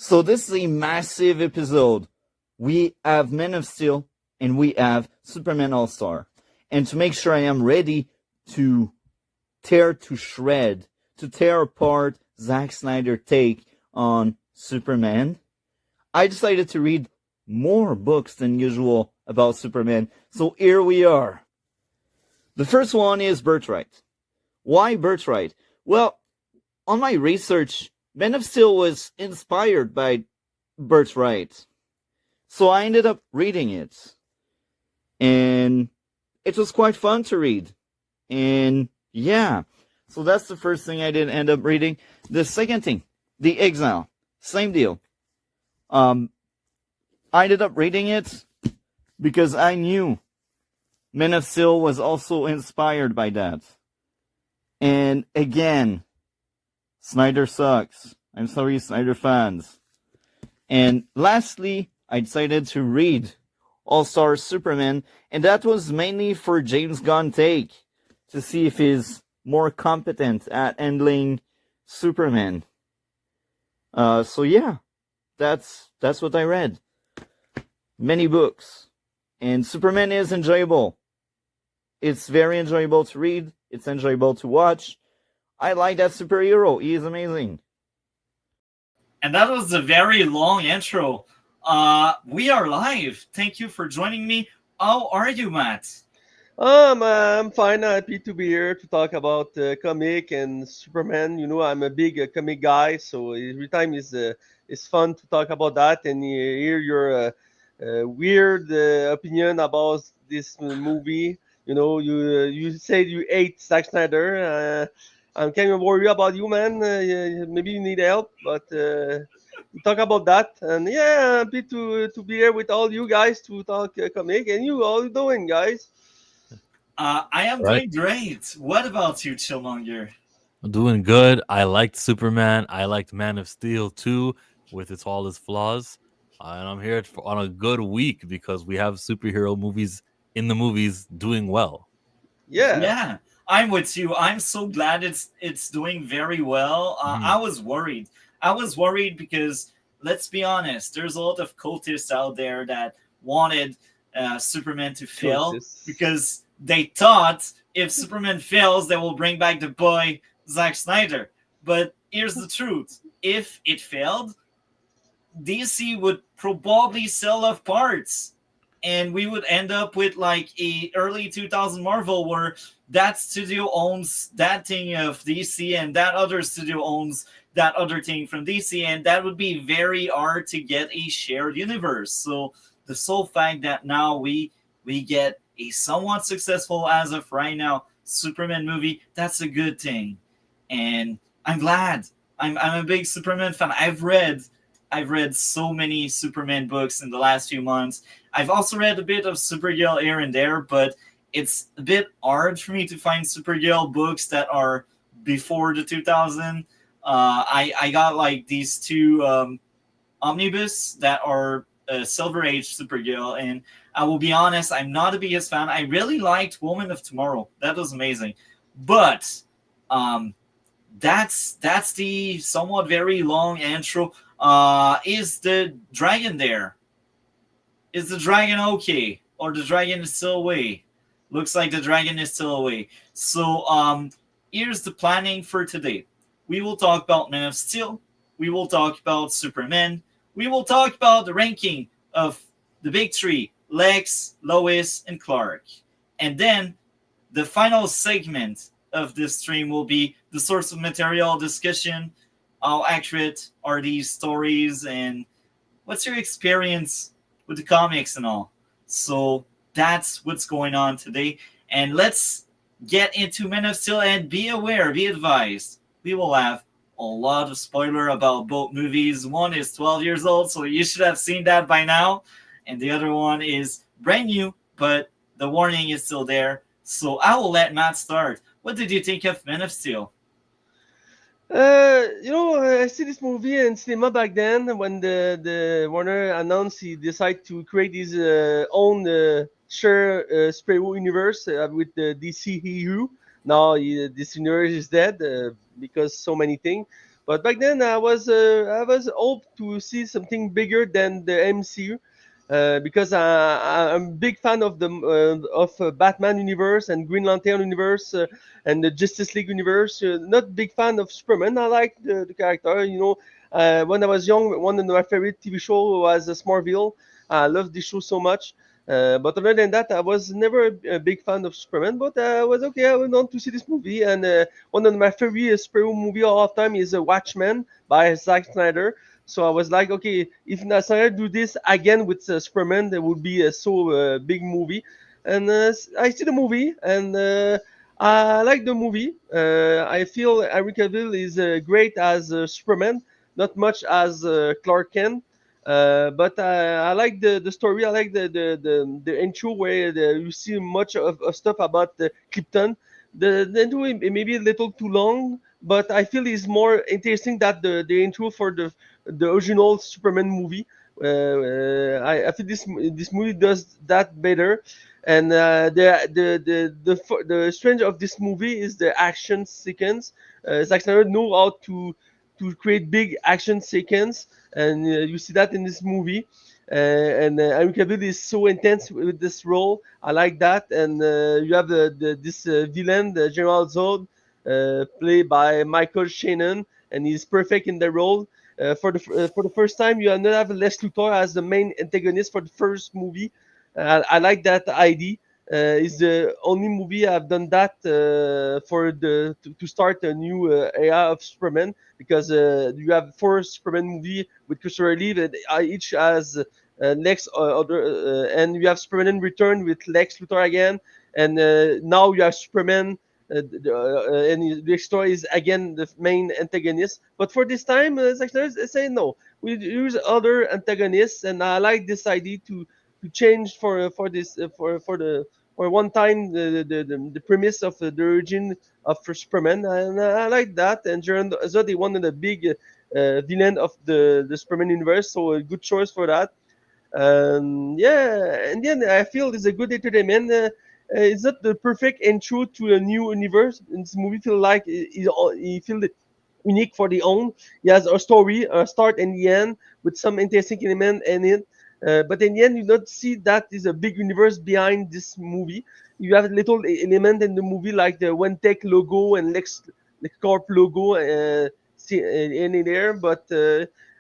So this is a massive episode. We have Man of Steel and we have Superman All-Star. And to make sure I am ready to tear apart Zack Snyder's take on Superman, I decided to read more books than usual about Superman. So here we are. The first one is Birthright. Why Birthright? Well, on my research, Man of Steel was inspired by Birthright. So I ended up reading it. And it was quite fun to read. And yeah, so that's the first thing I did end up reading. The second thing, The Exile. Same deal. I ended up reading it because I knew Man of Steel was also inspired by that. And again, Snyder sucks. I'm sorry, Snyder fans. And lastly, I decided to read All-Star Superman, and that was mainly for James Gunn's take, to see if he's more competent at handling Superman. So yeah, that's what I read. Many books. And Superman is enjoyable. It's very enjoyable to read. It's enjoyable to watch. I like that superhero. He is amazing. And that was a very long intro. We are live. Thank you for joining me. How are you, Matt? I'm fine. Happy to be here to talk about comic and Superman. You know, I'm a big comic guy, so every time is fun to talk about that and hear your weird opinion about this movie. You know, you said you hate Zack Snyder. I'm kind of worried about you, man. Maybe you need help, but we talk about that. And yeah, happy to be here with all you guys to talk comic. And you, how you doing, guys? I am doing great. What about you, Chillmonger? I'm doing good. I liked Superman. I liked Man of Steel too, with all its flaws. And I'm here on a good week because we have superhero movies in the movies doing well. Yeah, I'm with you. I'm so glad it's doing very well. I was worried. I was worried because, let's be honest, there's a lot of cultists out there that wanted Superman to fail because they thought if Superman fails, they will bring back the boy Zack Snyder. But here's the truth. If it failed, DC would probably sell off parts. And we would end up with like a early 2000 Marvel where that studio owns that thing of DC and that other studio owns that other thing from DC. And that would be very hard to get a shared universe. So the sole fact that now we get a somewhat successful, as of right now, Superman movie, that's a good thing. And I'm glad. I'm a big Superman fan. I've read so many Superman books in the last few months. I've also read a bit of Supergirl here and there, but it's a bit hard for me to find Supergirl books that are before the 2000. I got like these two omnibus that are Silver Age Supergirl, and I will be honest, I'm not the biggest fan. I really liked Woman of Tomorrow. That was amazing. But that's the somewhat very long intro. Is the dragon there? Is the dragon okay? Or the dragon is still away? Looks like the dragon is still away. So here's the planning for today. We will talk about Man of Steel. We will talk about Superman. We will talk about the ranking of the big three, Lexs, Lois, and Clark. And then the final segment of this stream will be the source of material discussion. How accurate are these stories, and what's your experience with the comics and all? So that's what's going on today. And let's get into Man of Steel, and be aware, be advised, we will have a lot of spoiler about both movies. One is 12 years old, so you should have seen that by now. And the other one is brand new, but the warning is still there. So I will let Matt start. What did you think of Man of Steel? You know, I see this movie in cinema back then when the Warner announced he decided to create his own superhero universe with the DCEU. Now this universe is dead because so many things. But back then, I was hoped to see something bigger than the MCU. Because I'm a big fan of the Batman universe and Green Lantern universe and the Justice League universe. Not big fan of Superman. I like the character. When I was young, one of my favorite TV show was Smallville. I loved this show so much. But other than that, I was never a big fan of Superman. But I was okay. I went on to see this movie, and one of my favorite superhero movie of all time is Watchmen by Zack Snyder. So I was like, okay, if Snyder do this again with Superman, that would be a so big movie. And I see the movie, and I like the movie. I feel Henry Cavill is great as Superman, not much as Clark Kent. But I like the story. I like the intro where you see much of stuff about the Krypton. The intro may be a little too long, but I feel it's more interesting that the intro for the original Superman movie. I feel this movie does that better. And the strange of this movie is the action sequence. Zack Snyder know how to create big action sequence, and you see that in this movie. And Henry Cavill is so intense with this role. I like that. And you have this villain, the General Zod, played by Michael Shannon, and he's perfect in the role. For the first time, you not have Lex Luthor as the main antagonist for the first movie. I like that idea. It's the only movie I've done that for to start a new era of Superman, because you have four Superman movie with Christopher Reeve, and each has Lex and you have Superman Return with Lex Luthor again, and now you have Superman. And the story is again the main antagonist. But for this time, Zack Snyder say no. We use other antagonists, and I like this idea to change for this for one time the premise of the origin of Superman, and I like that. And Jaron Zod is one of the big villain of the Superman universe, so a good choice for that. Yeah, and then I feel it's a good entertainment. It's not the perfect intro to a new universe. And this movie feel like he feel unique for the own. He has a story, a start and the end with some interesting element in it. But in the end, you don't see that is a big universe behind this movie. You have a little element in the movie like the Wentech logo and Lex Corp logo in there, but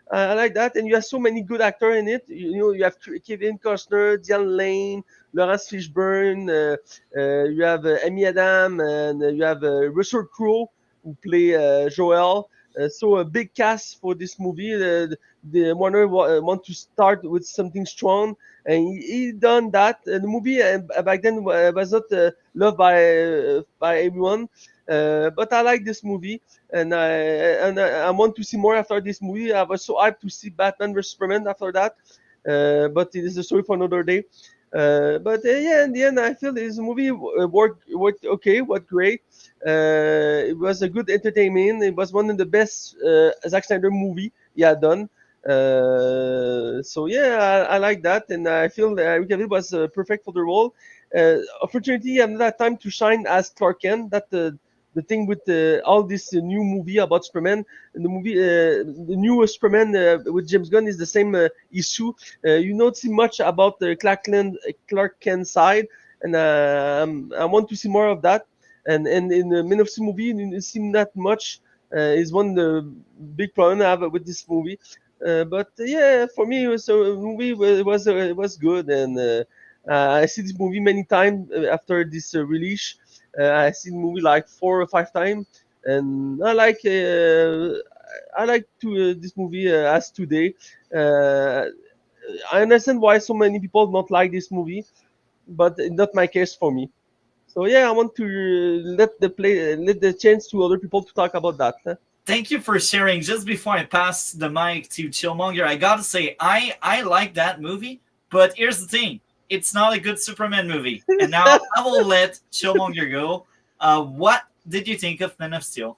I like that. And you have so many good actors in it. You have Kevin Costner, Diane Lane, Lawrence Fishburne. You have Amy Adam, and you have Russell Crowe who play Joel. So a big cast for this movie. The Warner want to start with something strong, and he done that. The movie back then was not loved by everyone, but I like this movie, and I want to see more after this movie. I was so hyped to see Batman vs Superman after that, but it is a story for another day. But yeah, in the end, I feel this movie worked okay, worked great. It was a good entertainment. It was one of the best Zack Snyder movie he had done. So yeah, I like that, and I feel that Henry Cavill was perfect for the role. Opportunity and that time to shine as Clark Kent. That the thing with all this new movie about Superman, and the new Superman with James Gunn is the same issue. You don't see much about the Clark Kent side, and I want to see more of that. And in the Man of Steel movie, you don't see that much. Is one of the big problem I have with this movie. But yeah, for me, the movie was good, and I see this movie many times after this release. I see the movie like 4 or 5 times, and I like to this movie as today. Uh, I understand why so many people don't like this movie, but not my case for me. So yeah, I want to let the chance to other people to talk about that. Thank you for sharing. Just before I pass the mic to Chillmonger, I gotta say I like that movie, but here's the thing: it's not a good Superman movie. And now I will let Chillmonger go. What did you think of Man of Steel?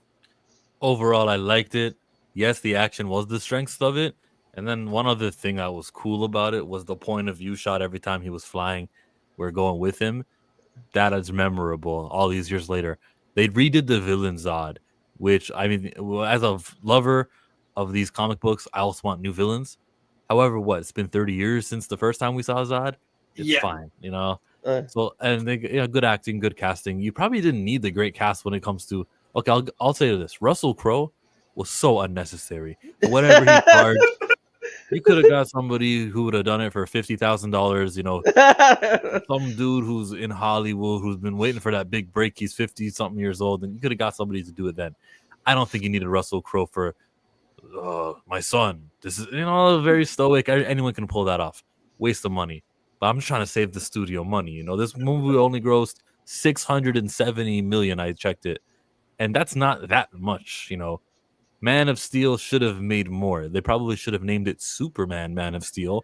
Overall, I liked it. Yes, the action was the strength of it. And then one other thing that was cool about it was the point of view shot every time he was flying. We're going with him. That is memorable all these years later. They redid the villain Zod. which I mean, as a lover of these comic books, I also want new villains. However, it's been 30 years since the first time we saw Zod. It's Yeah. fine, you know. Uh, So and they, good acting, good casting. You probably didn't need the great cast when it comes to. Okay, I'll say this: Russell Crowe was so unnecessary for whatever he charged. You could have got somebody who would have done it for $50,000. You know, some dude who's in Hollywood who's been waiting for that big break. He's 50 something years old, and you could have got somebody to do it then. I don't think you needed Russell Crowe for my son. This is very stoic. Anyone can pull that off. Waste of money. But I'm just trying to save the studio money. You know, this movie only grossed 670 million. I checked it, and that's not that much. You know, Man of Steel should have made more. They probably should have named it Superman Man of Steel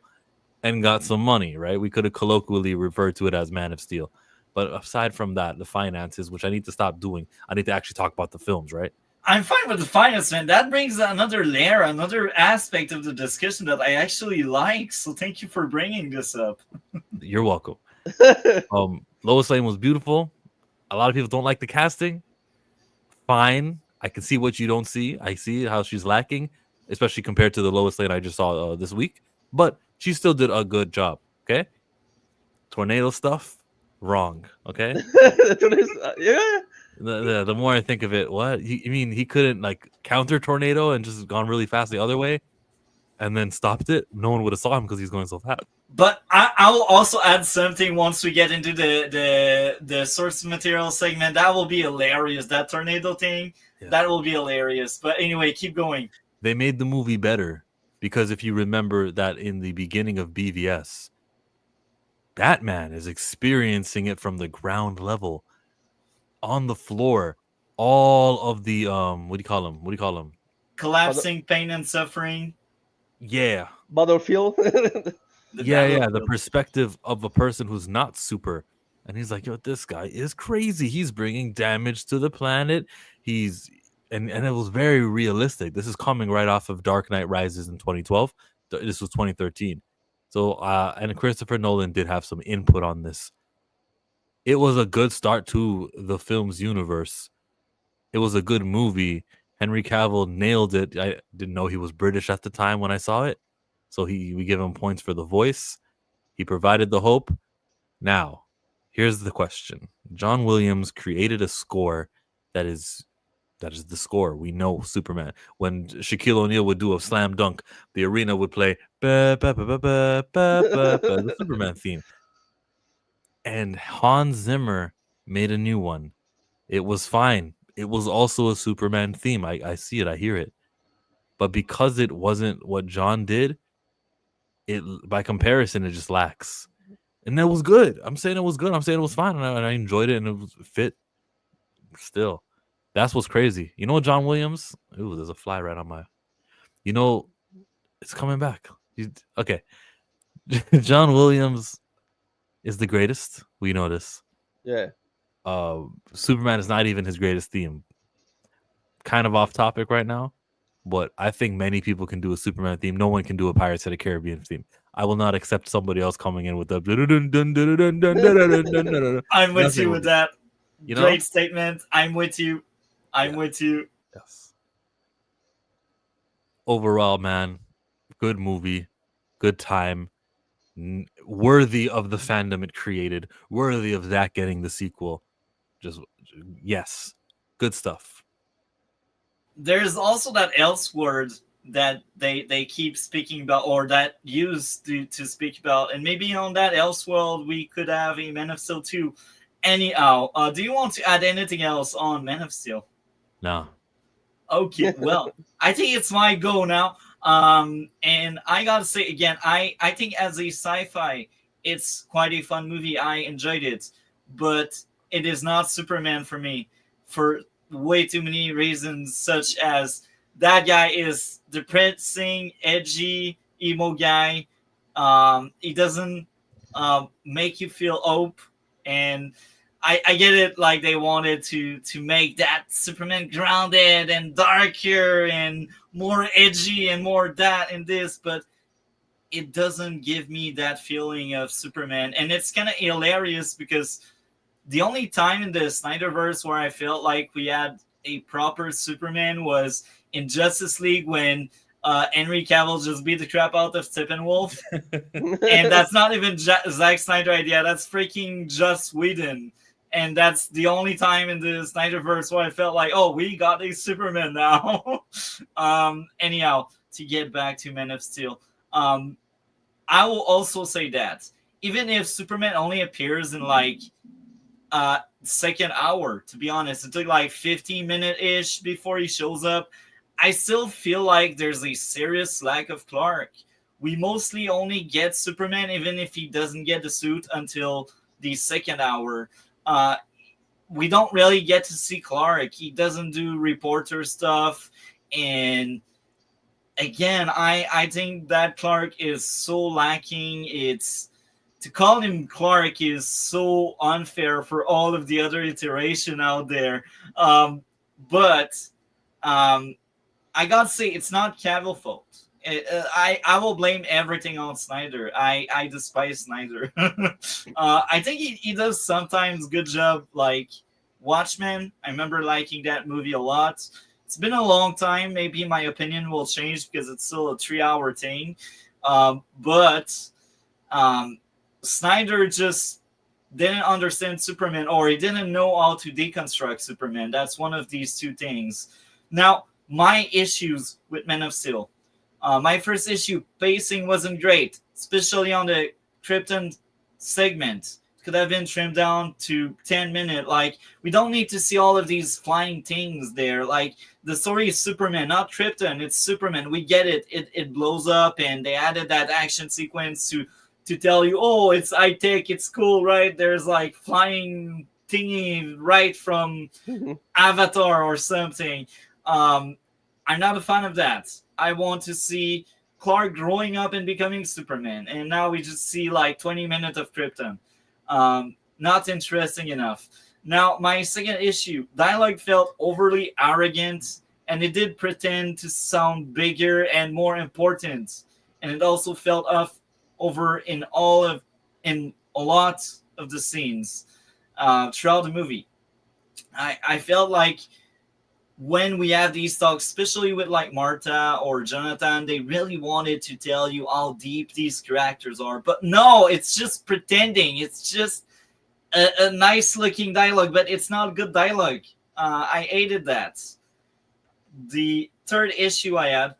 and got some money, right? We could have colloquially referred to it as Man of Steel. But aside from that, the finances, which I need to stop doing, I need to actually talk about the films, right? I'm fine with the finance, man. That brings another layer, another aspect of the discussion that I actually like. So thank you for bringing this up. You're welcome. Lois Lane was beautiful. A lot of people don't like the casting. Fine. I can see what you don't see. I see how she's lacking, especially compared to the Lois Lane I just saw this week. But she still did a good job. Okay. Tornado stuff, wrong. Okay. yeah. The more I think of it, what you mean he couldn't like counter tornado and just gone really fast the other way and then stopped it? No one would have saw him because he's going so fast. But I'll also add something once we get into the source material segment. That will be hilarious. That tornado thing, that will be hilarious. But anyway, keep going. They made the movie better because if you remember that in the beginning of BVS, Batman is experiencing it from the ground level. On the floor, all of the what do you call them? Collapsing pain and suffering. Yeah. Battlefield. The perspective of a person who's not super. And he's like, yo, this guy is crazy. He's bringing damage to the planet. And it was very realistic. This is coming right off of Dark Knight Rises in 2012. This was 2013. So and Christopher Nolan did have some input on this. It was a good start to the film's universe. It was a good movie. Henry Cavill nailed it. I didn't know he was British at the time when I saw it. So we give him points for the voice. He provided the hope. Now, here's the question. John Williams created a score that is the score. We know Superman. When Shaquille O'Neal would do a slam dunk, the arena would play the Superman theme. And Hans Zimmer made a new one. It was fine. It was also a Superman theme. I see it. I hear it. But because it wasn't what John did, it by comparison, it just lacks. And that was good. I'm saying it was good. I'm saying it was fine. And I enjoyed it and it was fit. Still, that's what's crazy. You know, John Williams? Ooh, there's a fly right on my... You know, it's coming back. Okay. John Williams is the greatest. We know this. Yeah. Superman is not even his greatest theme. Kind of off topic right now, but I think many people can do a Superman theme. No one can do a Pirates of the Caribbean theme. I will not accept somebody else coming in with the... I'm with you with that. You know? Great statement. I'm with you. I'm with you. Yes. Overall, man, good movie, good time, worthy of the fandom it created, worthy of that getting the sequel. Just yes, good stuff. There's also that else word that they keep speaking about, or that used to speak about, and maybe on that else world we could have a Man of Steel 2. Anyhow, do you want to add anything else on Man of Steel? No. Okay, well, I think it's my go now. And I gotta say again, I think as a sci-fi, it's quite a fun movie. I enjoyed it, but it is not Superman for me for way too many reasons, such as that guy is depressing, edgy, emo guy. He doesn't make you feel hope, and I get it, like they wanted to make that Superman grounded and darker and more edgy and more that and this, but it doesn't give me that feeling of Superman. And it's kind of hilarious because the only time in the Snyderverse where I felt like we had a proper Superman was in Justice League when Henry Cavill just beat the crap out of Steppenwolf. And that's not even Zack Snyder idea. That's freaking Joss Whedon. And that's the only time in the Snyderverse where I felt like, oh, we got a Superman now. Anyhow, to get back to Man of Steel, I will also say that even if Superman only appears in like second hour, to be honest, it took like 15-minute-ish before he shows up, I still feel like there's a serious lack of Clark. We mostly only get Superman, even if he doesn't get the suit until the second hour. We don't really get to see Clark. He doesn't do reporter stuff. And again, I think that Clark is so lacking. It's to call him Clark is so unfair for all of the other iteration out there. But I gotta say, it's not Cavill fault. I will blame everything on Snyder. I despise Snyder. I think he does sometimes good job, like Watchmen. I remember liking that movie a lot. It's been a long time. Maybe my opinion will change because it's still a 3-hour thing. But Snyder just didn't understand Superman, or he didn't know how to deconstruct Superman. That's one of these two things. Now, my issues with Man of Steel. My first issue, pacing wasn't great, especially on the Krypton segment. Could have been trimmed down to 10 minutes. Like, we don't need to see all of these flying things there. Like, the story is Superman, not Krypton. It's Superman. We get it. It blows up, and they added that action sequence to tell you, oh, it's high-tech, it's cool, right? There's, like, flying thingy right from Avatar or something. I'm not a fan of that. I want to see Clark growing up and becoming Superman. And now we just see like 20 minutes of Krypton. Not interesting enough. Now, my second issue, dialogue felt overly arrogant, and it did pretend to sound bigger and more important. And it also felt over in a lot of the scenes throughout the movie. I felt like when we have these talks, especially with like Martha or Jonathan, they really wanted to tell you how deep these characters are. But no, it's just pretending. It's just a nice looking dialogue, but it's not good dialogue. I hated that. The third issue I had,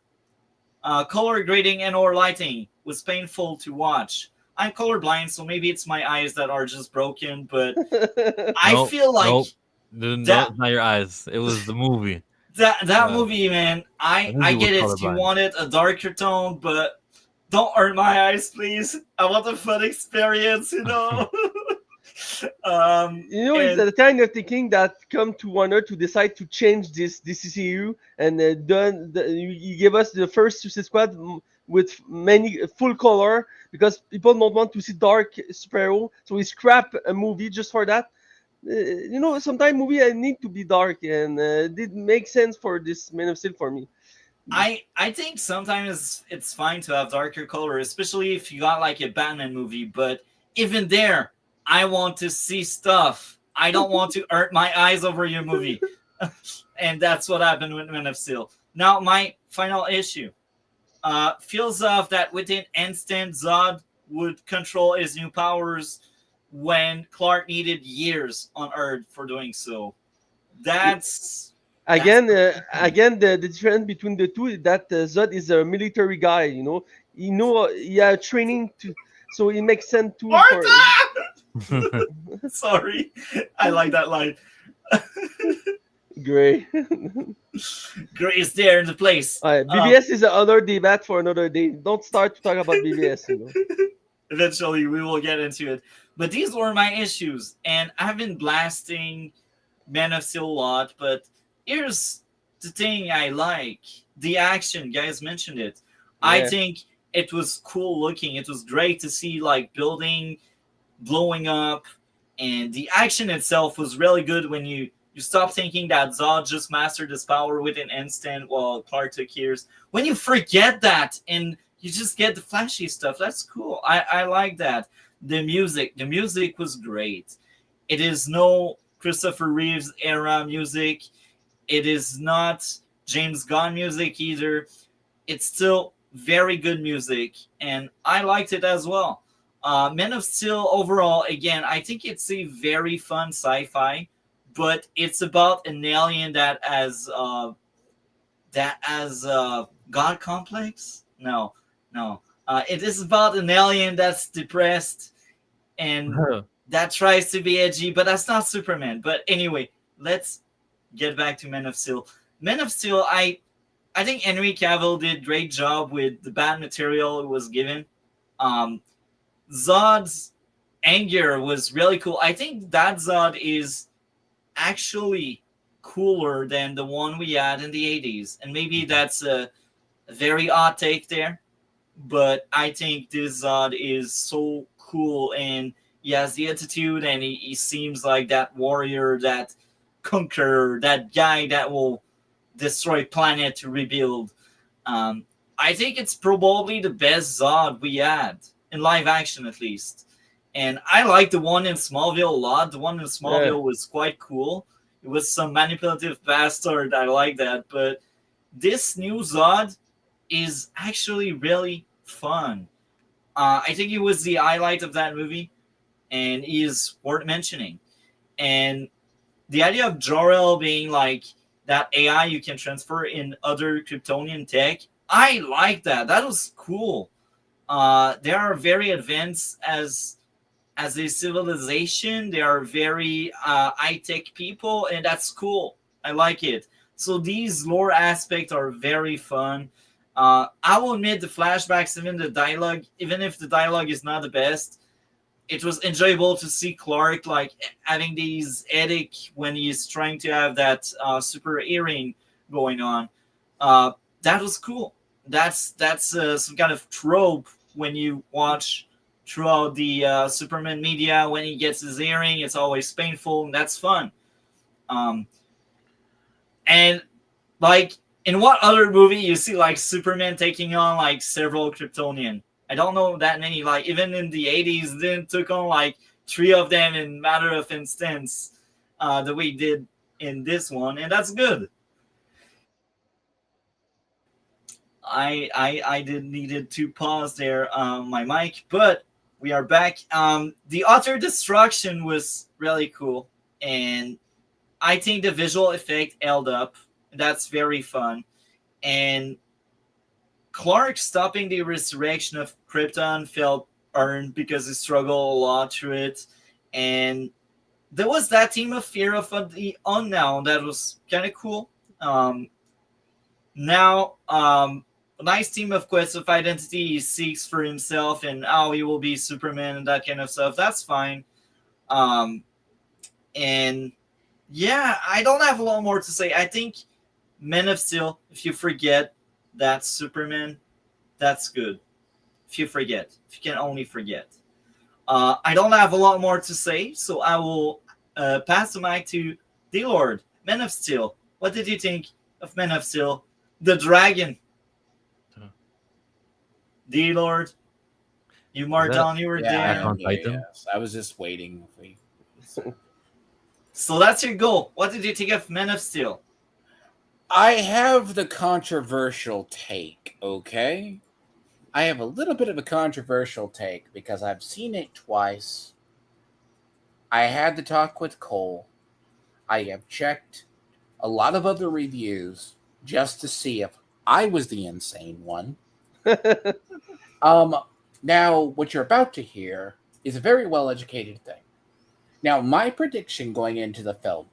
color grading and or lighting was painful to watch. I'm colorblind, so maybe it's my eyes that are just broken, but I feel like not your eyes. It was the movie. That movie, man. I get it. You wanted a darker tone, but don't hurt my eyes, please. I want a fun experience, you know. It's the kind of thinking that come to Warner to decide to change this CCU, and you give us the first Suicide Squad with many full color because people don't want to see dark superhero, so we scrap a movie just for that. Sometimes movie need to be dark, and it didn't make sense for this Man of Steel for me. I think sometimes it's fine to have darker color, especially if you got like a Batman movie, but even there, I want to see stuff. I don't want to hurt my eyes over your movie. And that's what happened with Man of Steel. Now, my final issue. Feels off that within instant, Zod would control his new powers when Clark needed years on Earth for doing so. That's the difference between the two is that Zod is a military guy. He had training so it makes sense too. Sorry, I like that line. Gray. Gray is there in the place. BBS is another debate for another day. Don't start to talk about BBS. Eventually, we will get into it. But these were my issues, and I've been blasting Man of Steel a lot. But here's the thing I like: the action. Guys mentioned it. Yeah. I think it was cool looking. It was great to see like building blowing up, and the action itself was really good when you stop thinking that Zod just mastered his power within an instant while Clark took years. When you forget that and you just get the flashy stuff, that's cool. I like that. The music was great. It is no Christopher Reeves era music. It is not James Gunn music either. It's still very good music, and I liked it as well. Man of Steel overall, again, I think it's a very fun sci-fi, but it's about an alien that has God complex. No, no. It is about an alien that's depressed and that tries to be edgy, but that's not Superman. But anyway, let's get back to Man of Steel. Man of Steel, I think Henry Cavill did great job with the bad material it was given. Um, Zod's anger was really cool. I think that Zod is actually cooler than the one we had in the 80s. And maybe that's a very odd take there, but I think this Zod is so cool and he has the attitude and he seems like that warrior, that conqueror, that guy that will destroy planet to rebuild. I think it's probably the best Zod we had in live action, at least. And I like the one in Smallville a lot. The one in Smallville was quite cool. It was some manipulative bastard. I like that. But this new Zod is actually really fun. I think it was the highlight of that movie, and he is worth mentioning. And the idea of Jor-El being like that AI you can transfer in other Kryptonian tech, I like that. That was cool. They are very advanced as a civilization. They are very high-tech people, and that's cool. I like it. So these lore aspects are very fun. I will admit the flashbacks, even the dialogue, even if the dialogue is not the best, it was enjoyable to see Clark like having these headache when he's trying to have that super hearing going on. That was cool. That's some kind of trope when you watch throughout the Superman media. When he gets his hearing, it's always painful, and that's fun. And like, in what other movie you see like Superman taking on like several Kryptonian? I don't know that many. Like even in the 80s, then took on like 3 of them in matter of instance, the way he did in this one, and that's good. I did needed to pause there my mic, but we are back. The utter destruction was really cool, and I think the visual effect held up. That's very fun. And Clark stopping the resurrection of Krypton felt earned because he struggled a lot through it. And there was that theme of fear of the unknown that was kind of cool. Now, a nice theme of quest of identity he seeks for himself and how he will be Superman and that kind of stuff. That's fine. And yeah, I don't have a lot more to say. I think Men of Steel, if you forget that Superman, that's good. If you can only forget. I don't have a lot more to say, so I will pass the mic to Dlord. Men of Steel. What did you think of Men of Steel? The Dragon. Dlord. You marked down you were there. on Titan? Yes. I was just waiting. So that's your goal. What did you think of Men of Steel? I have the controversial take, okay? I have a little bit of a controversial take because I've seen it twice. I had to talk with Cole. I have checked a lot of other reviews just to see if I was the insane one. Now, what you're about to hear is a very well-educated thing. Now, my prediction going into the film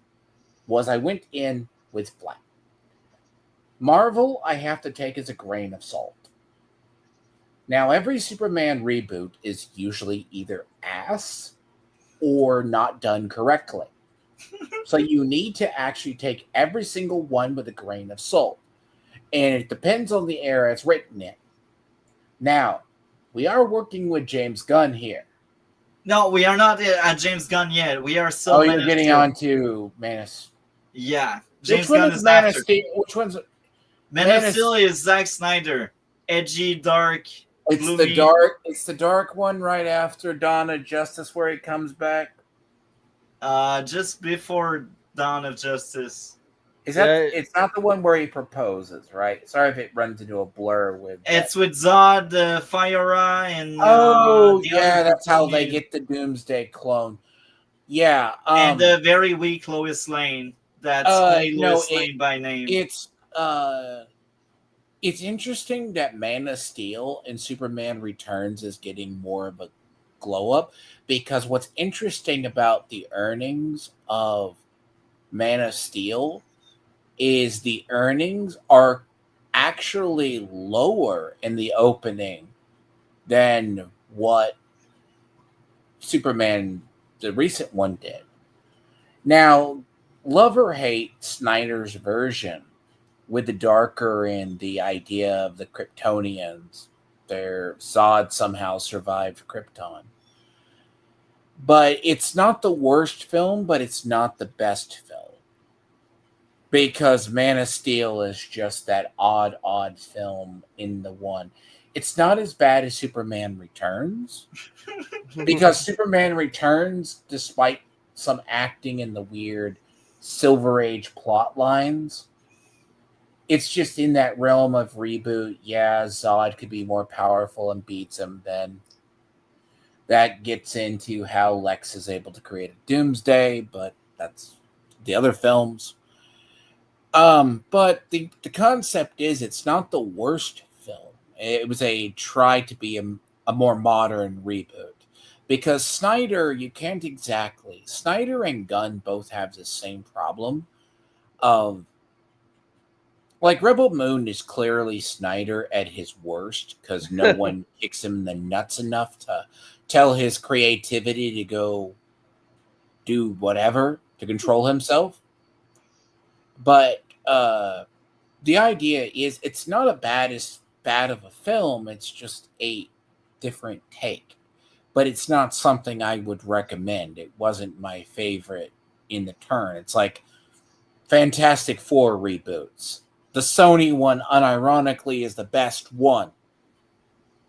was I went in with black. Marvel, I have to take as a grain of salt. Now, every Superman reboot is usually either ass or not done correctly. So you need to actually take every single one with a grain of salt. And it depends on the era it's written in. Now, we are working with James Gunn here. No, we are not at James Gunn yet. We are still. You're getting on to Man of Steel. Yeah, James Which Gunn one is Man after. of Steel? Which one's Man of Steel is Zack Snyder. Edgy, dark, gloomy. It's the dark one right after Dawn of Justice where he comes back. Just before Dawn of Justice. Is that? Yeah, It's not the one where he proposes, right? Sorry if it runs into a blur with. It's with Zod, Fire-Eye, and Oh the other yeah, that's how they Kryptonian, get the Doomsday clone. Yeah. and the very weak Lois Lane. That's only No, Lois Lane by name. it's it's interesting that Man of Steel and Superman Returns is getting more of a glow up, because what's interesting about the earnings of Man of Steel is the earnings are actually lower in the opening than what Superman, the recent one, did. Now, love or hate Snyder's version with the darker and the idea of the Kryptonians, their Zod somehow survived Krypton. But it's not the worst film, but it's not the best film. Because Man of Steel is just that odd film in the one. It's not as bad as Superman Returns. Because Superman Returns, despite some acting in the weird Silver Age plot lines, it's just in that realm of reboot. Yeah, Zod could be more powerful and beats him. Then that gets into how Lex is able to create a Doomsday, but that's the other films. But the concept is it's not the worst film. It was a try to be a more modern reboot. Because Snyder, you can't exactly. Snyder and Gunn both have the same problem of, like, Rebel Moon is clearly Snyder at his worst because no one kicks him in the nuts enough to tell his creativity to go do whatever to control himself. But the idea is it's not as bad of a film. It's just a different take. But it's not something I would recommend. It wasn't my favorite in the turn. It's like Fantastic Four reboots. The Sony one, unironically, is the best one.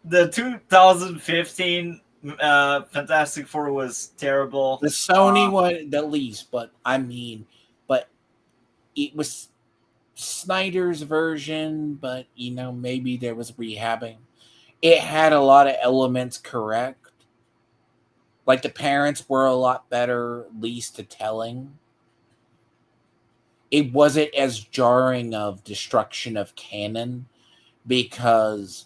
The 2015 Fantastic Four was terrible. The Sony one, the least, but it was Snyder's version, but maybe there was rehabbing. It had a lot of elements correct. Like the parents were a lot better, least to telling. It wasn't as jarring of destruction of canon because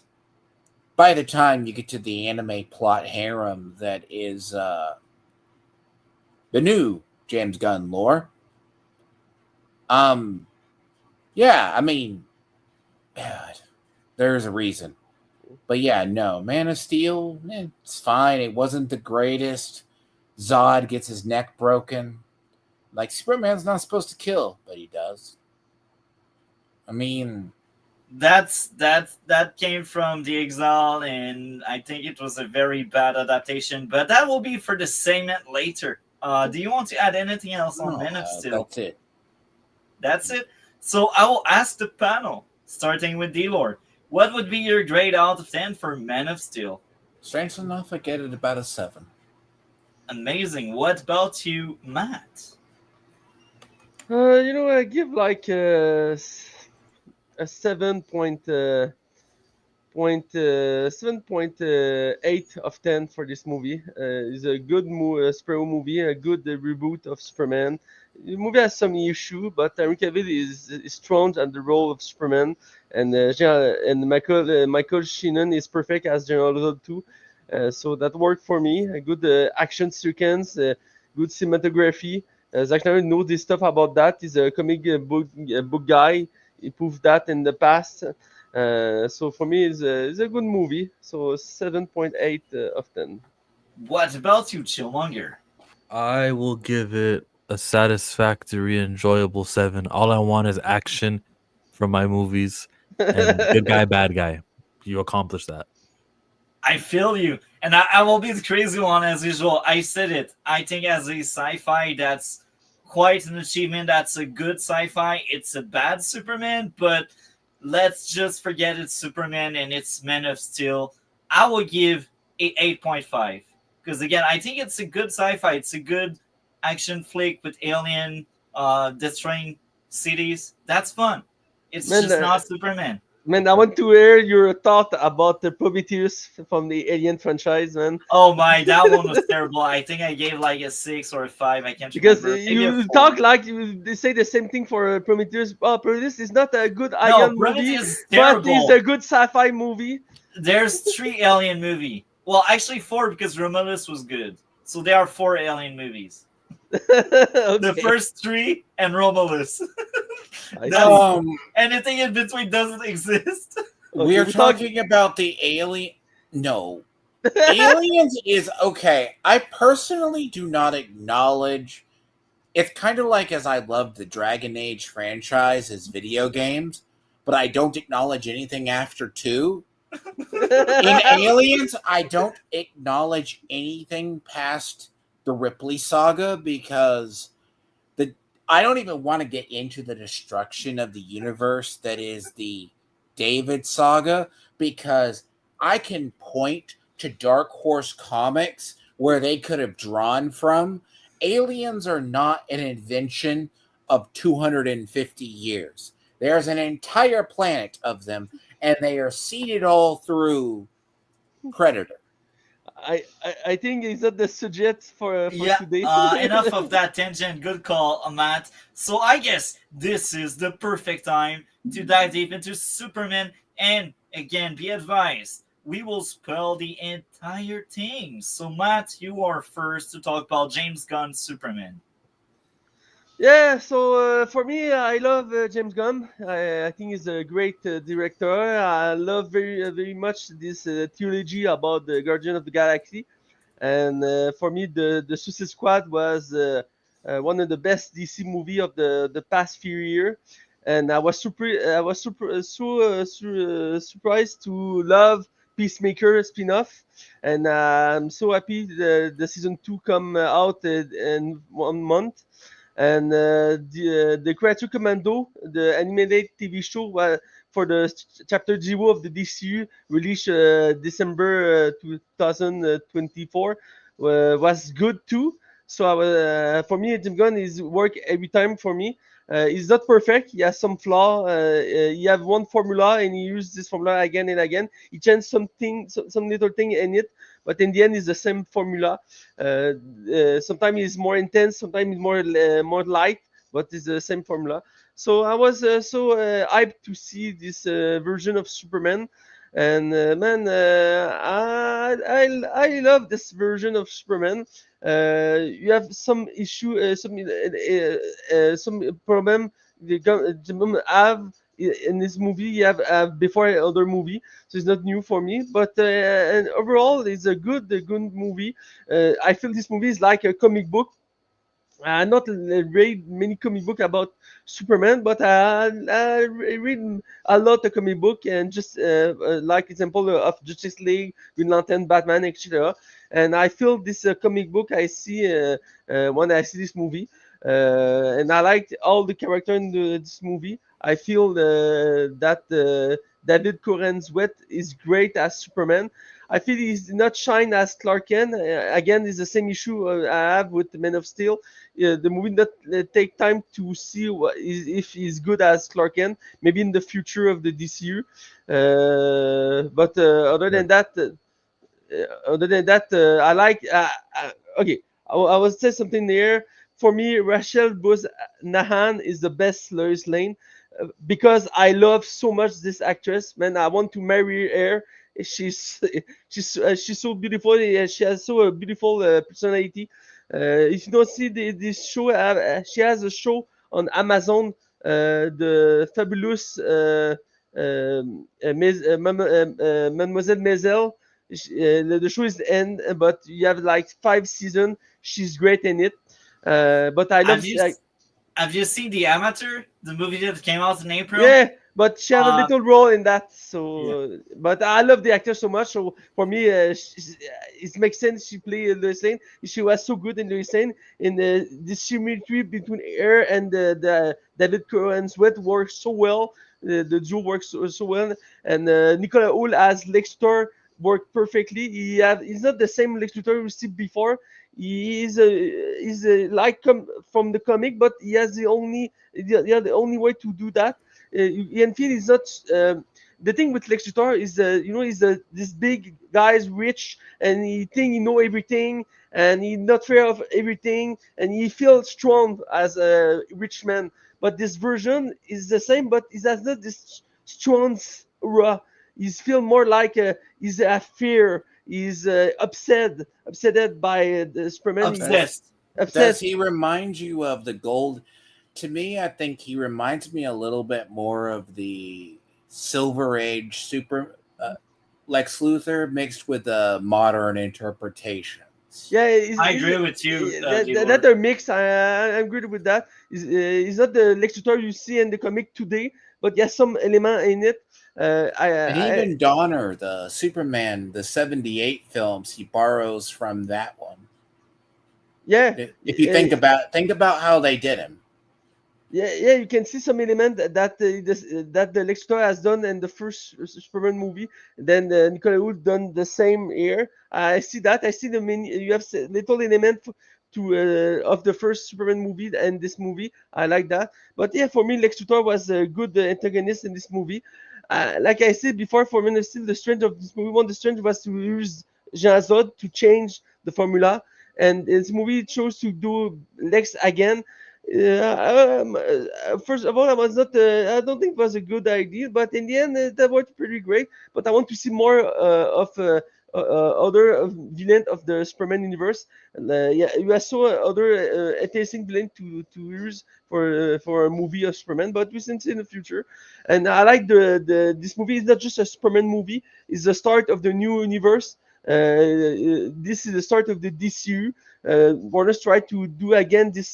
by the time you get to the anime plot harem that is the new James Gunn lore, yeah, I mean, God, there's a reason. But yeah, no, Man of Steel, it's fine. It wasn't the greatest. Zod gets his neck broken. Like, Superman's not supposed to kill, but he does. I mean, that came from The Exile, and I think it was a very bad adaptation. But that will be for the segment later. Do you want to add anything else on Man of Steel? That's it. That's it. So I will ask the panel, starting with Dlord. What would be your grade out of 10 for Man of Steel? Strange enough, I get it about a 7. Amazing. What about you, Matt? I give like a 7.8 of 10 for this movie. It's a good superhero movie, a good reboot of Superman. The movie has some issue, but Henry Cavill is strong at the role of Superman, and Michael Sheenan is perfect as General Zod too. So that worked for me. A good action sequence, good cinematography. Zack Snyder knows this stuff about that. He's a comic book guy. He proved that in the past. So for me, it's a good movie. So 7.8 of 10. What about you, Chillmonger? I will give it a satisfactory, enjoyable 7. All I want is action from my movies and good guy, bad guy. You accomplish that. I feel you. And I will be the crazy one as usual. I said it. I think as a sci-fi, that's quite an achievement. That's a good sci-fi. It's a bad Superman, but let's just forget it's Superman and it's Man of Steel. I will give a 8.5. Because again, I think it's a good sci-fi. It's a good action flick with alien destroying cities. That's fun. It's Man, just not Superman. man, I want to hear your thought about the Prometheus from the Alien franchise, man. Oh my, that one was terrible. I think I gave like a 6 or a 5. I can't Because remember. Maybe a you 4. talk like they say the same thing for Prometheus. Oh, Prometheus is not a good No, alien movie, Prometheus is but it's terrible. a good sci-fi movie. There's 3 alien movie. Well, actually 4 because Romulus was good. So there are 4 alien movies. The Okay. first 3 and Romulus. I That's- see. Anything in between doesn't exist. We are we talk- talking about the alien. No, Aliens is okay. I personally do not acknowledge. It's kind of like as I love the Dragon Age franchise as video games, but I don't acknowledge anything after 2. In Aliens, I don't acknowledge anything past the Ripley saga because I don't even want to get into the destruction of the universe that is the David saga because I can point to Dark Horse Comics where they could have drawn from. Aliens are not an invention of 250 years. There's an entire planet of them, and they are seeded all through Predator. I think is that the subject for Yeah, today. enough of that tangent. Good call, Matt. So I guess this is the perfect time to dive deep into Superman. And again, be advised, we will spoil the entire thing. So Matt, you are first to talk about James Gunn's Superman. Yeah, so for me, I love James Gunn. I think he's a great director. I love very much this trilogy about the Guardian of the Galaxy, and for me, the Suicide Squad was one of the best DC movie of the past few years. And I was surprised to love Peacemaker spin-off, and I'm so happy the season 2 come out in 1 month. And the Creature Commando, the animated TV show for the chapter 0 of the DCU, released December 2024, was good too. So for me, Jim Gunn is work every time for me. He's not perfect. He has some flaw. He have one formula and he used this formula again and again. He changed some little thing in it, but in the end, it's the same formula. Sometimes it's more intense, sometimes it's more light, but it's the same formula. So I was so hyped to see this version of Superman, and man, I love this version of Superman. You have some issue, some problem the have in this movie. You have before other movie, so it's not new for me. But and overall, it's a good movie. I feel this movie is like a comic book. I not read many comic book about Superman, but I read a lot of comic book and just like example of Justice League, Green Lantern, Batman, etc. And I feel this comic book I see when I see this movie, and I like all the character in this movie. I feel that David Corenswet is great as Superman. I feel he's not shine as Clark Kent. Again, it's the same issue I have with Man of Steel. The movie not take time to see if he's good as Clark Kent. Maybe in the future of the DCU. But other than that, I like. Okay, I will say something there. For me, Rachel Buz Nahan is the best Lois Lane because I love so much this actress. Man, I want to marry her. She's she's so beautiful. She has so a beautiful personality. If you don't see this show, she has a show on Amazon, the fabulous Mademoiselle Maisel. The show is the end, but you have like 5 seasons. She's great in it. But I love. Have you seen The Amateur, the movie that came out in April? Yeah, but she has a little role in that. So, but I love the actor so much. So for me, it makes sense she played Lois Lane. She was so good in Lois Lane. In the symmetry between her and the David Corenswet works so well. The duo works so well, and Nicolas Hull as Lex Luthor worked perfectly. He's not the same Lex Luthor we see before. he's like from the comic, but he has the only way to do that. Ian Field is not. The thing with Lex Luthor is, he's this big guy's rich, and he think he know everything, and he's not fear of everything, and he feels strong as a rich man. But this version is the same, but he has not this strong aura. He's feel more like he's a fear. He's upset by the Superman. He's Obsessed. Does upset. he remind you of the gold? To me, I think he reminds me a little bit more of the Silver Age Lex Luthor mixed with the modern interpretations. Yeah, I agree with you, Dlord. that are mixed. I'm good with that. It's not the Lex Luthor you see in the comic today, but there's some element in it. And even Donner, the Superman, the 78 films, he borrows from that one. Yeah, If you think about how they did him. yeah, you can see some element that the Lex Luthor has done in the first Superman movie. Then Nicolas Wood done the same here. I see that. I see the many. You have little element of the first Superman movie and this movie. I like that. But yeah, for me, Lex Luthor was a good antagonist in this movie. Like I said before, for me, still the strength of this movie. One of the strength was to use Jean Zod to change the formula, and this movie chose to do Lex again. First of all, I was not. I don't think it was a good idea, but in the end, that was pretty great. But I want to see more of other villain of the Superman universe. And, yeah, you saw other interesting villain to use for a movie of Superman, but we can see in the future. And I like the this movie is not just a Superman movie; it's the start of the new universe. This is the start of the DCU. Warner's tried to do again this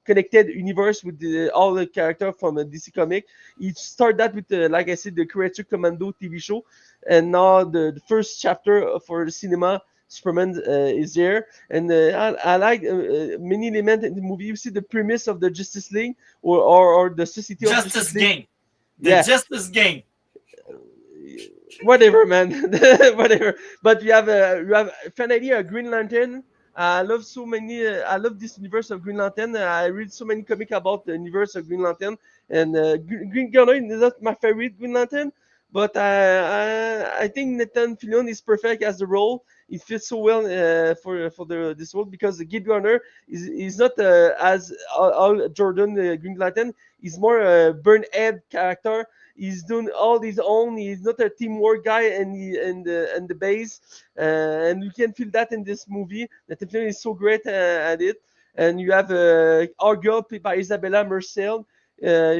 connected universe with all the characters from a DC comic. It started that with, like I said, the Creature Commando TV show, and now the first chapter for the cinema. Superman is there, and I like many elements in the movie. You see the premise of the Justice League or the Society of Justice Justice League. Game. The Yeah. Justice Game. Whatever, man. Whatever. But you have finally a Green Lantern. I love so many. I love this universe of Green Lantern. I read so many comics about the universe of Green Lantern, and Green Lantern is not my favorite Green Lantern, but I think Nathan Fillion is perfect as the role. It fits so well for this role because Gabe Garner is not as all Jordan Green Lantern. He's more a burn head character. He's doing all his own. He's not a teamwork guy, and the base, and you can feel that in this movie. That film is so great at it. And you have our girl played by Isabella Merced.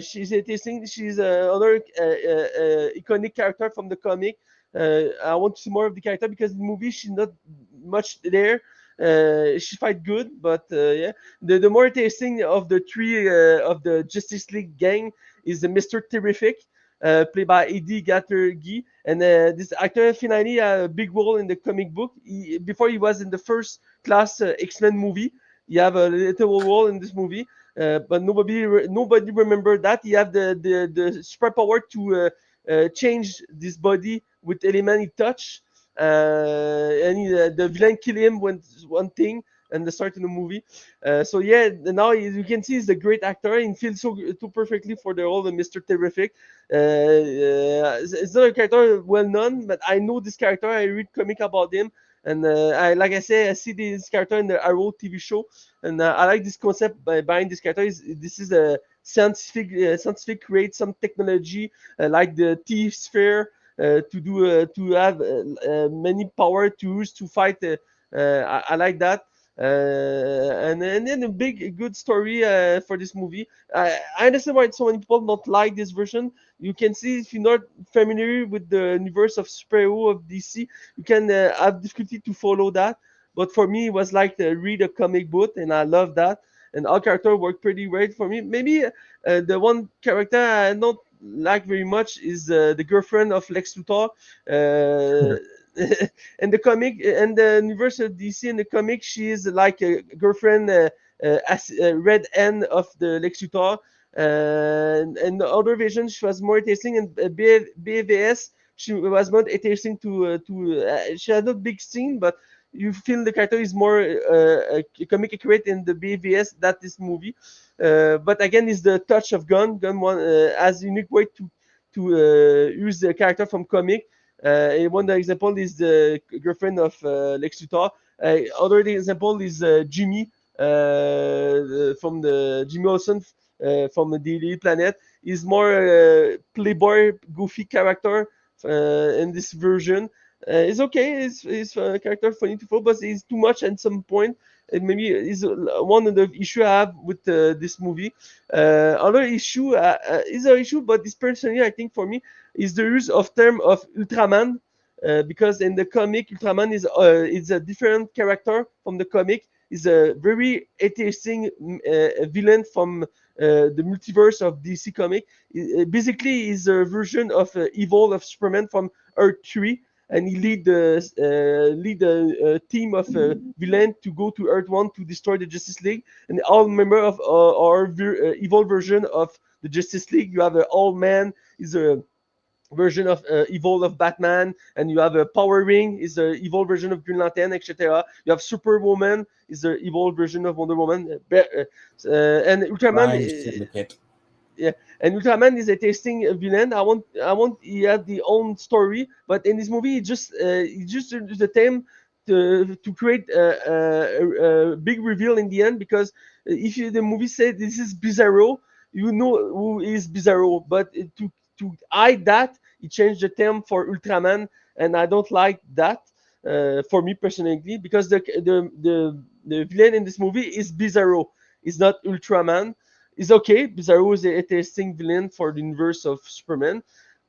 She's interesting. She's another iconic character from the comic. I want to see more of the character because in the movie she's not much there. She fight good, but yeah, the more interesting of the three of the Justice League gang is the Mr. Terrific. Played by Eddie Gattergy, and this actor finally had a big role in the comic book. Before he was in the first class X-Men movie, he have a little role in this movie, but nobody remembered that. He have the superpower to change this body with element he touch, and the villain kill him when one thing. And the start in the movie, so yeah. Now you can see he's a great actor and feels so perfectly for the role of Mr. Terrific. It's not a character well known, but I know this character. I read comic about him, and like I say, I see this character in the Arrow TV show, and I like this concept behind this character. This is a scientific create some technology like the T sphere to have many power to use to fight. I like that. And then a good story for this movie. I understand why so many people don't like this version. You can see if you're not familiar with the universe of superhero of DC, you can have difficulty to follow that. But for me, it was like to read a comic book, and I love that. And all characters work pretty great for me. Maybe the one character I don't like very much is the girlfriend of Lex Luthor. In the comic and the universe of DC in the comic, she is like a girlfriend, red end of the Lex Luthor. And the other version, she was more interesting. And BVS, she was more interesting to. She had not big scene, but you feel the character is more comic accurate in the BVS that this movie. But again, is the touch of Gun one as unique way to use the character from comic. One example is the girlfriend of Lex Luthor. Other example is Jimmy from the Jimmy Olsen from the Daily Planet. Is more playboy, goofy character in this version. It's okay. It's a character funny to follow, but it's too much at some point. And maybe is one of the issue I have with this movie. Other issue is an issue, but this personally, I think for me, is the use of term of Ultraman. Because in the comic, Ultraman is a different character from the comic. Is a very interesting villain from the multiverse of DC comic. Basically, is a version of evil of Superman from Earth 3, and he lead the team of villain to go to Earth 1 to destroy the Justice League. And all member of our evil version of the Justice League. You have an old man. Is a version of evil of Batman, and you have a Power Ring is the evil version of Green Lantern, etc. You have Superwoman is the evil version of Wonder Woman, and Ultraman. Crime Syndicate. Yeah, and Ultraman is a tasting villain. I want he had the own story, but in this movie, he just used the theme to create a big reveal in the end. Because if the movie said this is Bizarro, you know who is Bizarro, but to hide that, he changed the theme for Ultraman, and I don't like that for me personally, because the villain in this movie is Bizarro, it's not Ultraman. It's okay. Bizarro is a interesting villain for the universe of Superman,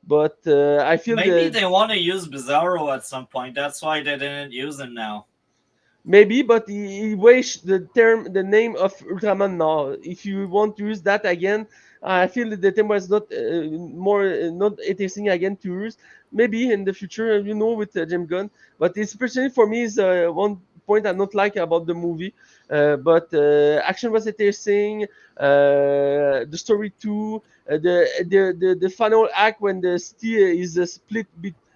but I feel maybe they want to use Bizarro at some point. That's why they didn't use him now. Maybe, but he wastes the name of Ultraman now. If you want to use that again, I feel that the theme was not not interesting again to use. Maybe in the future, with James Gunn. But it's personally for me is one point I not like about the movie. But action was interesting. The story too. The final act when the city is split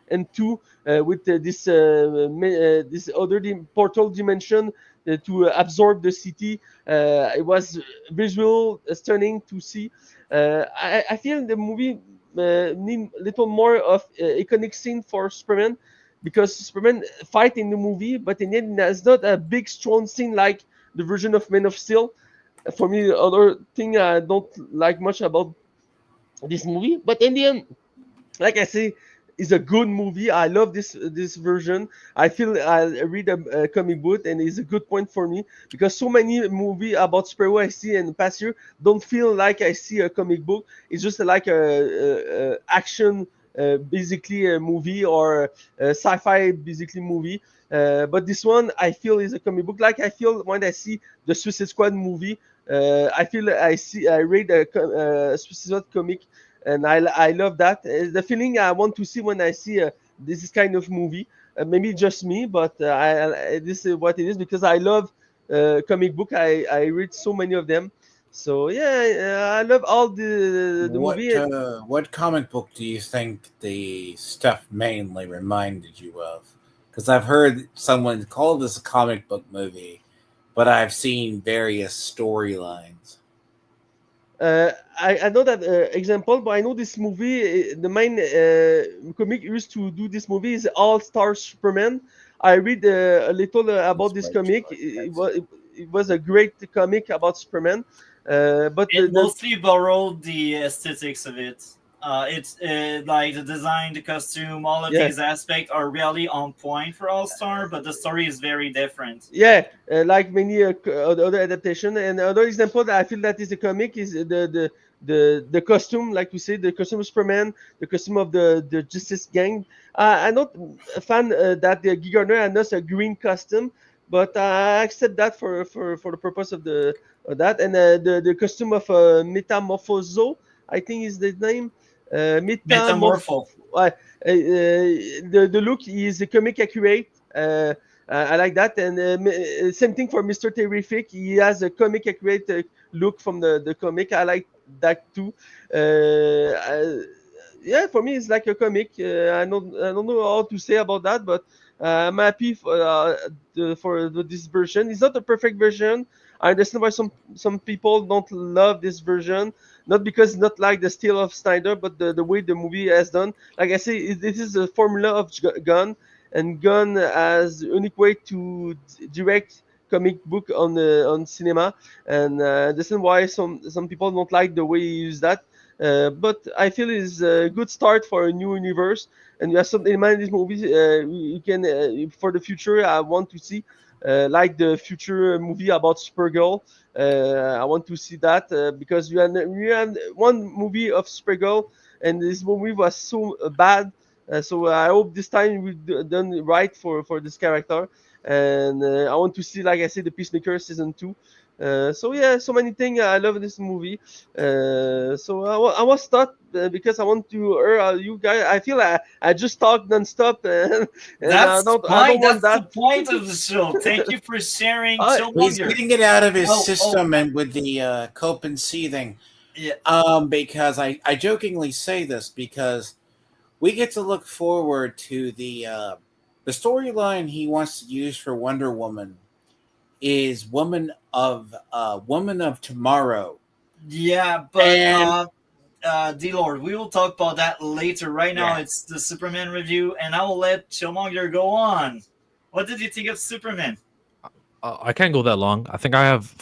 in two with this other portal dimension to absorb the city. It was visual stunning to see. I feel the movie need a little more of iconic scene for Superman, because Superman fight in the movie, but in the end, it's not a big strong scene like the version of Man of Steel. For me, the other thing I don't like much about this movie, but in the end, like I say, it's a good movie. I love this version. I feel I read a comic book, and it's a good point for me, because so many movie about superhero I see in the past year don't feel like I see a comic book. It's just like a action, basically a movie, or a sci-fi basically movie. But this one I feel is a comic book. Like I feel when I see the Suicide Squad movie, I feel I read a Suicide Squad comic, and I love that. The feeling I want to see when I see this kind of movie. Maybe just me, but this is what it is, because I love comic book. I read so many of them. So yeah, I love all the movie. What comic book do you think the stuff mainly reminded you of? Because I've heard someone call this a comic book movie, but I've seen various storylines. I know that example, but I know this movie. The main comic used to do this movie is All Star Superman. I read a little about this comic. It was a great comic about Superman. But it mostly borrowed the aesthetics of it. It's like the design, the costume, all of these aspects are really on point for All Star, but the story is very different. Yeah, like many other adaptation. And another example that I feel that is a comic is the costume, like we say, the costume of Superman, the costume of the Justice Gang. I'm not a fan that the Guy Gardner has a green costume, but I accept that for the purpose of that. And the costume of Metamorphoso, I think is the name. Metamorpho. The look is comic accurate. I like that, and same thing for Mr. Terrific. He has a comic accurate look from the comic. I like that too. Yeah, for me it's like a comic. I don't know how to say about that, but I'm happy for this version. It's not a perfect version. I understand why some people don't love this version, not because it's not like the style of Snyder, but the way the movie has done. Like I say, this is a formula of Gunn, and Gunn has a unique way to direct comic book on cinema, and this is why some people don't like the way he use that. But I feel it's a good start for a new universe, and you have something in mind in this movie. You can for the future. I want to see like the future movie about Supergirl. I want to see that because we had one movie of Supergirl, and this movie was so bad. So I hope this time we done it right for this character, and I want to see, like I said, the Peacemaker season 2. So yeah, so many things I love in this movie. So I was stuck because I want to hear you guys. I feel I just talk nonstop, and That's I fine. don't want That's that. the point of the show. Thank you for sharing, I- He's Chillmonger. getting it out of his Oh, system and with the cope and seething. Yeah. Because I jokingly say this because we get to look forward to the storyline he wants to use for Wonder Woman is Woman of Tomorrow. Yeah, but And Dlord, we will talk about that later. Right now, Yeah. it's the Superman review, and I will let Chillmonger go on. What did you think of Superman? I can't go that long. I think I have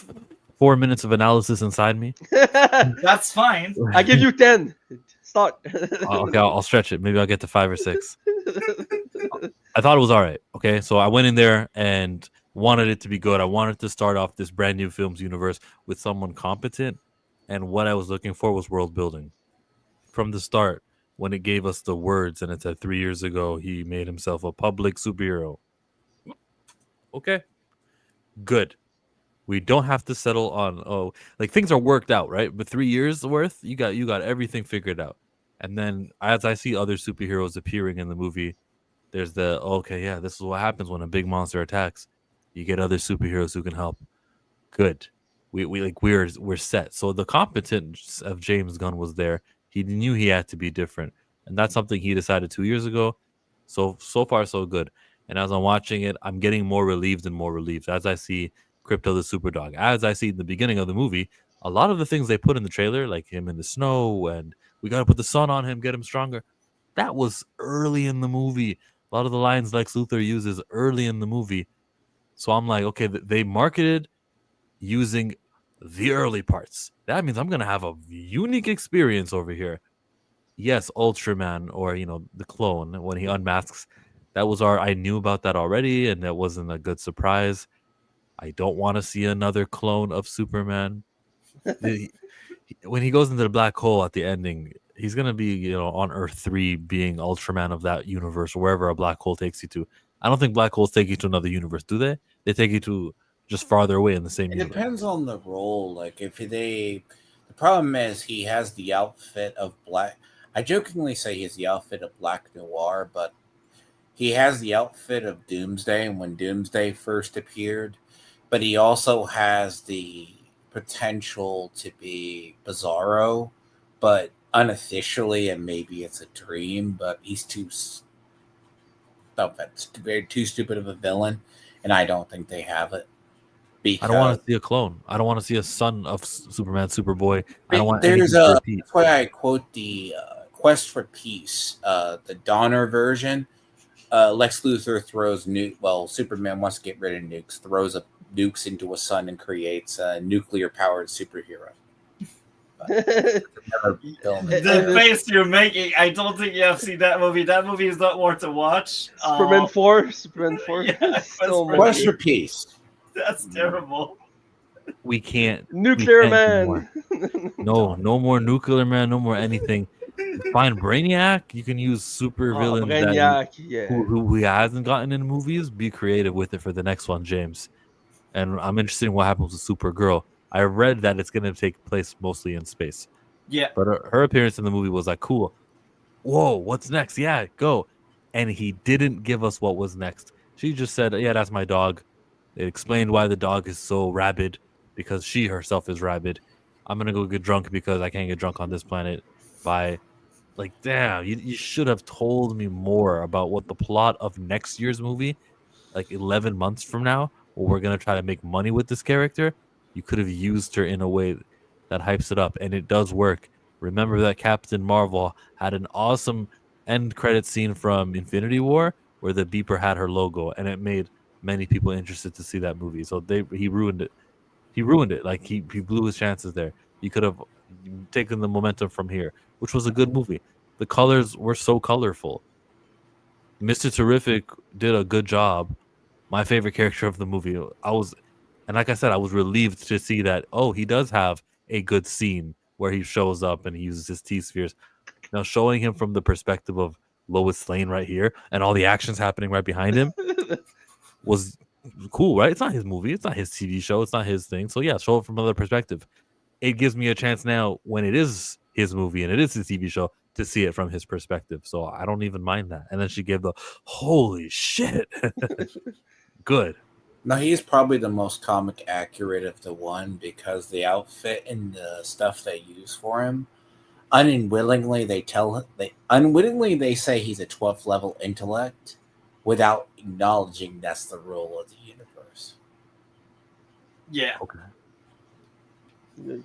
4 minutes of analysis inside me. That's fine. I give you 10. Start. Okay, I'll stretch it. Maybe I'll get to 5 or 6. I thought it was all right. Okay, so I went in there and wanted it to be good. I wanted to start off this brand new films universe with someone competent, and what I was looking for was world building. From the start, when it gave us the words and it said 3 years ago he made himself a public superhero. Okay, good. We don't have to settle on like things are worked out, right? But 3 years worth, you got everything figured out. And then as I see other superheroes appearing in the movie, there's this is what happens when a big monster attacks. You get other superheroes who can help. Good. We're set. So the competence of James Gunn was there. He knew he had to be different, and that's something he decided 2 years ago. So far so good. And as I'm watching it, I'm getting more relieved and more relieved as I see Crypto the Superdog. As I see in the beginning of the movie, a lot of the things they put in the trailer, like him in the snow and we got to put the sun on him, get him stronger. That was early in the movie. A lot of the lines Lex Luthor uses early in the movie. So I'm like, okay, they marketed using the early parts. That means I'm going to have a unique experience over here. Yes, Ultraman or, the clone when he unmasks. I knew about that already and that wasn't a good surprise. I don't want to see another clone of Superman. When he goes into the black hole at the ending, he's going to be, on Earth 3 being Ultraman of that universe or wherever a black hole takes you to. I don't think black holes take you to another universe, do they? They take you to just farther away in the same it universe. depends on the role. Like the problem is he has the outfit of black. I jokingly say he has the outfit of Black Noir, but he has the outfit of Doomsday when Doomsday first appeared. But he also has the potential to be Bizarro, but unofficially, and maybe it's a dream, but he's too stupid of a villain, and I don't think they have it. I don't want to see a clone. I don't want to see a son of Superman, Superboy. I don't want There's anything to repeat. That's why I quote the Quest for Peace, the Donner version. Lex Luthor throws Superman wants to get rid of nukes, throws nukes into a sun and creates a nuclear-powered superhero. The face you're making, I don't think you have seen that movie. That movie is not worth to watch. Superman 4. Yeah, Quest for Peace. That's terrible. We can't. Nuclear we can't Man. no more Nuclear Man. No more anything. Find Brainiac. You can use super villains Brainiac, who he hasn't gotten in movies. Be creative with it for the next one, James. And I'm interested in what happens with Supergirl. I read that it's going to take place mostly in space. Yeah. But her appearance in the movie was like, cool. Whoa, what's next? Yeah, go. And he didn't give us what was next. She just said, yeah, that's my dog. It explained why the dog is so rabid, because she herself is rabid. I'm going to go get drunk because I can't get drunk on this planet. Bye. like, damn, you should have told me more about what the plot of next year's movie, like 11 months from now, where we're gonna try to make money with this character. You could have used her in a way that hypes it up, and it does work. Remember that Captain Marvel had an awesome end credit scene from Infinity War where the beeper had her logo, and it made many people interested to see that movie. So he ruined it. He ruined it. Like he blew his chances there. You could have taken the momentum from here, which was a good movie. The colors were so colorful. Mr. Terrific did a good job. My favorite character of the movie. And like I said, I was relieved to see that. Oh, he does have a good scene where he shows up and he uses his T spheres. Now showing him from the perspective of Lois Lane right here and all the actions happening right behind him was cool, right? It's not his movie, it's not his TV show, it's not his thing. So yeah, show it from another perspective. It gives me a chance now when it is his movie and it is his TV show to see it from his perspective. So I don't even mind that. And then she gave the holy shit. Good. No, he's probably the most comic accurate of the one because the outfit and the stuff they use for him, unwillingly they say he's a 12th level intellect without acknowledging that's the rule of the universe. Yeah. Okay.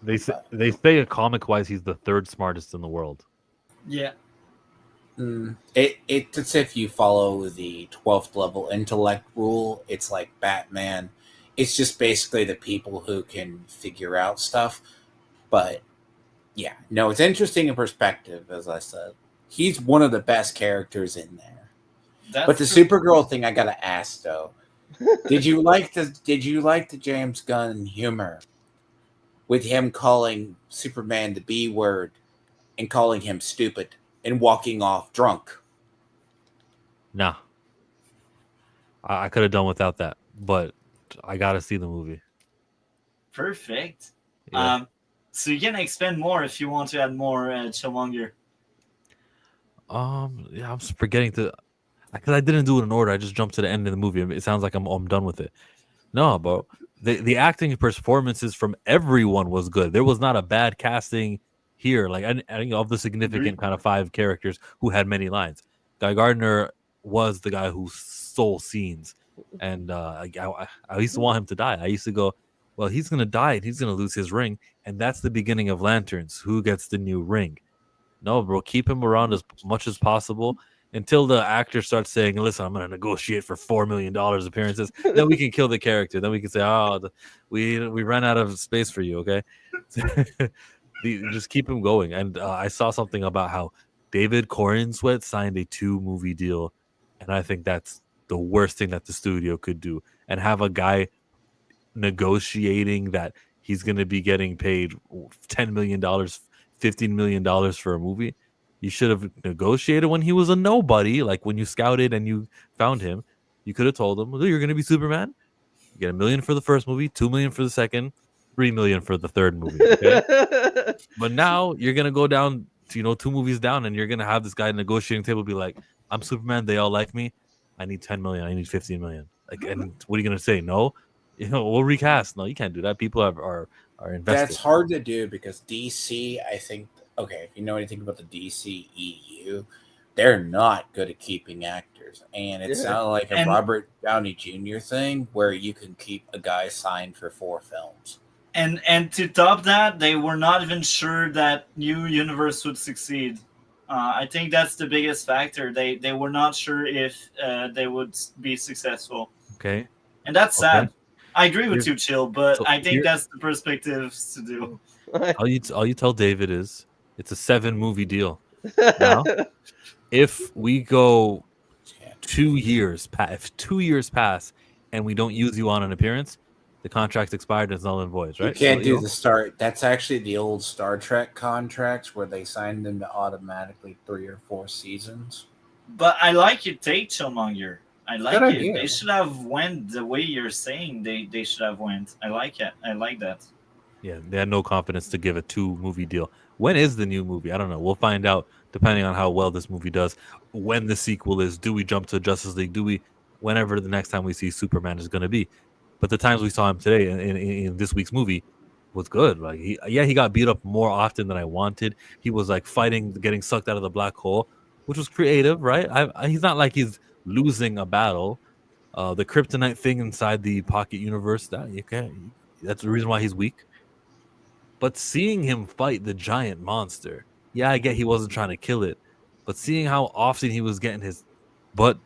They say comic wise he's the third smartest in the world. Yeah. It's if you follow the 12th level intellect rule, it's like Batman. It's just basically the people who can figure out stuff. But yeah, no, it's interesting in perspective, as I said. He's one of the best characters in there. But the Supergirl thing I gotta ask though. Did you like the James Gunn humor with him calling Superman the B word and calling him stupid and walking off drunk? Nah. I could have done without that, but I gotta see the movie. Perfect. Yeah. So you can expand more if you want to add more, Chillmonger. Yeah, I'm just forgetting to, because I didn't do it in order. I just jumped to the end of the movie. It sounds like I'm done with it. No, but the acting performances from everyone was good. There was not a bad casting here. Like I think of the significant kind of 5 characters who had many lines. Guy Gardner was the guy who stole scenes, and I used to want him to die. I used to go, well, he's gonna die and he's gonna lose his ring, and that's the beginning of Lanterns. Who gets the new ring? No, bro, keep him around as much as possible until the actor starts saying, listen, I'm going to negotiate for $4 million appearances. Then we can kill the character. Then we can say, we ran out of space for you, okay? Just keep him going. And I saw something about how David Corenswet signed a 2-movie deal, and I think that's the worst thing that the studio could do. And have a guy negotiating that he's going to be getting paid $10 million, $15 million for a movie. You should have negotiated when he was a nobody, like when you scouted and you found him. You could have told him, you're going to be Superman. You get $1 million for the first movie, $2 million for the second, $3 million for the third movie. Okay? But now you're going to go down to, 2 movies down, and you're going to have this guy negotiating table be like, I'm Superman. They all like me. I need 10 million. I need 15 million. Like, and what are you going to say? No, we'll recast. No, you can't do that. People are invested. That's hard to do because DC, I think, okay, if you know anything about the DC EU, they're not good at keeping actors. And it's not like a Robert Downey Jr. thing where you can keep a guy signed for 4 films. And to top that, they were not even sure that new universe would succeed. I think that's the biggest factor. They were not sure if they would be successful. Okay. And that's sad. I agree with you, Chill, but I think that's the perspective to do. All you tell David is it's a 7-movie deal. Now, if we go 2 years, if 2 years pass and we don't use you on an appearance, the contract's expired and it's null and void, right? You can't do the start. That's actually the old Star Trek contracts where they signed them to automatically 3 or 4 seasons. But I like your take, Chillmonger. I like Good it. idea. They should have went the way you're saying they should have went. I like it. I like that. Yeah, they had no confidence to give a 2-movie deal. When is the new movie? I don't know. We'll find out depending on how well this movie does. When the sequel is, do we jump to Justice League? Do we, whenever the next time we see Superman is going to be? But the times we saw him today in this week's movie, was good. Like he got beat up more often than I wanted. He was like fighting, getting sucked out of the black hole, which was creative, right? He's not like he's losing a battle. The kryptonite thing inside the pocket universe, that you can't. That's the reason why he's weak. But seeing him fight the giant monster, yeah, I get he wasn't trying to kill it, but seeing how often he was getting his butt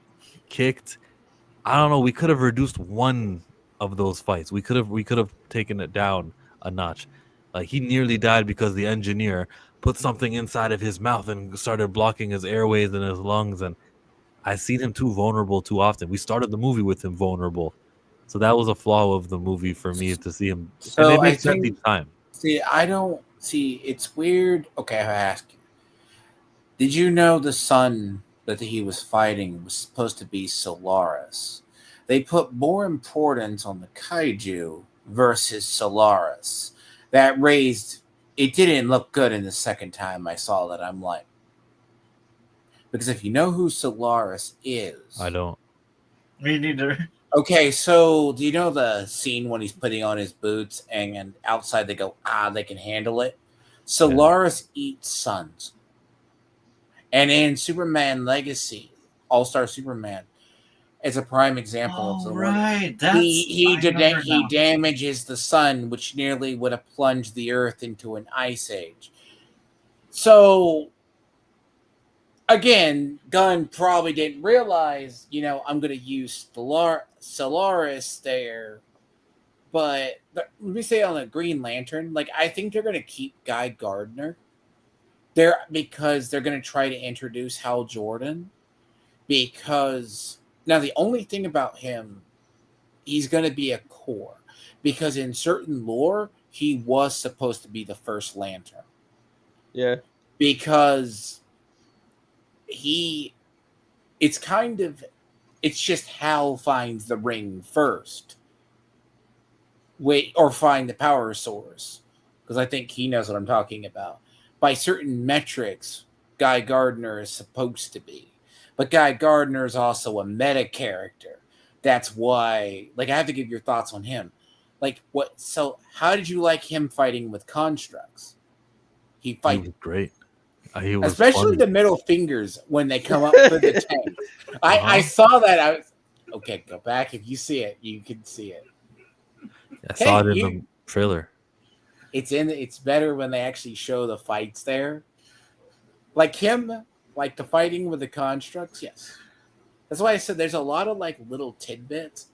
kicked, I don't know. We could have reduced one of those fights. We could have taken it down a notch. Like he nearly died because the engineer put something inside of his mouth and started blocking his airways and his lungs. And I seen him too vulnerable too often. We started the movie with him vulnerable, so that was a flaw of the movie for me to see him. And So it I makes sense think each time. see I don't see it's weird. Okay, I ask you. Did you know the sun that he was fighting was supposed to be Solaris? They put more importance on the kaiju versus Solaris. That raised it didn't look good in the second time I saw that. I'm like, because if you know who Solaris is, I don't. Me neither. okay, so do you know the scene when he's putting on his boots and outside they go, they can handle it? Solaris eats suns. And in Superman Legacy, All-Star Superman, it's a prime example of Oh, the right. he I remember he now. damages the sun, which nearly would have plunged the Earth into an ice age. So again, Gunn probably didn't realize, I'm going to use Solaris there. But let me say on the Green Lantern, like I think they're going to keep Guy Gardner there because they're going to try to introduce Hal Jordan. Because now the only thing about him, he's going to be a core. Because in certain lore, he was supposed to be the first Lantern. Yeah. Because it's just Hal finds the ring first. Or find the power source. Because I think he knows what I'm talking about. By certain metrics, Guy Gardner is supposed to be. But Guy Gardner is also a meta character. That's why, I have to give your thoughts on him. So how did you like him fighting with constructs? He was great. He was especially funny. the middle fingers when they come up for the tank. I saw that. Okay, go back. If you see it, you can see it. I saw it in the trailer. It's better when they actually show the fights there. Like him, like the fighting with the constructs, yes. That's why I said there's a lot of little tidbits.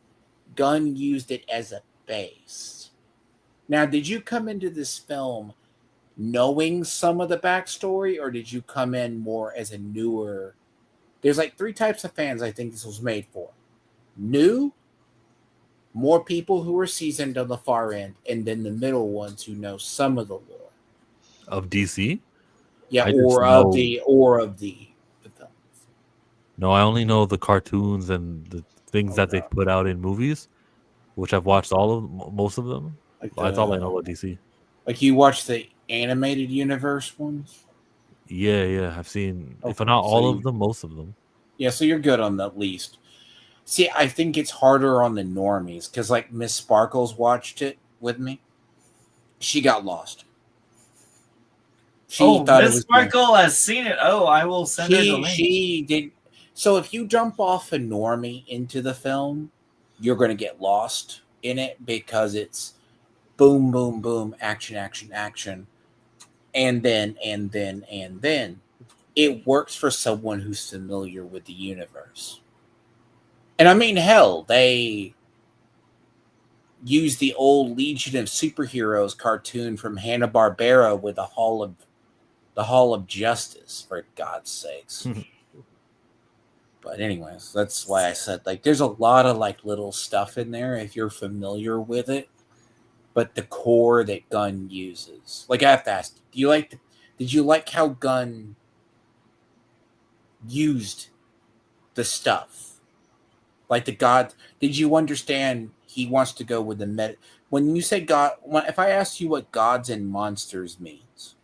Gunn used it as a base. Now, did you come into this film knowing some of the backstory, or did you come in more as a newer? There's 3 types of fans I think this was made for. New, more people who are seasoned on the far end, and then the middle ones who know some of the lore. Of DC? Yeah, or of the film. No, I only know the cartoons and the things that they've put out in movies, which I've watched most of them. That's all I know about DC. Like you watch the animated universe ones? Yeah, I've seen, if not all of them, most of them. Yeah, so you're good on that least. See, I think it's harder on the normies because Miss Sparkles watched it with me. She got lost. Miss Sparkle has seen it. Oh, I will send her the link. She did. So if you jump off a normie into the film, you're going to get lost in it because it's boom, boom, boom, action, action, action, and then. It works for someone who's familiar with the universe. And I mean, hell, they used the old Legion of Superheroes cartoon from Hanna-Barbera with the Hall of Justice, for God's sakes. But anyways, that's why I said there's a lot of little stuff in there if you're familiar with it. But the core that Gunn uses, I have to ask, did you like how Gunn used the stuff? Did you understand he wants to go with the meta? When you say God, if I asked you what Gods and Monsters means.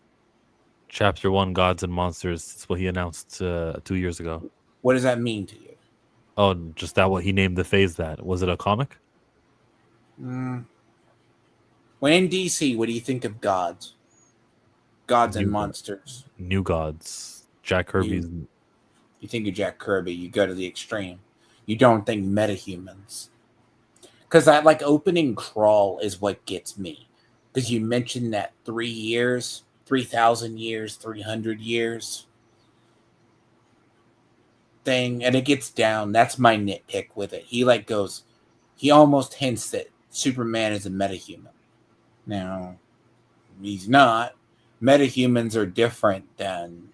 Chapter 1, Gods and Monsters, is what he announced 2 years ago. What does that mean to you? Oh, just that what he named the phase that. Was it a comic? Well, When in DC, what do you think of gods? Gods and New, monsters. New Gods. Jack Kirby's. You think of Jack Kirby, you go to the extreme. You don't think metahumans. Because that like opening crawl is what gets me. Because you mentioned that 3 years, 3,000 years, 300 years thing, and it gets down. That's my nitpick with it. He almost hints that Superman is a metahuman. Now, he's not. Metahumans are different than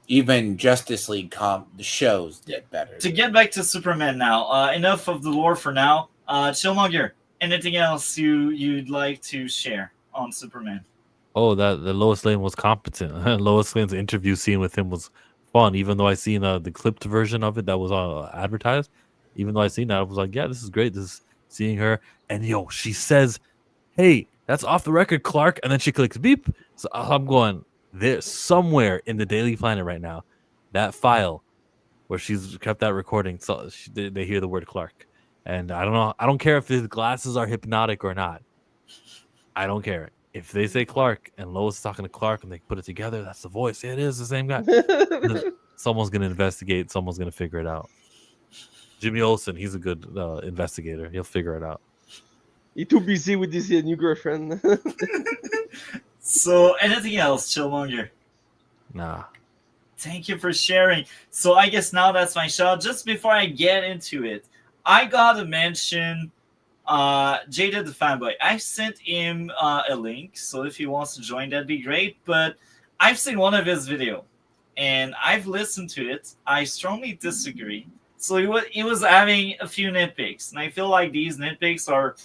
even Justice League the shows did better. To get back to Superman now, enough of the lore for now. Chillmonger, anything else you'd like to share on Superman? Oh, that the Lois Lane was competent. Lois Lane's interview scene with him was fun, even though I seen the clipped version of it that was advertised. Even though I seen that, I was like, yeah, this is great. This is seeing her. And she says, hey, that's off the record, Clark. And then she clicks beep. So I'm going, there's somewhere in the Daily Planet right now, that file where she's kept that recording. So they hear the word Clark. And I don't know. I don't care if his glasses are hypnotic or not. I don't care. If they say Clark and Lois is talking to Clark and they put it together, that's the voice. It is the same guy. Someone's going to investigate. Someone's going to figure it out. Jimmy Olsen, he's a good investigator. He'll figure it out. He's too busy with his new girlfriend. So, anything else, Chillmonger? Nah. Thank you for sharing. So, I guess now that's my shot. Just before I get into it, I gotta mention Jada the Fanboy. I sent him a link, so if he wants to join, that'd be great. But I've seen one of his video, and I've listened to it. I strongly disagree. So he was having a few nitpicks, and I feel like these nitpicks are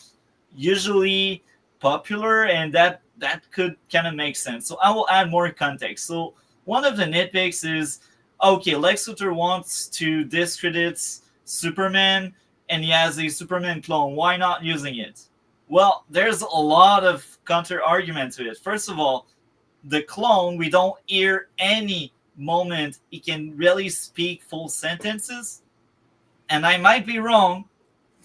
usually popular, and that could kind of make sense. So I will add more context. So one of the nitpicks is, okay, Lex Luthor wants to discredit Superman, and he has a Superman clone. Why not using it? Well, there's a lot of counter argument to it. First of all, the clone, we don't hear any moment he can really speak full sentences. And I might be wrong.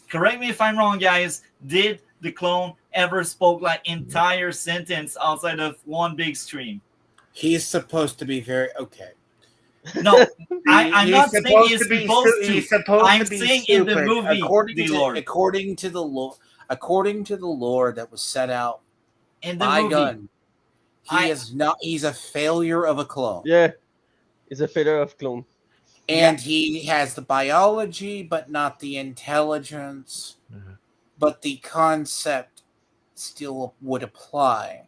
Correct me if I'm wrong, guys. Did the clone ever spoke like entire sentence outside of one big stream? He's supposed to be very okay. No, I'm not saying he's supposed to. He's supposed I'm to be saying stupid. in the movie, according to the lore that was set out in the by movie, Gunn, he is not. He's a failure of a clone. Yeah, he's a failure of clone. And he has the biology, but not the intelligence. Mm-hmm. But the concept still would apply.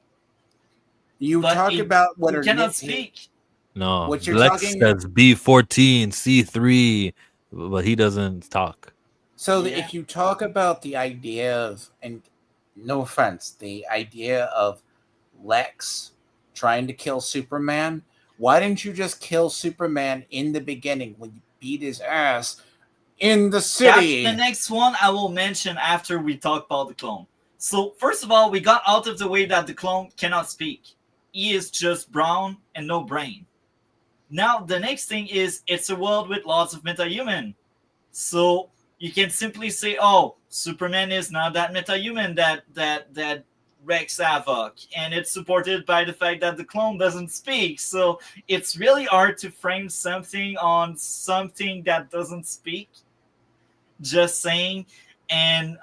You talk about what he cannot speak. No, what you're Lex talking says B14, C3, but he doesn't talk. So if you talk about the idea of, and no offense, the idea of Lex trying to kill Superman, why didn't you just kill Superman in the beginning when you beat his ass in the city? That's the next one I will mention after we talk about the clone. So first of all, we got out of the way that the clone cannot speak. He is just brown and no brain. Now, the next thing is it's a world with lots of metahuman. So you can simply say, oh, Superman is not that metahuman that wreaks havoc. And it's supported by the fact that the clone doesn't speak. So it's really hard to frame something on something that doesn't speak. Just saying. And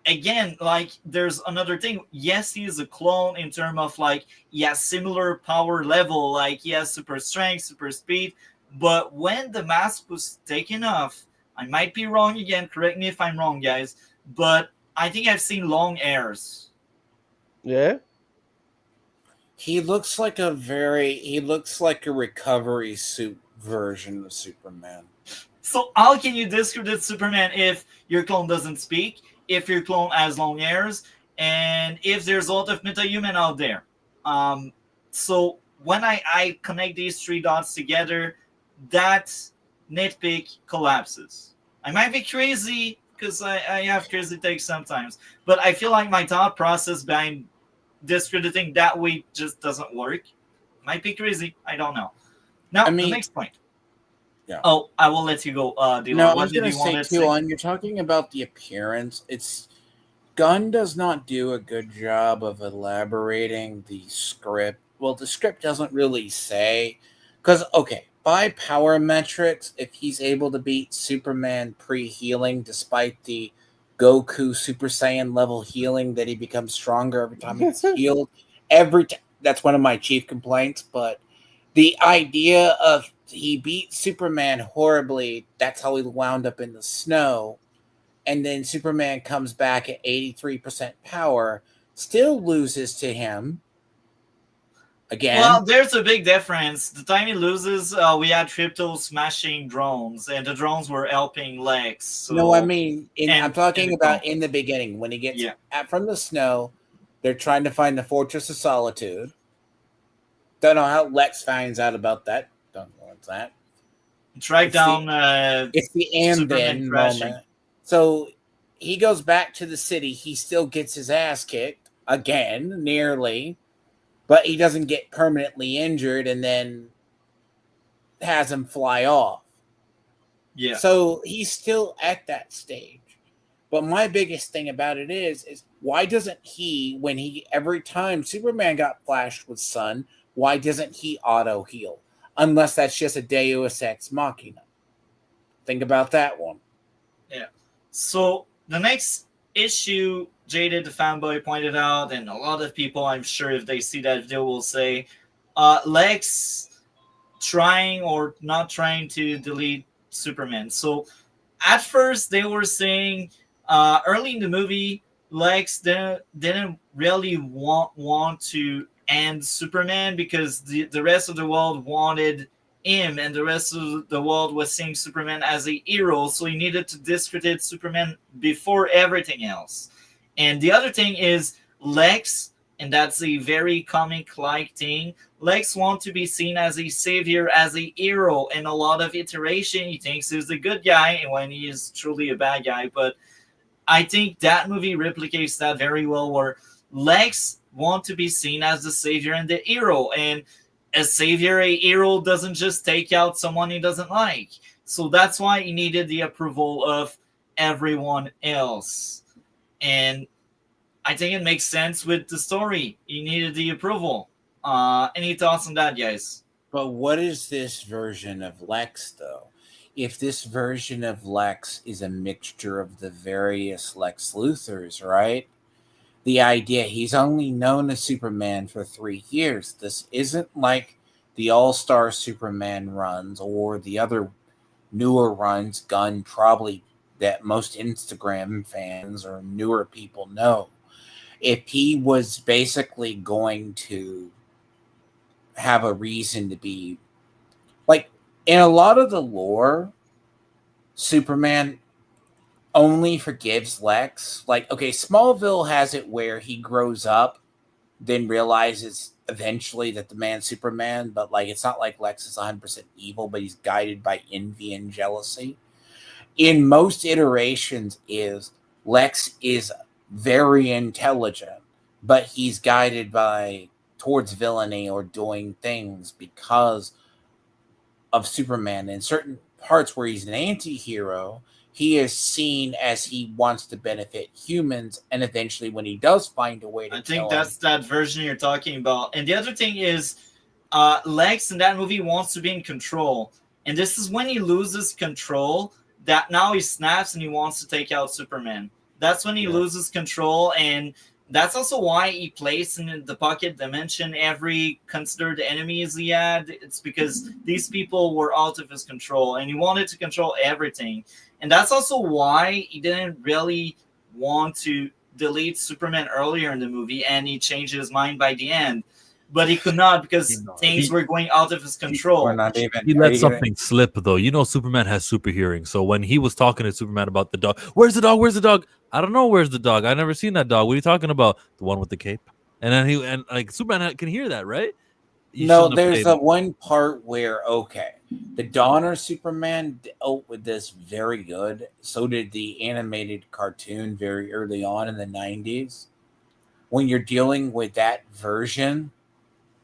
again, like, there's another thing. Yes, he is a clone in terms of, like, he has similar power level. Like, he has super strength, super speed. But when the mask was taken off, I might be wrong again. Correct me if I'm wrong, guys. But I think I've seen long hairs. Yeah. He looks like a recovery suit version of Superman. So how can you discredit Superman if your clone doesn't speak, if your clone has long hairs, and if there's a lot of metahuman out there? So when I connect these three dots together, that nitpick collapses. I might be crazy because I have crazy takes sometimes, but I feel like my thought process behind discrediting that way just doesn't work. Might be crazy. I don't know. Now, the next point. Yeah. Oh, I will let you go, Dlord. No, I What was did going you to want say to too. say? On you're talking about the appearance. It's Gunn does not do a good job of elaborating the script. Well, the script doesn't really say, because okay, by power metrics, if he's able to beat Superman pre-healing despite the Goku Super Saiyan level healing that he becomes stronger every time he's healed, that's one of my chief complaints. But the idea of he beat Superman horribly, that's how he wound up in the snow, and then Superman comes back at 83% power, still loses to him again. Well, there's a big difference. The time he loses, we had Crypto smashing drones, and the drones were helping Lex. So, No, I mean, I'm and talking the about conflict. in the beginning when he gets Yeah. from the snow. They're trying to find the Fortress of Solitude. Don't know how Lex finds out about that. Don't know what's that. Track It's the down it's the and Superman then crashing. moment. So he goes back to the city. He still gets his ass kicked again, nearly, but he doesn't get permanently injured, and then has him fly off. Yeah. So he's still at that stage. But my biggest thing about it is why doesn't he, when he every time Superman got flashed with sun, why doesn't he auto heal? Unless that's just a Deus Ex Machina. Think about that one. Yeah. So the next issue, Jaded the fanboy pointed out, and a lot of people, I'm sure, if they see that video, will say, Lex trying or not trying to delete Superman. So at first they were saying early in the movie, Lex didn't really want to end Superman because the rest of the world wanted him, and the rest of the world was seeing Superman as a hero, so he needed to discredit Superman before everything else. And the other thing is Lex, and that's a very comic-like thing. Lex wants to be seen as a savior, as a hero, and a lot of iteration. He thinks he's a good guy when he is truly a bad guy. But I think that movie replicates that very well, where Lex wants to be seen as the savior and the hero. And a savior, a hero doesn't just take out someone he doesn't like. So that's why he needed the approval of everyone else. And I think it makes sense with the story. He needed the approval. Any thoughts on that, guys? But what is this version of Lex, though? If this version of Lex is a mixture of the various Lex Luthors, right? The idea he's only known as Superman for 3 years. This isn't like the All-Star Superman runs or the other newer runs Gunn probably that most Instagram fans or newer people know. If he was basically going to have a reason to be like in a lot of the lore, Superman only forgives Lex. Like, okay, Smallville has it where he grows up, then realizes eventually that the man's Superman, but like it's not like Lex is 100% evil, but he's guided by envy and jealousy. In most iterations, is Lex is very intelligent, but he's guided by towards villainy or doing things because of Superman. In certain parts where he's an anti-hero, he is seen as he wants to benefit humans, and eventually when he does find a way to I think kill that's him, that version you're talking about. And the other thing is, Lex in that movie wants to be in control. And this is when he loses control that now he snaps and he wants to take out Superman. That's when he loses control, and that's also why he placed in the pocket dimension every considered enemies he had. It's because these people were out of his control, and he wanted to control everything. And that's also why he didn't really want to delete Superman earlier in the movie, and he changed his mind by the end. But he could not because things were going out of his control. we're not even. He are let you gonna- something slip though. You know, Superman has super hearing. So when he was talking to Superman about the dog, where's the dog? Where's the dog? I don't know. Where's the dog? I never seen that dog. What are you talking about? The one with the cape. And then like Superman can hear that, right? You No, shouldn't have there's played a one part where the Donner Superman with this very good. So did the animated cartoon very early on in the 90s. When you're dealing with that version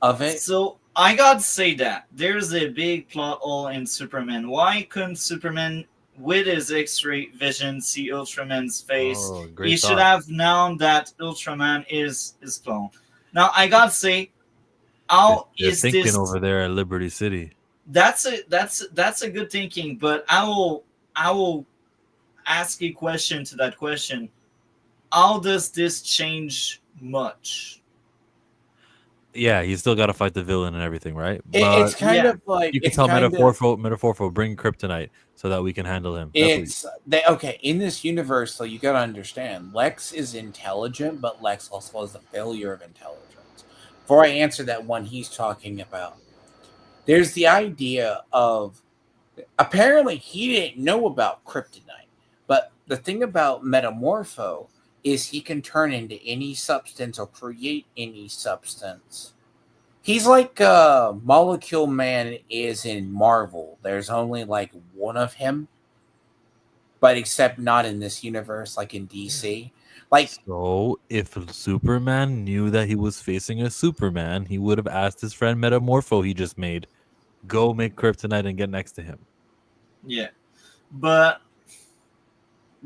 of it, So I gotta say that there's a big plot hole in Superman. Why couldn't Superman, with his X-ray vision, see Ultraman's face? Oh, He great should thought. have known that Ultraman is his clone. Now I gotta say, They're, how they're is thinking this? over there at Liberty City. That's a good thinking, but I will ask a question to that question. How does this change much? Yeah, he's still got to fight the villain and everything, right? It's But kind Yeah, of like you can it's tell kind of metaphorical, bring kryptonite so that we can handle him. That's what. it's they okay in this universe. So you got to understand, Lex is intelligent, but Lex also has a failure of intelligence. Before I answer that one he's talking about, there's the idea of apparently he didn't know about kryptonite, but the thing about Metamorpho is he can turn into any substance or create any substance. He's like Molecule Man is in Marvel. There's only like one of him, but except not in this universe, like in DC. Like So if Superman knew that he was facing a Superman, he would have asked his friend Metamorpho he just made, go make kryptonite and get next to him. yeah, but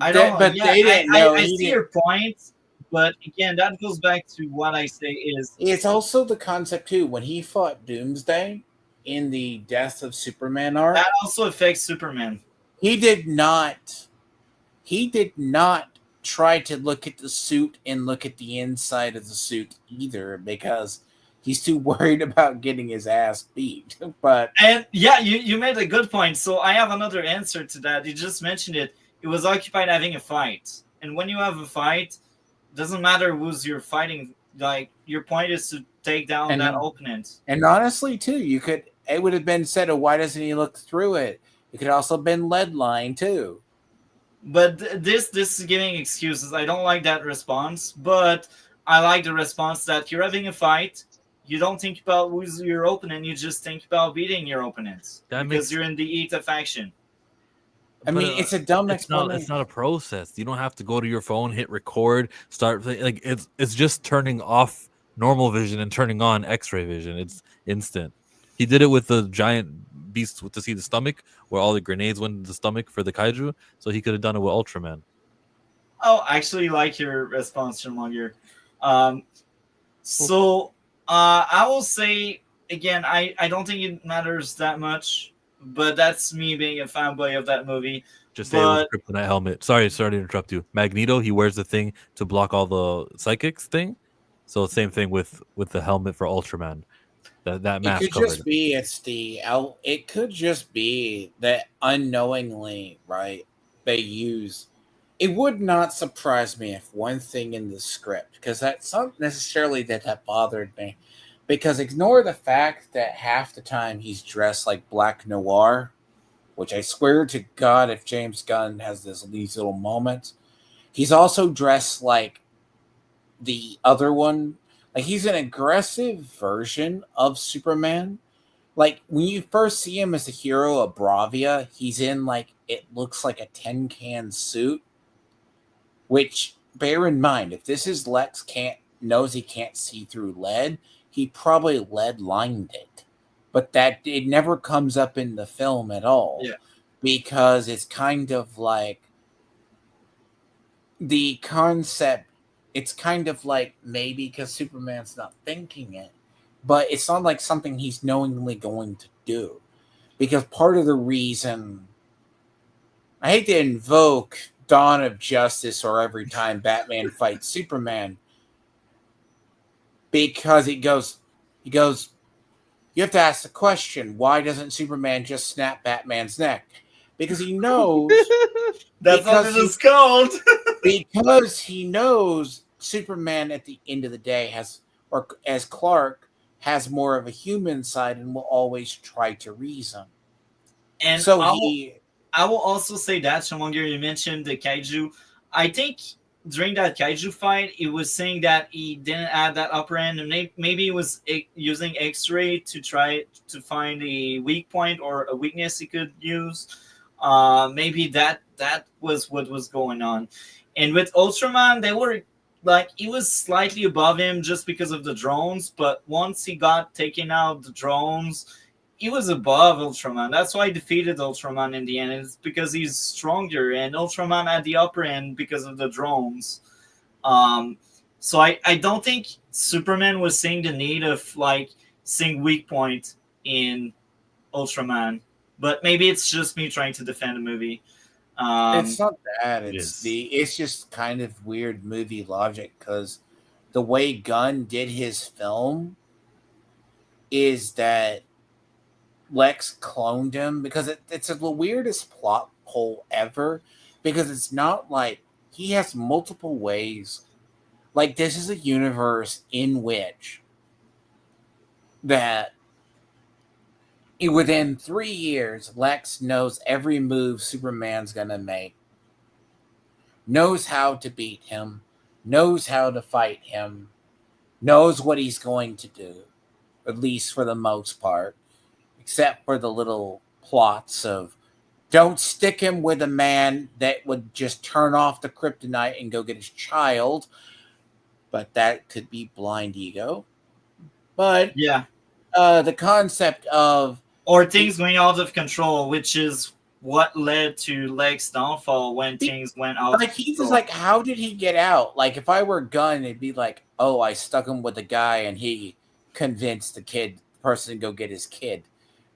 I that, don't. but Yeah, they I, didn't I know. I He see didn't. your point, but again, that goes back to what I say is It's also the concept too when he fought Doomsday in the Death of Superman arc. that also affects Superman. He did not. He did not try to look at the suit and look at the inside of the suit either because he's too worried about getting his ass beat. But And yeah, you made a good point. So I have another answer to that. You just mentioned it. It was occupied having a fight, and when you have a fight, doesn't matter who's you're fighting. Like your point is to take down that and opponent. and honestly too, it would have been said, oh, why doesn't he look through it? It could also have been lead line too. But this is giving excuses. I don't like that response, but I like the response that you're having a fight. You don't think about who's your opponent. You just think about beating your opponents That because makes, you're in the heat of action. I but mean, it's a dumb it's not explanation. a process. You don't have to go to your phone, hit record, start like it's just turning off normal vision and turning on X-ray vision. It's instant. He did it with the giant beast with to see the stomach, where all the grenades went in the stomach for the kaiju. So he could have done it with Ultraman. Oh, I actually like your response, Chillmonger. Um, so I will say again, I don't think it matters that much, but that's me being a fanboy of that movie. Just say it was But kryptonite helmet. Sorry to interrupt you. Magneto, he wears the thing to block all the psychics thing. So same thing with the helmet for Ultraman. That It mask could covered just it. be it could just be that unknowingly, right? They use it would not surprise me if one thing in the script, because that's not necessarily that bothered me. Because ignore the fact that half the time he's dressed like Black Noir, which I swear to God, if James Gunn has these little moments, he's also dressed like the other one. Like he's an aggressive version of Superman. Like when you first see him as a hero of Bravia, he's in like it looks like a tin can suit. Which bear in mind, if this is Lex knows he can't see through lead, he probably lead lined it. But that it never comes up in the film at all. yeah, Because it's kind of like the concept, it's kind of like maybe because Superman's not thinking it, but it's not like something he's knowingly going to do. Because part of the reason I hate to invoke Dawn of Justice or every time Batman fights Superman, because he goes, you have to ask the question, why doesn't Superman just snap Batman's neck? Because he knows, that's what it is called. because he knows Superman at the end of the day has, or as Clark, has more of a human side and will always try to reason. And So I will also say that, Shamonger, you mentioned the kaiju. I think during that kaiju fight, it was saying that he didn't have that upper end, and maybe he was using X-ray to try to find a weak point or a weakness he could use. Maybe that was what was going on. And with Ultraman, they were like he was slightly above him just because of the drones, but once he got taken out the drones, he was above Ultraman. That's why he defeated Ultraman in the end. It's because he's stronger, and Ultraman had the upper end because of the drones. So I don't think Superman was seeing the need of like seeing weak point in Ultraman, but maybe it's just me trying to defend the movie. It's not that. Yes. It's just kind of weird movie logic because the way Gunn did his film is that Lex cloned him because it's the weirdest plot hole ever because it's not like he has multiple ways. Like this is a universe in which that within 3 years, Lex knows every move Superman's gonna make, knows how to beat him, knows how to fight him, knows what he's going to do, at least for the most part, except for the little plots of don't stick him with a man that would just turn off the kryptonite and go get his child. But that could be blind ego. But Yeah, the concept of or things going out of control, which is what led to Lex's downfall when things went out. like of he's control. just like, how did he get out? Like if I were Gunn, it'd be like, oh, I stuck him with a guy and he convinced the person to go get his kid.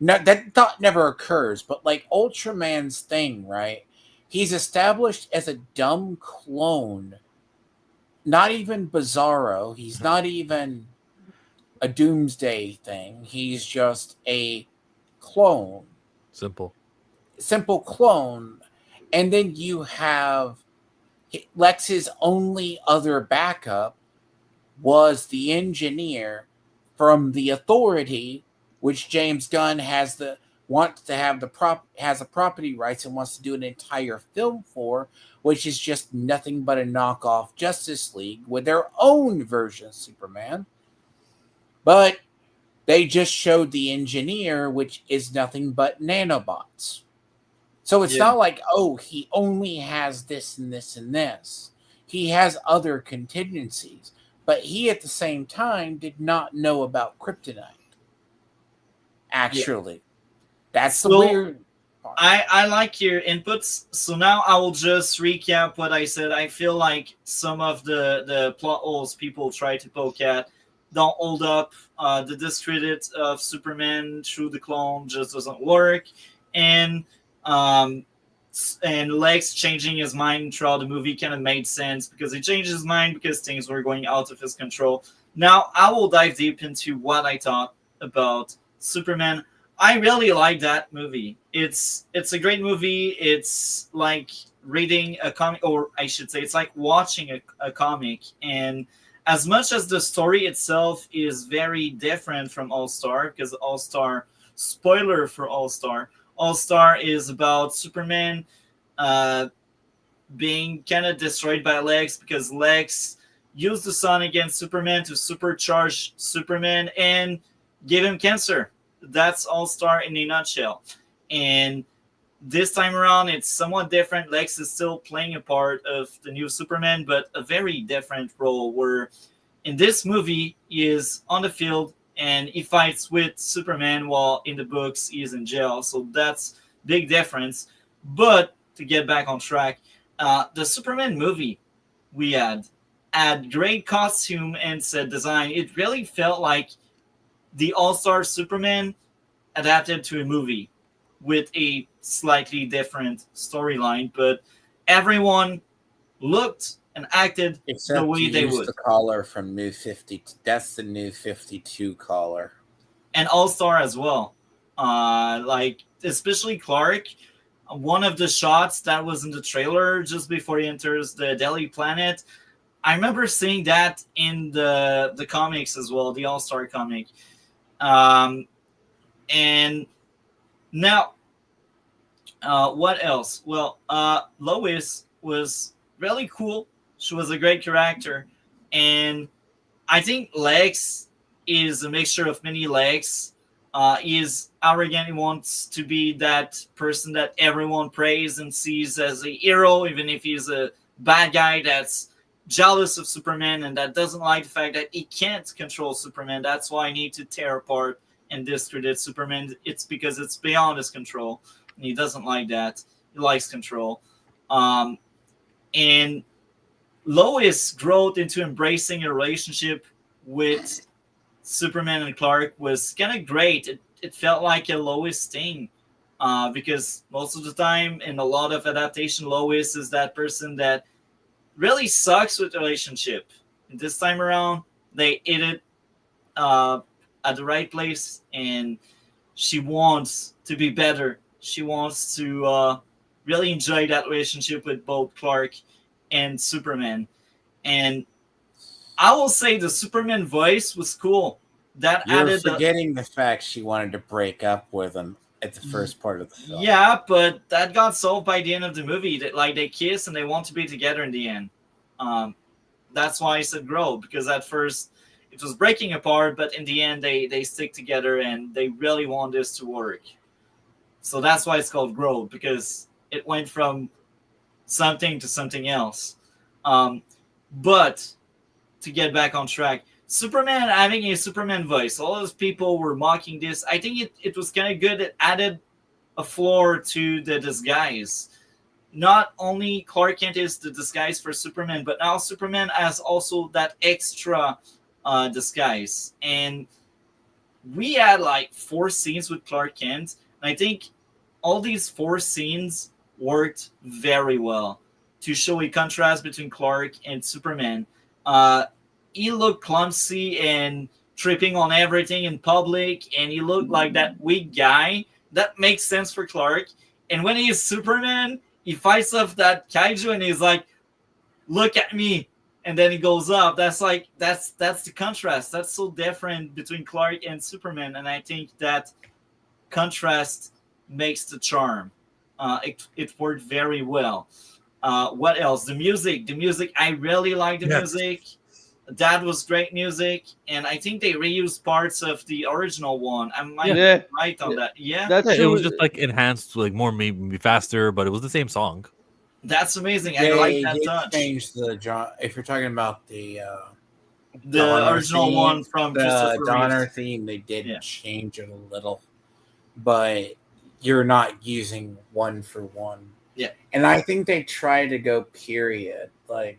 No, that thought never occurs. But like Ultraman's thing, right? He's established as a dumb clone. Not even Bizarro. He's not even a doomsday thing. He's just a clone. Simple. Simple clone. And then you have Lex's only other backup was the engineer from the Authority, which James Gunn has the property rights and wants to do an entire film for, which is just nothing but a knockoff Justice League with their own version of Superman. But they just showed the engineer, which is nothing but nanobots. So it's not like, oh, he only has this and this and this. He has other contingencies. But he, at the same time, did not know about kryptonite. Actually. That's the weird part. I like your inputs. So now I will just recap what I said. I feel like some of the plot holes people try to poke at don't hold up. The discredit of Superman through the clone just doesn't work. And Lex changing his mind throughout the movie kind of made sense because he changed his mind because things were going out of his control. Now I will dive deep into what I thought about Superman. I really like that movie. It's a great movie. It's like reading a comic, or I should say, it's like watching a comic. And as much as the story itself is very different from All Star, because All Star, spoiler for All Star, All Star is about Superman being kind of destroyed by Lex because Lex used the sun against Superman to supercharge Superman and give him cancer. That's All Star in a nutshell. And this time around, it's somewhat different. Lex is still playing a part of the new Superman, but a very different role. Where in this movie, he is on the field and he fights with Superman, while in the books he is in jail. So that's big difference. But to get back on track, the Superman movie we had great costume and set design. It really felt like the All-Star Superman adapted to a movie with a slightly different storyline, but everyone looked and acted Except the way they would. The collar from New 50. That's the New 52 collar. And All-Star as well. Like, especially Clark, one of the shots that was in the trailer just before he enters the Daily Planet, I remember seeing that in the comics as well, the All-Star comic. And now, what else? Well, Lois was really cool. She was a great character. And I think Lex is a mixture of many Lex. He is arrogant. He wants to be that person that everyone praise and sees as a hero, even if he's a bad guy that's jealous of Superman and that doesn't like the fact that he can't control Superman. That's why I need to tear apart and discredit Superman. It's because it's beyond his control, and he doesn't like that. He likes control. And Lois' growth into embracing a relationship with Superman and Clark was kind of great. It felt like a Lois thing. Because most of the time in a lot of adaptation, Lois is that person that really sucks with relationship. And this time around, they hit it at the right place, and she wants to be better. She wants to really enjoy that relationship with both Clark and Superman. And I will say the Superman voice was cool. That You're added forgetting the fact she wanted to break up with him at the first part of the film. Yeah, but that got solved by the end of the movie. That like they kiss and they want to be together in the end. That's why I said grow, because at first it was breaking apart, but in the end they stick together and they really want this to work. So that's why it's called grow, because it went from something to something else. But to get back on track, Superman having a Superman voice, all those people were mocking this. I think it was kind of good. It added a floor to the disguise. Not only Clark Kent is the disguise for Superman, but now Superman has also that extra disguise. And we had like 4 scenes with Clark Kent. And I think all these 4 scenes worked very well to show a contrast between Clark and Superman. He looked clumsy and tripping on everything in public, and he looked like that weak guy. That makes sense for Clark. And when he's Superman, he fights off that kaiju and he's like, look at me. And then he goes up. That's the contrast. That's so different between Clark and Superman. And I think that contrast makes the charm. It worked very well. What else? The music. I really like the music. That was great music, and I think they reused parts of the original one. I might be right on that. Yeah, it was just like enhanced, like more maybe faster, but it was the same song. That's amazing. I like that touch. Changed the genre. If you're talking about the original theme, one from the Donner theme, they did change it a little, but you're not using one for one. Yeah, and I think they tried to go period, like.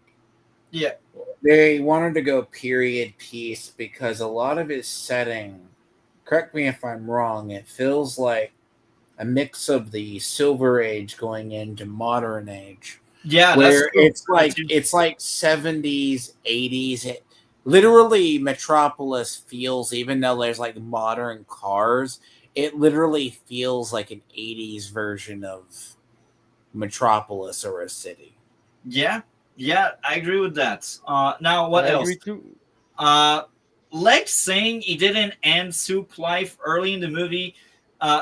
Yeah. They wanted to go period piece because a lot of his setting, correct me if I'm wrong, it feels like a mix of the Silver Age going into Modern Age. Yeah, where it's like 70s, 80s. Literally, Metropolis feels, even though there's like modern cars, it literally feels like an 80s version of Metropolis or a city. Yeah. Yeah, I agree with that. Now, what else? I agree too. Lexs saying he didn't end Soup's life early in the movie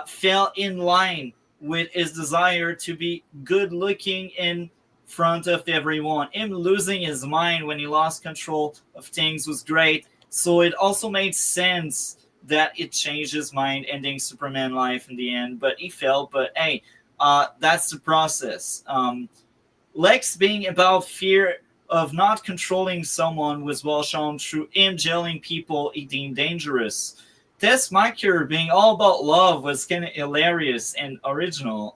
fell in line with his desire to be good looking in front of everyone. Him losing his mind when he lost control of things was great. So it also made sense that it changed his mind, ending Superman life in the end. But he fell. But hey, that's the process. Lexs being about fear of not controlling someone was well shown through him jailing people he deemed dangerous. Tess Macher being all about love was kind of hilarious and original.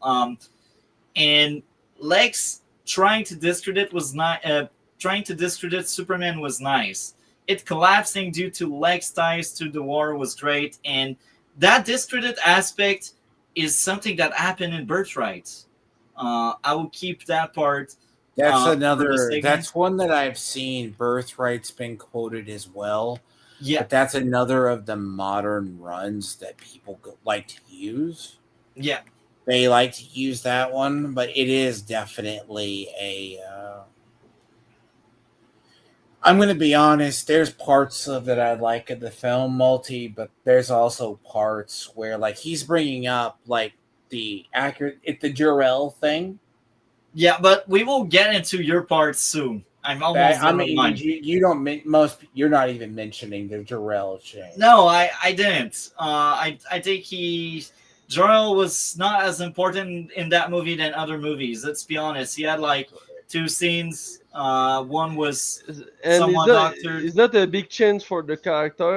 And Lexs trying to discredit Superman was nice. It collapsing due to Lexs' ties to the war was great, and that discredit aspect is something that happened in Birthright. I will keep that part. That's one that I've seen. Birthright's been quoted as well. Yeah. But that's another of the modern runs that people like to use. Yeah. They like to use that one, but it is definitely a... I'm going to be honest, there's parts of it I like in the film, Multi, but there's also parts where, like, he's bringing up, like, the Jor-El thing. Yeah, but we will get into your part soon. I'm almost done with mine. You're not even mentioning the Jor-El change. No, I didn't. I think Jor-El was not as important in that movie than other movies. Let's be honest. He had like two scenes. One was And somewhat doctored. it's not a big change for the character.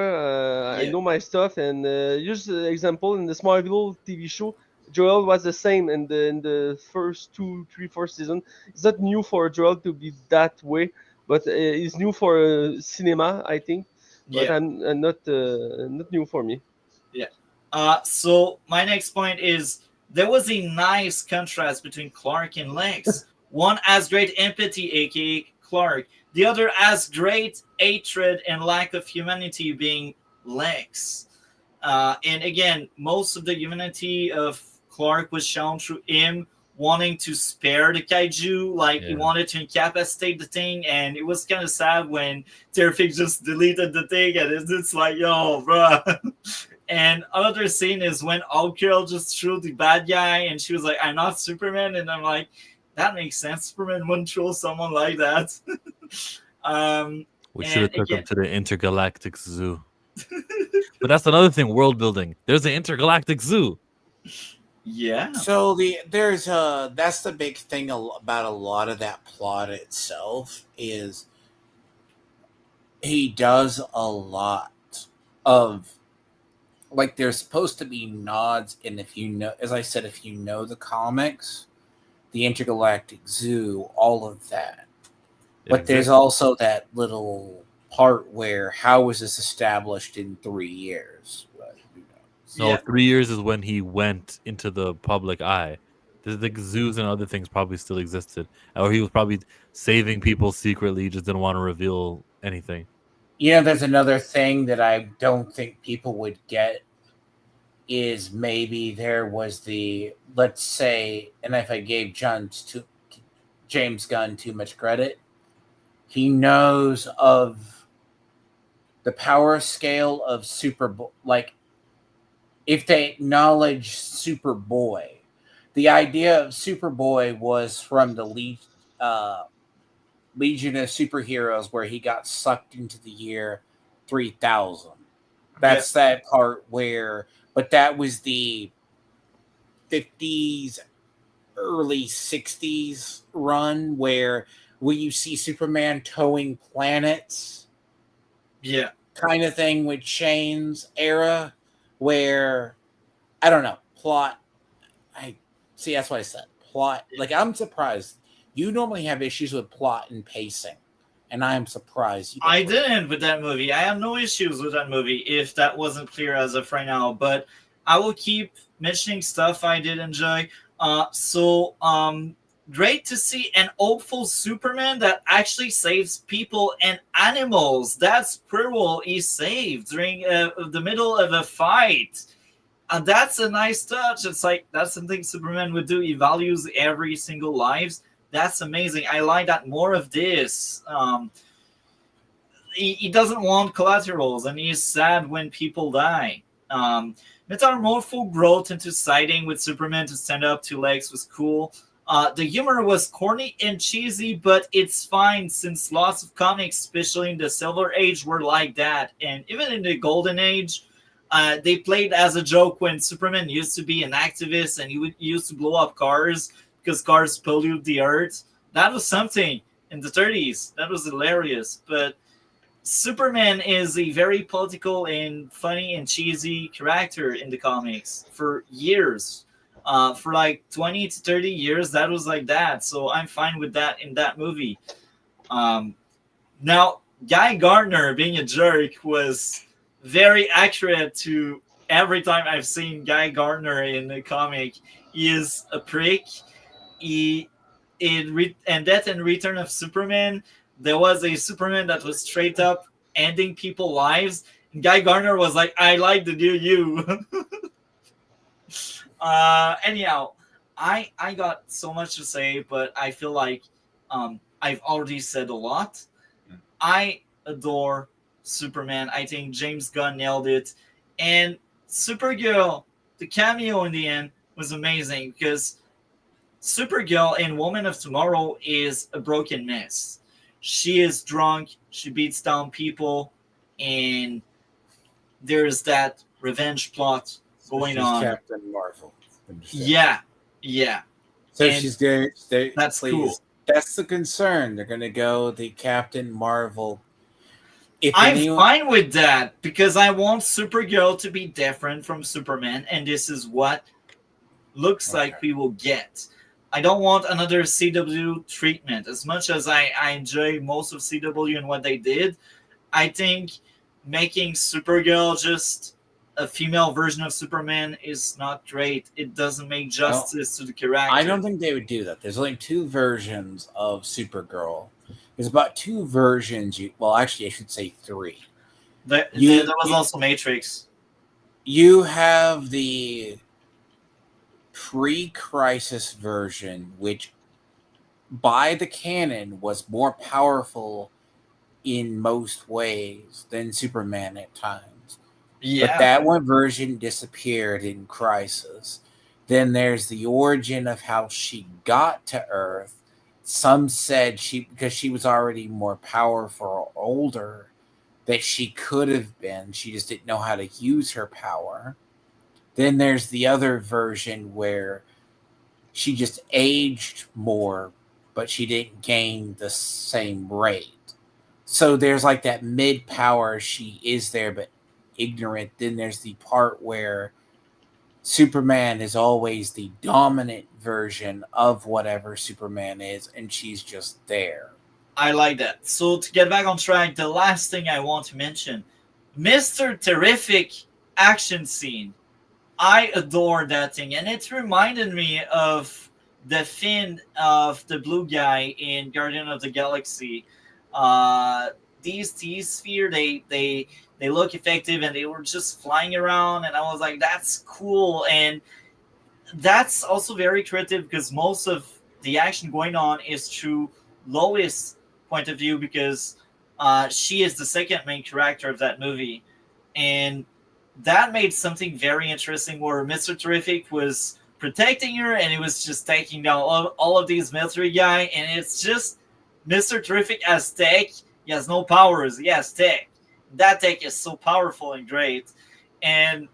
I Yeah. know my stuff, and just an example in the Smallville TV show, Joel was the same in the first 2, 3, 4 season. It's not new for Joel to be that way, but it's new for cinema, I think. But Yeah. I'm not new for me. Yeah. So my next point is there was a nice contrast between Clark and Lex. One has great empathy, aka Clark. The other has great hatred and lack of humanity, being Lex. And again, most of the humanity of Clark was shown through him wanting to spare the kaiju, like he Yeah. wanted to incapacitate the thing, and it was kind of sad when Terrific just deleted the thing, and it's like, yo, bruh. And another scene is when Girl just threw the bad guy, and she was like, "I'm not Superman," and I'm like, that makes sense. Superman wouldn't throw someone like that. We should have And took him again, to the intergalactic zoo. But that's another thing. World building. There's an intergalactic zoo. yeah, So that's the big thing about a lot of that plot itself is he does a lot of, like, there's supposed to be nods, and if you know, as I said, if you know the comics, the intergalactic zoo, all of that. But there's also that little part where how was this established in 3 years? Well, who knows? No, Yeah. 3 years is when he went into the public eye. The zoos and other things probably still existed, or he was probably saving people secretly. He just didn't want to reveal anything. You know, there's another thing that I don't think people would get is maybe there was the, let's say, and if I gave James Gunn too much credit, he knows of the power scale of like, if they acknowledge Superboy, the idea of Superboy was from the Legion of Superheroes, where he got sucked into the year 3000. That's that part where, but that was the 50s, early 60s run where you see Superman towing planets, yeah, kind of thing with chains era, where, I don't know, plot. I see, that's what I said. Plot. Like, I'm surprised. You normally have issues with plot and pacing, and I'm surprised. I didn't with that movie. I have no issues with that movie, if that wasn't clear as of right now. But I will keep mentioning stuff I did enjoy. Great to see an hopeful Superman that actually saves people and animals. That's Quirrell he saved during the middle of a fight. And that's a nice touch. It's like, that's something Superman would do. He values every single lives. That's amazing. I like that. More of this. He doesn't want collaterals, and he's sad when people die. Metamorpho growth into siding with Superman to stand up to Lex was cool. The humor was corny and cheesy, but it's fine since lots of comics, especially in the Silver Age, were like that. And even in the Golden Age, they played as a joke when Superman used to be an activist and he used to blow up cars because cars pollute the earth. That was something in the 30s. That was hilarious. But Superman is a very political and funny and cheesy character in the comics for years. For like 20 to 30 years, that was like that. So I'm fine with that in that movie. Now, Guy Gardner being a jerk was very accurate to every time I've seen Guy Gardner in the comic. He is a prick. And Death and Return of Superman, there was a Superman that was straight up ending people's lives. And Guy Gardner was like, I like the new you. Anyhow, I got so much to say, but I feel like I've already said a lot. I adore Superman. I think James Gunn nailed it. And Supergirl, the cameo in the end was amazing because Supergirl in Woman of Tomorrow is a broken mess. She is drunk, she beats down people, and there's that revenge plot going on. Captain Marvel. Yeah. So And she's good. that's cool. That's the concern. They're going to go the Captain Marvel. If I'm anyone, fine with that because I want Supergirl to be different from Superman, and this is what looks like we will get. I don't want another CW treatment. As much as I enjoy most of CW and what they did, I think making Supergirl just a female version of Superman is not great. It doesn't make justice to the character. I don't think they would do that. There's only two versions of Supergirl. There's about two versions. Well, actually, I should say three. There was also Matrix. You have the pre-crisis version, which by the canon was more powerful in most ways than Superman at times. Yeah. But that one version disappeared in Crisis. Then there's the origin of how she got to Earth. Some said because she was already more powerful or older, that she could have been. She just didn't know how to use her power. Then there's the other version where she just aged more, but she didn't gain the same rate. So there's like that mid power. She is there, but ignorant. Then there's the part where Superman is always the dominant version of whatever Superman is, and she's just there. I like that. So to get back on track, the last thing I want to mention, Mr. Terrific action scene. I adore that thing, and it reminded me of the fin of the blue guy in Guardian of the Galaxy. These T-Sphere, they look effective, and they were just flying around, and I was like, that's cool. And that's also very creative because most of the action going on is through Lois' point of view because she is the second main character of that movie. And that made something very interesting where Mr. Terrific was protecting her and he was just taking down all of these military guys. And it's just Mr. Terrific as tech. He has no powers. He has tech. That tech is so powerful and great. And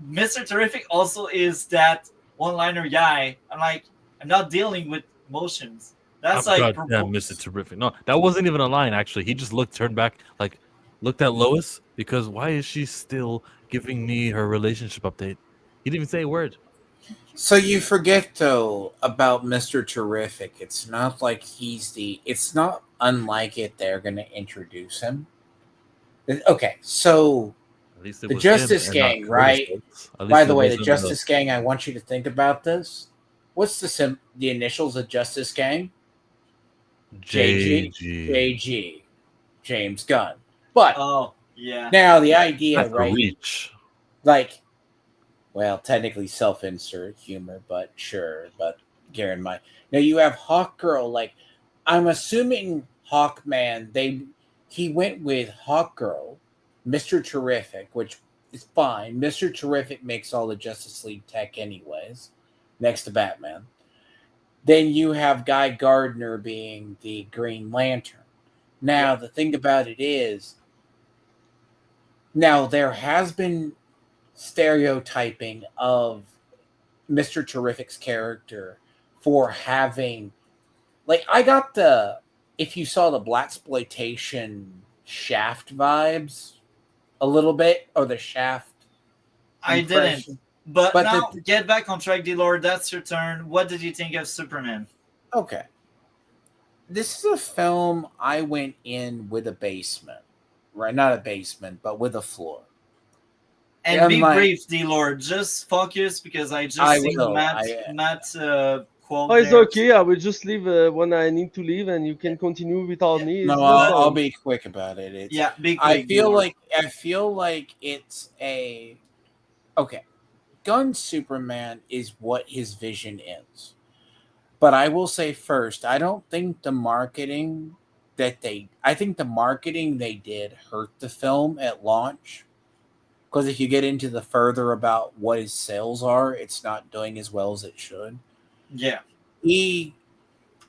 Mr. Terrific also is that one-liner guy. I'm not dealing with emotions. That's like goddamn Mr. Terrific. No, that wasn't even a line. Actually, he just turned back, looked at Lois because why is she still giving me her relationship update? He didn't even say a word. So you forget though about Mr. Terrific. It's not like it's not unlike it. They're going to introduce him. Okay, so the Justice Gang, right? By the way, the Justice Gang. I want you to think about this. What's the initials of Justice Gang? JG. James Gunn. But now the idea, right? Well, technically self-insert humor, but sure. But bear in mind, now you have Hawkgirl. I'm assuming Hawkman. He went with Hawkgirl, Mr. Terrific, which is fine. Mr. Terrific makes all the Justice League tech anyways, next to Batman. Then you have Guy Gardner being the Green Lantern. Now, the thing about it is, now there has been stereotyping of Mr. Terrific's character for having, I got if you saw the blaxploitation Shaft vibes a little bit, or the Shaft I didn't. But now, get back on track, Dlord. That's your turn. What did you think of Superman? Okay. This is a film I went in with a basement. Right? Not a basement, but with a floor. And be brief, Dlord. Just focus because I just seen Matt quote. Oh, it's okay. I will just leave when I need to leave, and you can continue without me. No, I'll be quick about it. Be quick. I feel like it's a okay. Gunn Superman is what his vision is. But I will say first, I don't think the marketing I think the marketing they did hurt the film at launch. Because if you get into the further about what his sales are, it's not doing as well as it should. Yeah.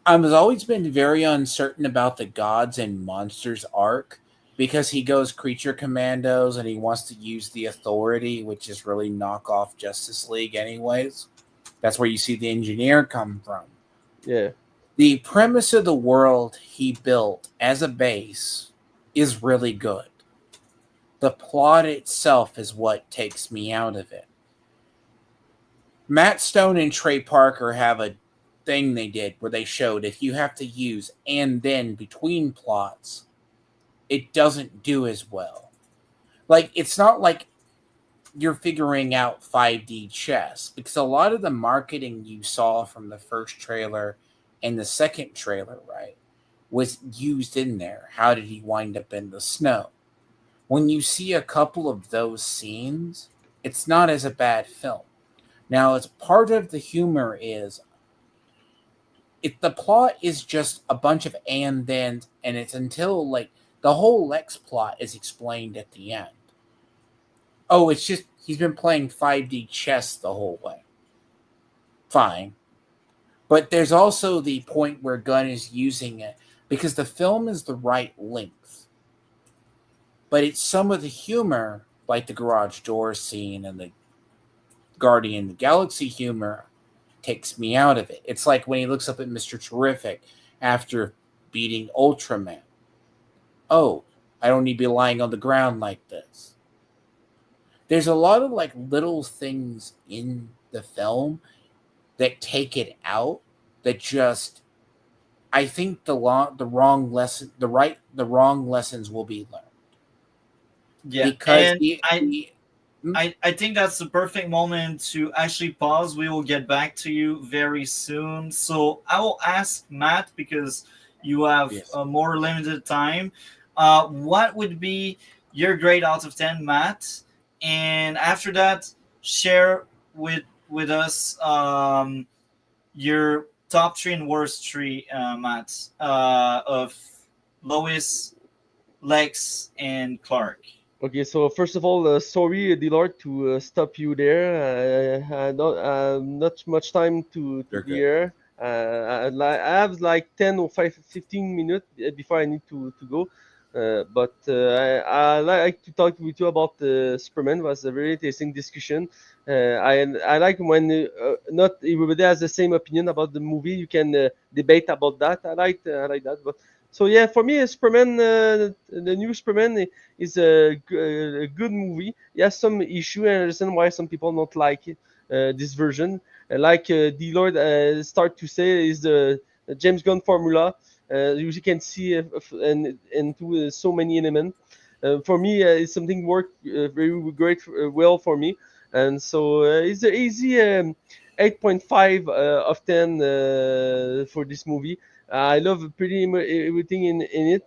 I was always been very uncertain about the Gods and Monsters arc because he goes creature commandos and he wants to use the Authority, which is really knockoff Justice League anyways. That's where you see the Engineer come from. Yeah. The premise of the world he built as a base is really good. The plot itself is what takes me out of it. Matt Stone and Trey Parker have a thing they did where they showed if you have to use and then between plots, it doesn't do as well. Like, it's not like you're figuring out 5D chess, because a lot of the marketing you saw from the first trailer and the second trailer, right, was used in there. How did he wind up in the snow? When you see a couple of those scenes, it's not as a bad film. Now, as part of the humor is, if the plot is just a bunch of and then, and it's until like the whole Lexs plot is explained at the end. Oh, it's just he's been playing 5D chess the whole way. Fine. But there's also the point where Gunn is using it because the film is the right length. But it's some of the humor, like the garage door scene and the Guardian of the Galaxy humor, takes me out of it. It's like when he looks up at Mr. Terrific after beating Ultraman. Oh, I don't need to be lying on the ground like this. There's a lot of like little things in the film that take it out that just, I think the wrong lessons will be learned. Yeah, Because and I think that's the perfect moment to actually pause. We will get back to you very soon. So I will ask Matt, because you have Yes. a more limited time. What would be your grade out of 10, Matt? And after that, share with us your top three and worst three, Matt, of Lois, Lex, and Clark. Okay, so first of all, sorry, Dlord, to stop you there. I don't not much time to You're be good. here. I have like 10 or 15 minutes before I need to go. But I like to talk with you about Superman. It was a very interesting discussion. I like when not everybody has the same opinion about the movie. You can debate about that. I like that. But so yeah, for me, Superman, the new Superman is a good movie. It has some issue, and I understand why some people don't like it, this version. Like Dlord start to say, is the James Gunn formula. You can see and into so many elements. For me, it's something worked very great, well for me, and so it's an easy 8.5 of 10 for this movie. I love pretty much everything in it.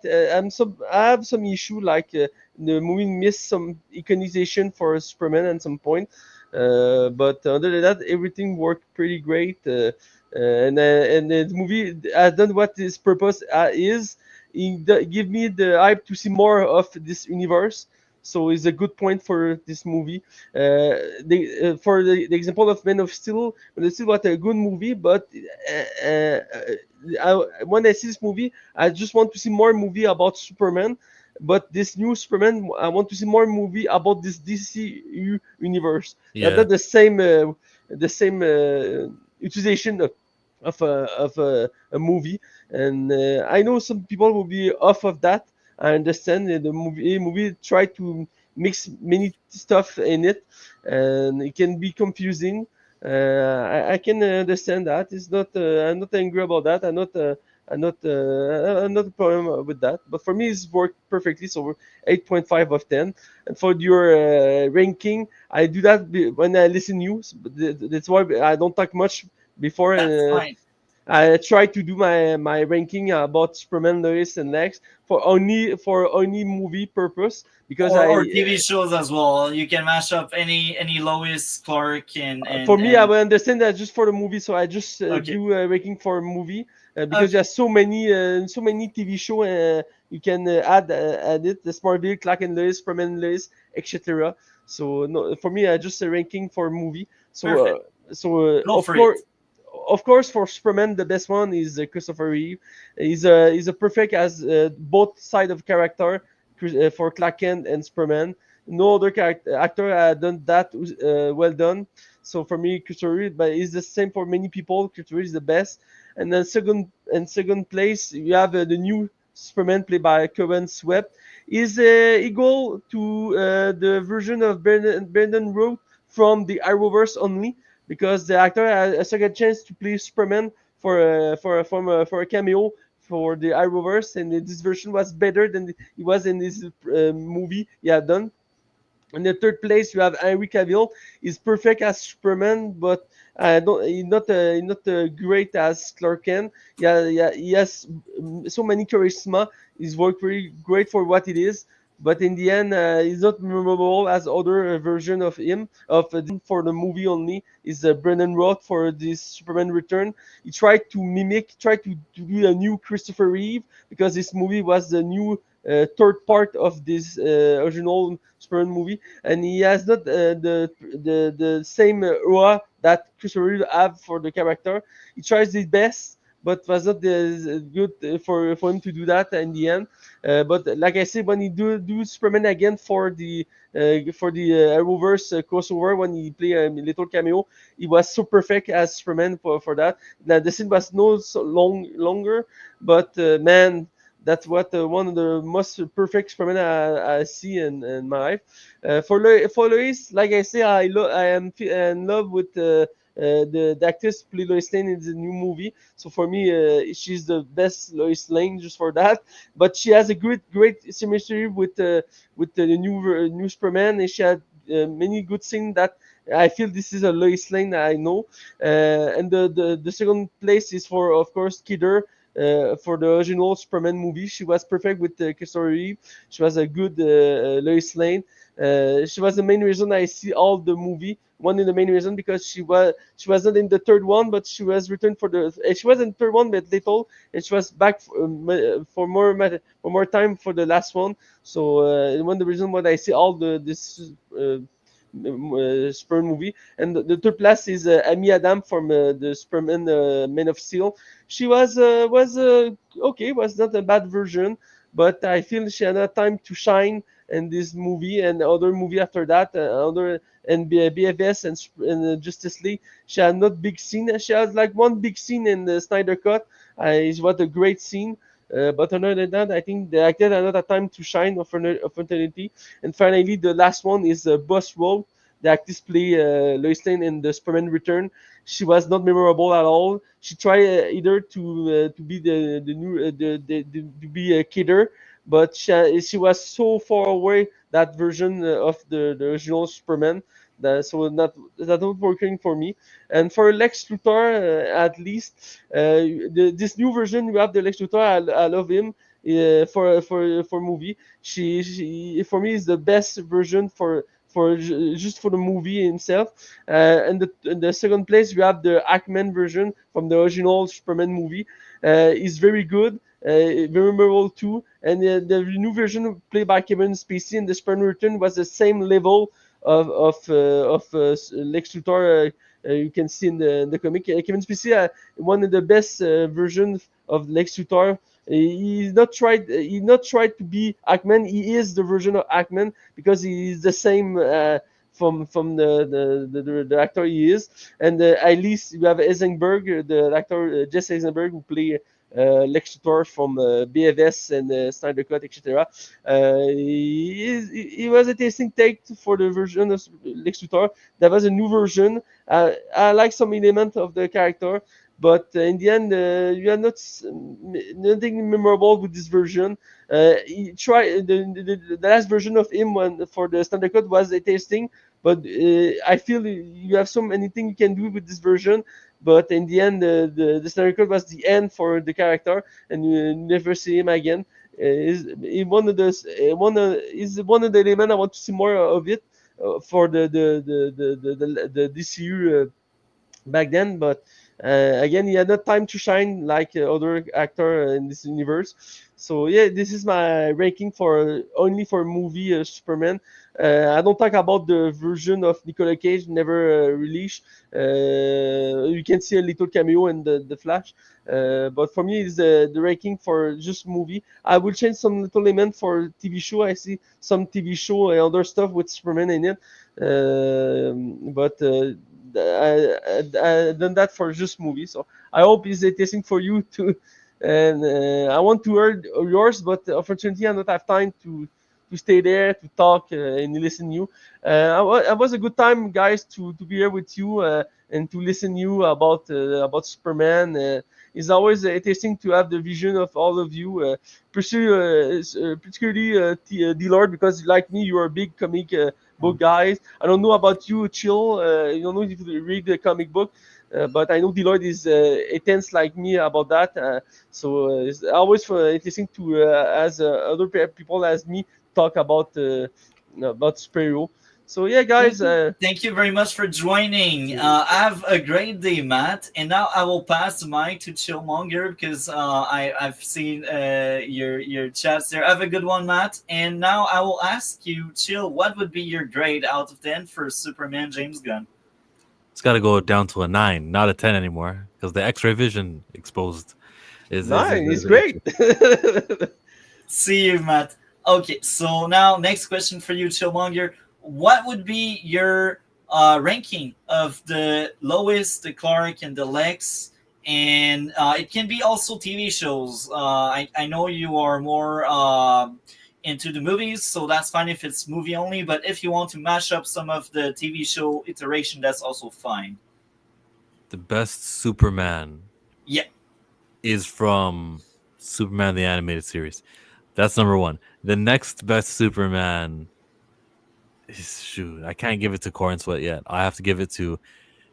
I have some issue like the movie missed some iconization for Superman at some point, but other than that, everything worked pretty great. And the movie has done what its purpose is. Give me the hype to see more of this universe. So it's a good point for this movie. For the example of Man of Steel, Man of Steel was a good movie, but when I see this movie, I just want to see more movie about Superman. But this new Superman, I want to see more movie about this DC universe. Yeah. Not the same utilization of a movie. And I know some people will be off of that. I understand the movie try to mix many stuff in it, and it can be confusing. I can understand that. It's not. I'm not angry about that. I'm not a problem with that. But for me, it's worked perfectly. So 8.5 of 10. And for your ranking, I do that when I listen you. That's why I don't talk much before. That's fine. I try to do my ranking about Superman, Lois, and Lex for only movie purpose, because Or TV shows as well. You can mash up any Lois, Clark, and for me, I will understand that just for the movie. So I just Okay. do a ranking for a movie, because there's so many TV show you can add it. The Smallville, Clark and Lois, Superman, Lois, etc. So no, for me, I just a ranking for a movie. So Go of for course. it. Of course, for Superman, the best one is Christopher Reeve. He's a perfect as both side of character for Clark Kent and Superman. No other actor done that well done. So for me, Christopher Reeve, but it's the same for many people. Christopher Reeve is the best. And then second place, you have the new Superman played by Kevin Swept. Is equal to the version of Brendan Roth from the Arrowverse only, because the actor had a second chance to play Superman for a cameo for the Arrowverse, and this version was better than it was in this movie he had done. In the third place, you have Henry Cavill. He's perfect as Superman, but he's not great as Clark Kent. Yeah, he has so many charisma. He's worked very great for what it is, but in the end, he's not memorable as other version of him. For the movie only is Brendan Roth for this Superman Return. He tried to do a new Christopher Reeve, because this movie was the new third part of this original Superman movie, and he has not the same aura that Christopher Reeve have for the character. He tries his best, but was not good for him to do that in the end. But like I said, when he do Superman again for the Arrowverse crossover, when he play a little cameo, he was so perfect as Superman for that. Now the scene was no so longer, but man, that's what one of the most perfect Superman I see in my life. For Lois, like I say, I am in love with the actress who played Lois Lane in the new movie. So for me, she's the best Lois Lane just for that. But she has a great chemistry with the new Superman, and she had many good scenes that I feel this is a Lois Lane I know. And the second place is for, of course, Kidder. For the original Superman movie, she was perfect with Christopher Reeve. She was a good Lois Lane. She was the main reason I see all the movie. One of the main reason, because she was not in the third one, but she was returned for the. She was in the third one, but little, and she was back for more time for the last one. So one of the reason why I see all this. Superman movie, and the third place is Amy Adam from the Superman Man of Steel. She was okay, was not a bad version, but I feel she had not time to shine in this movie and other movie after that, other and BFS and Justice League. She had not big scene. She has like one big scene in the Snyder Cut. Is what a great scene. But other than that, I think the actor had not had time to shine of eternity. And finally, the last one is Boss Road. The actress play Lois Lane in the Superman Return. She was not memorable at all. She tried either to be the new to be a kidder, but she was so far away that version of the original Superman. So that not working for me. And for Lex Luthor, at least this new version, you have the Lex Luthor. I love him. For movie, she for me is the best version just for the movie himself. And in the second place, we have the Ackman version from the original Superman movie. Is very good, very memorable too. And the new version played by Kevin Spacey in the Superman Return was the same level of Lex Luthor. You can see in the comic. Kevin Spacey, one of the best versions of Lex Luthor. He's not tried. He not tried to be Ackman. He is the version of Ackman, because he is the same from the actor he is. And at least you have Eisenberg, the actor Jesse Eisenberg, who play Lex Luthor from BFS and Snyder Cut, etc. He was a tasting take for the version of Lex Luthor. There was a new version. I like some element of the character, but in the end, you are nothing memorable with this version. He tried the last version of him for the standard cut was a tasting, but I feel you have so many things you can do with this version. But in the end, the standard cut was the end for the character, and you never see him again. Is one of the elements I want to see more of it for the DCU back then, but again, he had not time to shine like other actor in this universe. So yeah, this is my ranking for only for movie Superman. I don't talk about the version of Nicolas Cage never released. You can see a little cameo in the Flash, but for me, it's the ranking for just movie. I will change some little element for TV show. I see some TV show and other stuff with Superman in it, but done that for just movies. So I hope it's interesting for you too. And I want to hear yours, but unfortunately I don't have time to stay there to talk and listen you. It was a good time, guys, to be here with you and to listen you about Superman. It's always interesting to have the vision of all of you, particularly Dlord, because like me, you're a big comic book guys. I don't know about you, Chill. You don't know if you read the comic book, but I know Deloitte is intense like me about that. So it's always interesting to as other people as me talk about superhero. So yeah, guys. Thank you very much for joining. Have a great day, Matt. And now I will pass the mic to Chillmonger because I've seen your chats there. Have a good one, Matt. And now I will ask you, Chill, what would be your grade out of 10 for Superman James Gunn? It's got to go down to a 9, not a 10 anymore, because the X-ray vision exposed is It's great. See you, Matt. Okay, so now next question for you, Chillmonger. What would be your ranking of the Lois, the Clark, and the Lexs? And it can be also TV shows. I know you are more into the movies, so that's fine if it's movie only. But if you want to mash up some of the TV show iteration, that's also fine. The best Superman is from Superman the Animated Series. That's number 1. The next best Superman is, shoot, I can't give it to Cornsweet yet. I have to give it to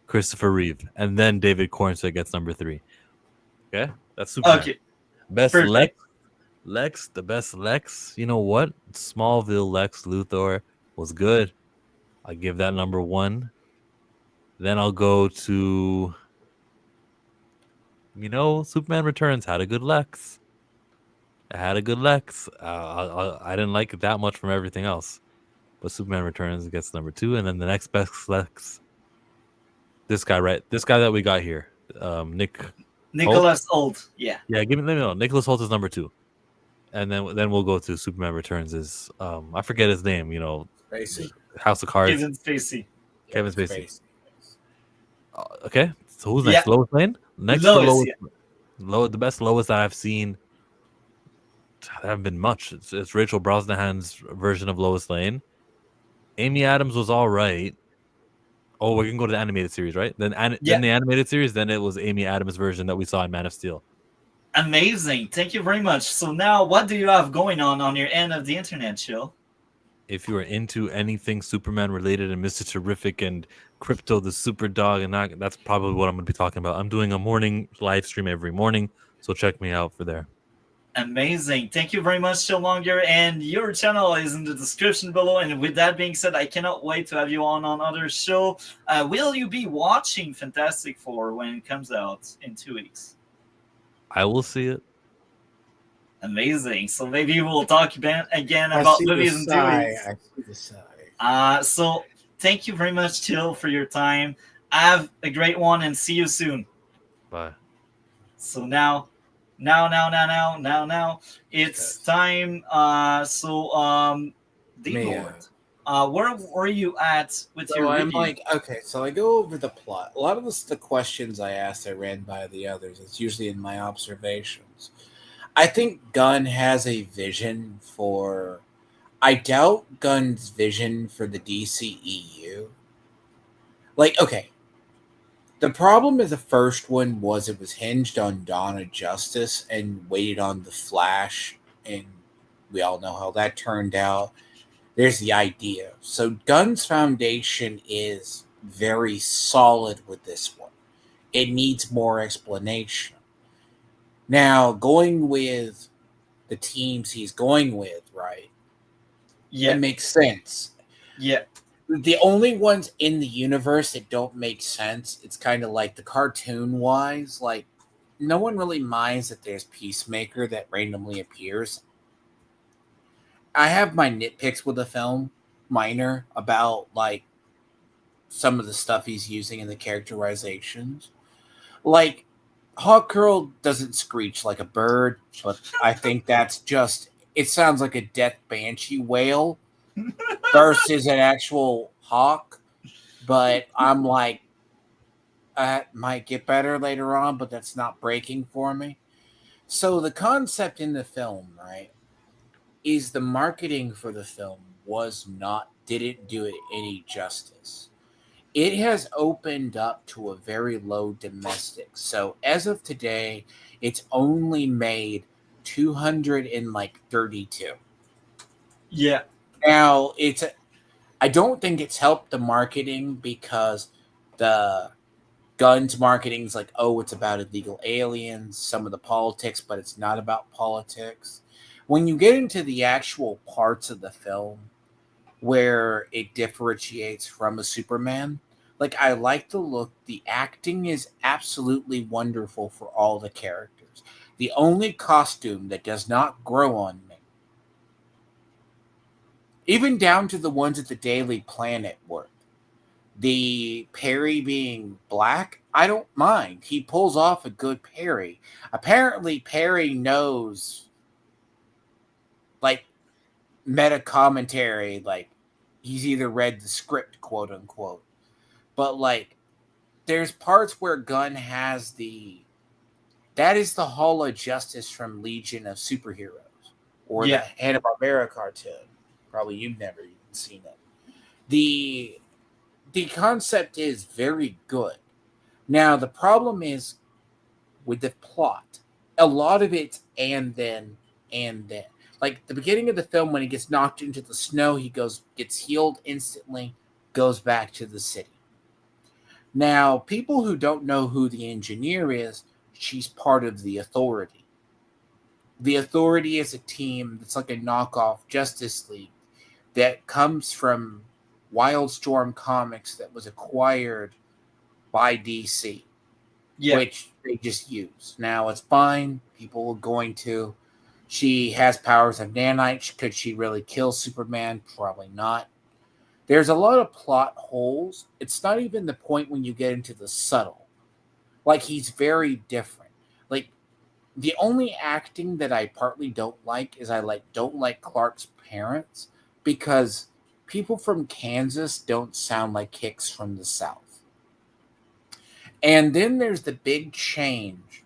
Christopher Reeve. And then David Cornsweet gets number 3. Okay? That's Superman. Okay. Best Perfect. Lex, the best Lex. You know what? Smallville Lex Luthor was good. I give that number 1. Then I'll go to, Superman Returns had a good Lex. It had a good Lex. I didn't like it that much from everything else. But Superman Returns gets number 2. And then the next best Lex, this guy that we got here. Nicholas Hoult. Yeah. Yeah, let me know. Nicholas Hoult is number 2. And then we'll go to Superman Returns is I forget his name, Spacey. House of Cards. Kevin Spacey. Kevin Spacey. Okay. So who's next? Yeah. Lois Lane? Next Lois, to Lois. The best Lois that I've seen, there haven't been much. It's Rachel Brosnahan's version of Lois Lane. Amy Adams was all right. Oh, we can go to the animated series, right? Then the animated series, then it was Amy Adams' version that we saw in Man of Steel. Amazing. Thank you very much. So now what do you have going on your end of the internet, Chill? If you are into anything Superman related and Mr. Terrific and Crypto the Super Dog, and that's probably what I'm going to be talking about. I'm doing a morning live stream every morning, so check me out for there. Amazing. Thank you very much, Chillmonger. And your channel is in the description below. And with that being said, I cannot wait to have you on another show. Will you be watching Fantastic Four when it comes out in 2 weeks? I will see it. Amazing. So maybe we'll talk again about movies in 2 weeks. I see the side. So thank you very much, Chill, for your time. Have a great one and see you soon. Bye. So now it's time. Dlord, where were you at with your review? So I go over the plot. A lot of the questions I asked, I ran by the others. It's usually in my observations. I think Gunn has a vision for. I doubt Gunn's vision for the DCEU. The problem with the first one was it was hinged on Dawn of Justice and waited on the Flash, and we all know how that turned out. There's the idea. So Gunn's foundation is very solid with this one. It needs more explanation. Now, going with the teams he's going with, right? Yeah. It makes sense. Yeah. The only ones in the universe that don't make sense, it's kind of like the cartoon-wise, like, no one really minds that there's Peacemaker that randomly appears. I have my nitpicks with the film, minor, about, like, some of the stuff he's using in the characterizations. Like, Hawkgirl doesn't screech like a bird, but I think that's just, it sounds like a death banshee wail versus an actual hawk. But I'm like, might get better later on, but that's not breaking for me. So the concept in the film, right, is the marketing for the film didn't do it any justice. It has opened up to a very low domestic. So as of today, it's only made 232. Yeah. Now I don't think it's helped the marketing because the guns marketing is like, oh, it's about illegal aliens, some of the politics, but it's not about politics. When you get into the actual parts of the film where it differentiates from a Superman, like I like the look, the acting is absolutely wonderful for all the characters. The only costume that does not grow on me, even down to the ones at the Daily Planet work, the Perry being black, I don't mind. He pulls off a good Perry. Apparently, Perry knows, like, meta commentary. Like, he's either read the script, quote unquote. But, like, there's parts where Gunn has that is the Hall of Justice from Legion of Superheroes, or the Hanna-Barbera cartoon. Probably you've never even seen it. The concept is very good. Now, the problem is with the plot. A lot of it's and then. Like the beginning of the film, when he gets knocked into the snow, gets healed instantly, goes back to the city. Now, people who don't know who the engineer is, she's part of the Authority. The Authority is a team that's like a knockoff Justice League that comes from Wildstorm Comics that was acquired by DC, which they just use. Now, it's fine. People are going to. She has powers of nanite. Could she really kill Superman? Probably not. There's a lot of plot holes. It's not even the point when you get into the subtle. Like, he's very different. Like, the only acting that I partly don't like is don't like Clark's parents, because people from Kansas don't sound like Hicks from the South. And then there's the big change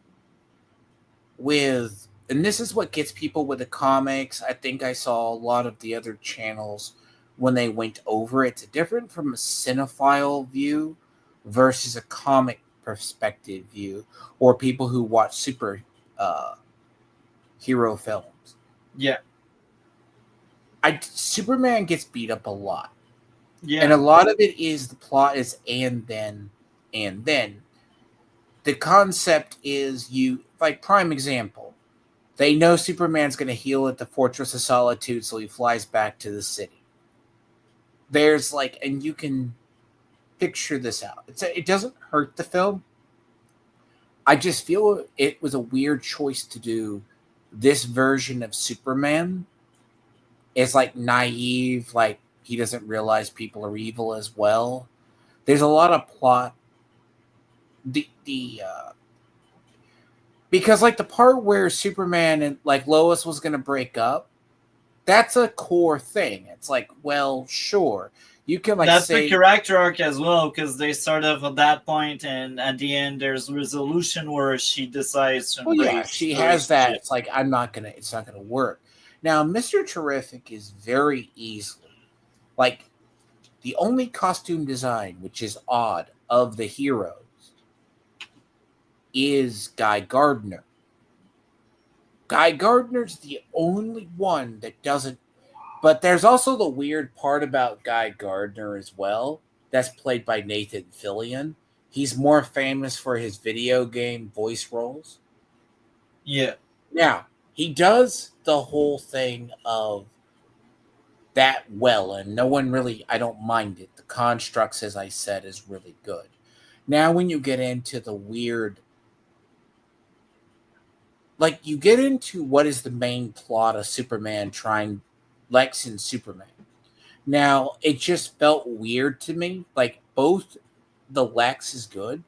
with, and this is what gets people with the comics. I think I saw a lot of the other channels when they went over it. It's different from a cinephile view versus a comic perspective view, or people who watch super hero films. Yeah. Superman gets beat up a lot. Yeah. And a lot of it is the plot is and then. The concept is like, prime example. They know Superman's going to heal at the Fortress of Solitude, so he flies back to the city. There's like, and you can picture this out. It doesn't hurt the film. I just feel it was a weird choice to do this version of Superman. It's like naive, like he doesn't realize people are evil as well. There's a lot of plot. Because like the part where Superman and like Lois was going to break up, that's a core thing. It's like, well, sure, you can like that's say the character arc as well, because they start off at that point, and at the end there's resolution where she decides to embrace. Well, yeah, she has that. It's like, it's not gonna work. Now, Mr. Terrific is very easily, like, the only costume design, which is odd, of the heroes is Guy Gardner. Guy Gardner's the only one that doesn't. But there's also the weird part about Guy Gardner as well. That's played by Nathan Fillion. He's more famous for his video game voice roles. Yeah. Now, he does the whole thing of that well, and no one really, I don't mind it. The constructs, as I said, is really good. Now, when you get into the weird, like, you get into what is the main plot of Superman trying Lexs and Superman. Now, it just felt weird to me. Like, both the Lexs is good.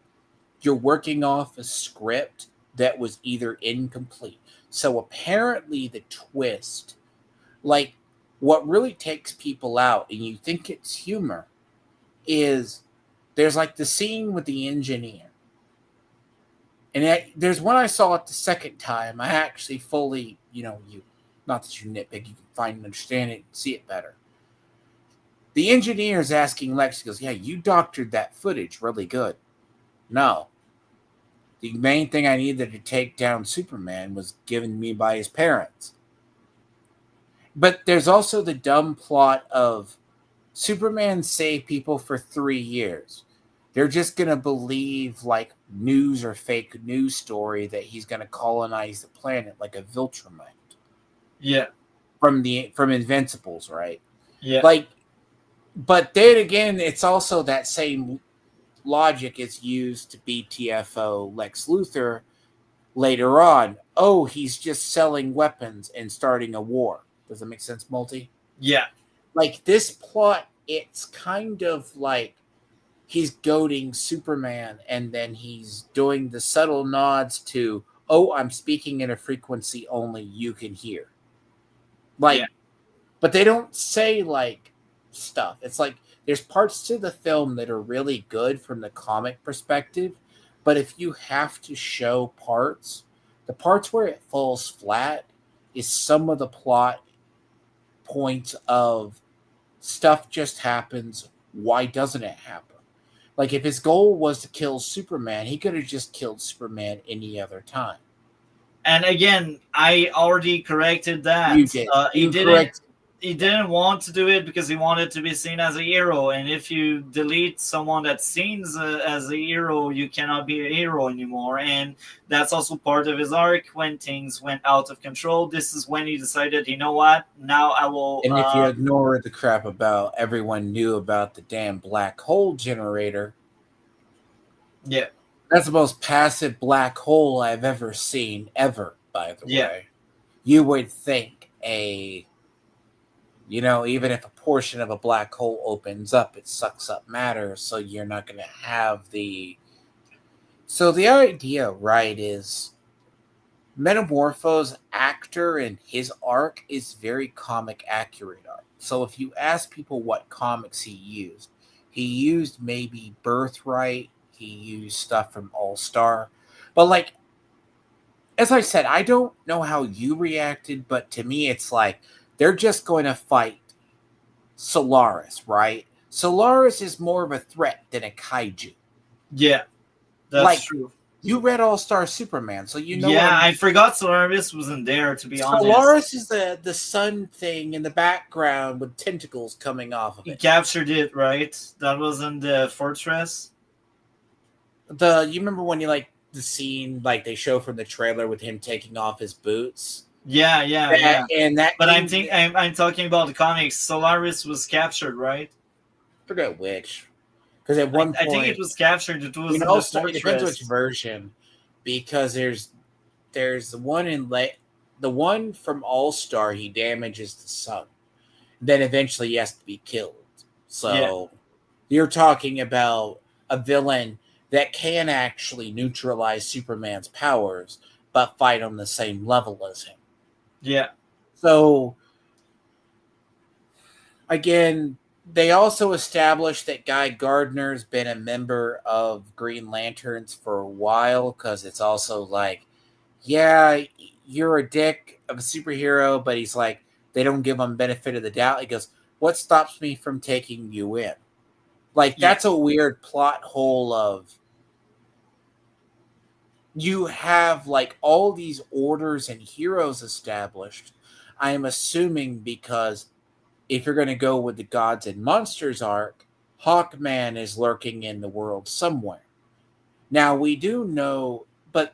You're working off a script that was either incomplete. So apparently the twist, like, what really takes people out, and you think it's humor, is there's like the scene with the engineer. And there's one I saw it the second time. I actually fully, not that you nitpick, you can find and understand it and see it better. The engineer is asking Lex, he goes, yeah, you doctored that footage really good. No. The main thing I needed to take down Superman was given me by his parents. But there's also the dumb plot of Superman saved people for 3 years. They're just going to believe like news or fake news story that he's going to colonize the planet like a Viltrumite. Yeah. From Invincibles, right? Yeah. Like, but then again, it's also that same logic is used to BTFO Lex Luthor later on. Oh, he's just selling weapons and starting a war. Does that make sense, Multi? Yeah. Like this plot, it's kind of like he's goading Superman and then he's doing the subtle nods to, oh, I'm speaking in a frequency only you can hear. Like, but they don't say like stuff. It's like there's parts to the film that are really good from the comic perspective, but if you have to show parts, the parts where it falls flat is some of the plot points of stuff just happens. Why doesn't it happen? Like if his goal was to kill Superman, he could have just killed Superman any other time. And again, I already corrected that. You did. He didn't want to do it because he wanted to be seen as a hero. And if you delete someone that's seen as a hero, you cannot be a hero anymore. And that's also part of his arc when things went out of control. This is when he decided, you know what? Now I will. And if you ignore the crap about everyone knew about the damn black hole generator. Yeah. That's the most passive black hole I've ever seen, ever, by the way. You would think even if a portion of a black hole opens up, it sucks up matter, so you're not going to have the... So the idea, right, is Metamorpho's actor and his arc is very comic accurate art. So if you ask people what comics he used maybe Birthright, he used stuff from All-Star. But like, as I said, I don't know how you reacted, but to me it's like, they're just going to fight Solaris, right? Solaris is more of a threat than a kaiju. Yeah, that's true. You read All-Star Superman, so you know. Yeah, I forgot Solaris wasn't there, to be honest. Solaris is the sun thing in the background with tentacles coming off of it. He captured it, right? That was in the fortress. You remember when the scene like they show from the trailer with him taking off his boots? Yeah. And that. But I'm talking about the comics. Solaris was captured, right? I forget which. Because at one point, I think it was captured. It was in the it depends which version. Because there's the one the one from All-Star, he damages the sun. Then eventually he has to be killed. So you're talking about a villain that can actually neutralize Superman's powers, but fight on the same level as him. Yeah. So, again, they also established that Guy Gardner's been a member of Green Lanterns for a while, because it's also like, yeah, you're a dick of a superhero, but he's like, they don't give him benefit of the doubt. He goes, what stops me from taking you in? Like, that's a weird plot hole of, you have like all these orders and heroes established. I am assuming because if you're going to go with the Gods and Monsters arc, Hawkman is lurking in the world somewhere. Now we do know, but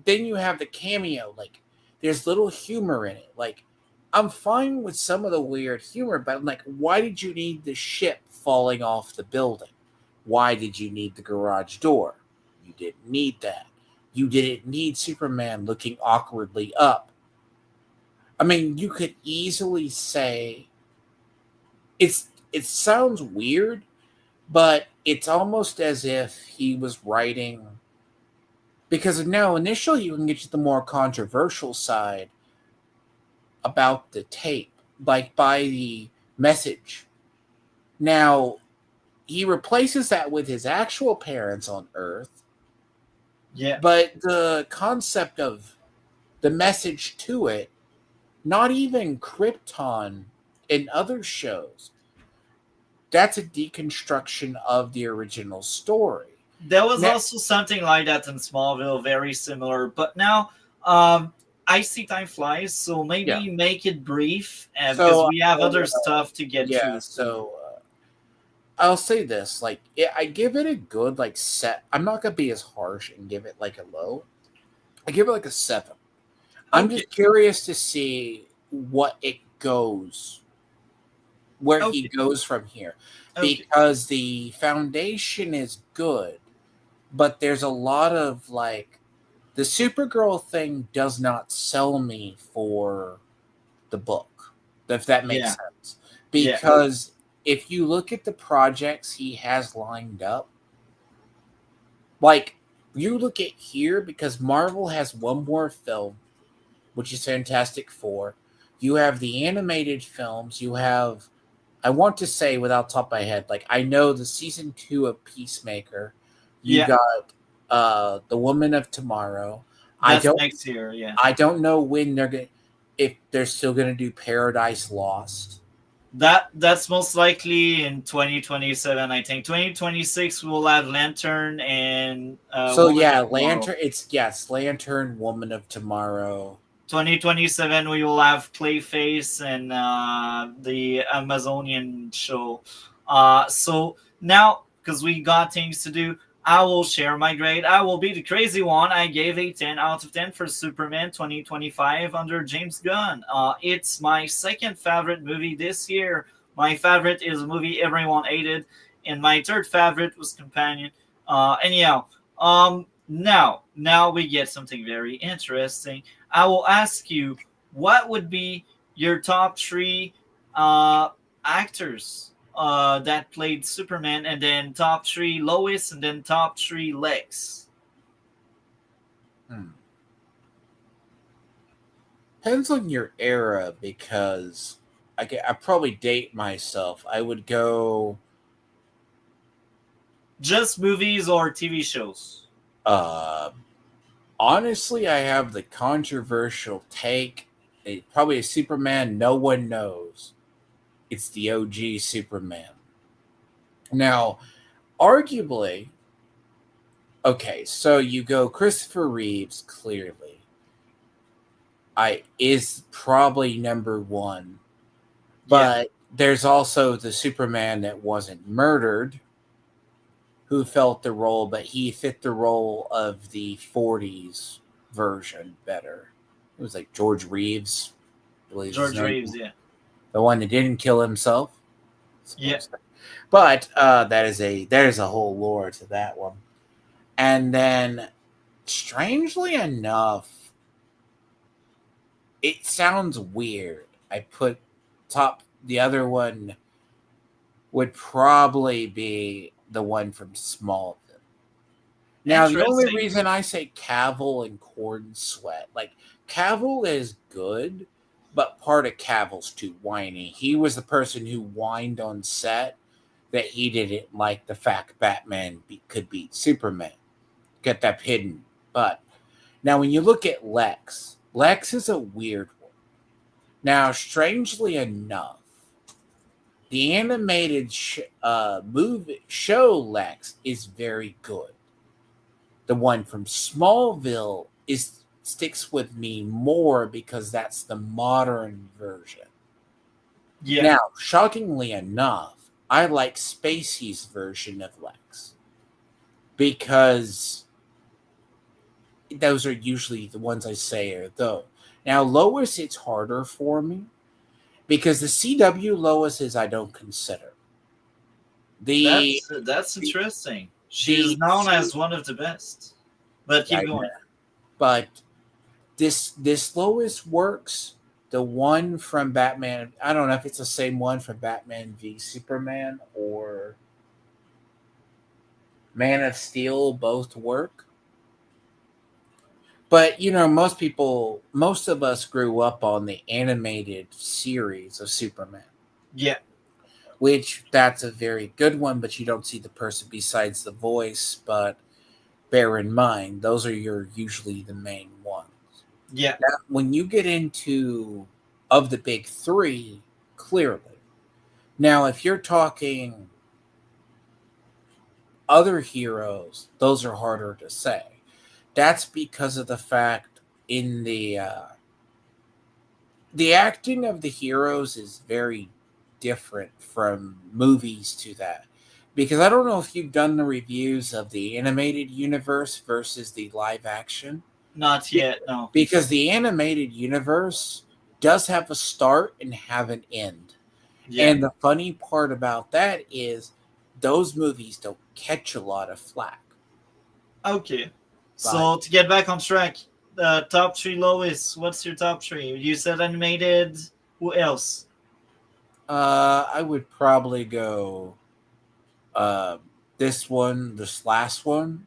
then you have the cameo, like there's little humor in it. Like, I'm fine with some of the weird humor, but I'm like, why did you need the ship falling off the building? Why did you need the garage door? You didn't need that. You didn't need Superman looking awkwardly up. I mean, you could easily say it sounds weird, but it's almost as if he was writing, because now initially you can get to the more controversial side about the tape, like by the message. Now, he replaces that with his actual parents on Earth. Yeah. But the concept of the message to it, not even Krypton in other shows, that's a deconstruction of the original story. There was Now, also something like that in Smallville, very similar. But now, I see time flies, so yeah. maybe make it brief, because So, we have other stuff to get yeah. to. So, I'll say this: like, I give it a good like set. I'm not gonna be as harsh and give it like a low. I give it like a 7. I'm Okay. just curious to see what it goes, where he Okay. goes from here, Okay. because the foundation is good, but there's a lot of like the Supergirl thing does not sell me for the book, if that makes Yeah. sense. Yeah. Because if you look at the projects he has lined up, like you look at here, because Marvel has one more film, which is Fantastic Four. You have the animated films. You have, I want to say without top of my head, like I know the season 2 of Peacemaker. You Yeah. got the Woman of Tomorrow. That's next year. Yeah. I don't know when they're going, if they're still gonna do Paradise Lost. That's most likely in 2027. I think 2026 we'll have Lantern and So Woman yeah, of Tomorrow. Lantern. It's yes, Lantern, Woman of Tomorrow. 2027 we will have Clayface and the Amazonian show. So now, because we got things to do, I will share my grade. I will be the crazy one. I gave a 10 out of 10 for Superman 2025 under James Gunn. It's my second favorite movie this year. My favorite is a movie everyone hated, and my third favorite was Companion. Anyhow, now we get something very interesting. I will ask you, what would be your top 3 uh, actors that played Superman, and then top 3 Lois, and then top 3 Lex? Depends on your era, because I probably date myself. I would go Just movies or TV shows? uh honestly, I have the controversial take. Probably a Superman no one knows. It's the OG Superman. Now, arguably, okay, so you go Christopher Reeves, clearly. Is probably number 1. But there's also the Superman that wasn't murdered, who felt the role, but he fit the role of the 40s version better. It was like George Reeves, I believe his George name. Reeves, yeah. The one that didn't kill himself. Yeah. But there's a whole lore to that one. And then, strangely enough, it sounds weird. I put the other one would probably be the one from Smallville. Now, the only Interesting. reason I say Cavill and Corn Sweat, like Cavill is good, but part of Cavill's too whiny. He was the person who whined on set that he didn't like the fact Batman could beat Superman. Get that hidden. But now, when you look at Lex is a weird one. Now, strangely enough, the animated show Lex is very good. The one from Smallville sticks with me more because that's the modern version. Yeah. Now, shockingly enough, I like Spacey's version of Lex, because those are usually the ones I say are though. Now, Lois, it's harder for me because the CW Lois I don't consider. That's interesting. She's known as one of the best. But keep going. But this Lois works. The one from Batman, I don't know if it's the same one from Batman v Superman or Man of Steel, both work. But most of us grew up on the animated series of Superman. Yeah. Which that's a very good one, but you don't see the person besides the voice. But bear in mind, those are usually the main ones. Yeah. Now, when you get into of the big three, clearly. Now, if you're talking other heroes, those are harder to say. That's because of the fact in the acting of the heroes is very different from movies to that. Because I don't know if you've done the reviews of the animated universe versus the live action. Not yet, no. Because the animated universe does have a start and have an end. Yeah. And the funny part about that is those movies don't catch a lot of flack. Okay. So to get back on track, top three, Lois. What's your top three? You said animated. Who else? I would probably go this one, this last one,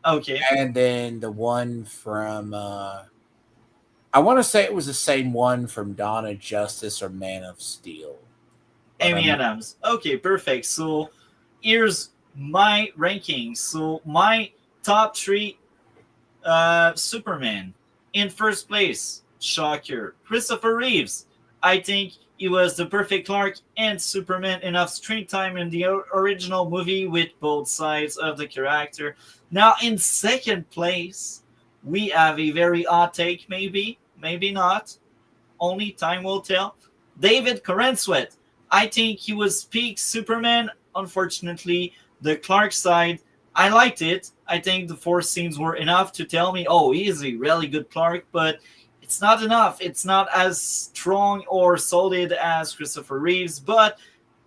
Okay. and then the one from I want to say it was the same one from Dawn of Justice or Man of Steel. Amy Adams. Okay, perfect. So here's my rankings. So my top three, Superman. In first place, shocker, Christopher Reeves. I think he was the perfect Clark and Superman, enough screen time in the original movie with both sides of the character. Now, in second place, we have a very odd take, maybe not. Only time will tell. David Corenswet. I think he was peak Superman. Unfortunately, the Clark side, I liked it. I think the 4 scenes were enough to tell me, oh, he is a really good Clark, but it's not enough. It's not as strong or solid as Christopher Reeves, but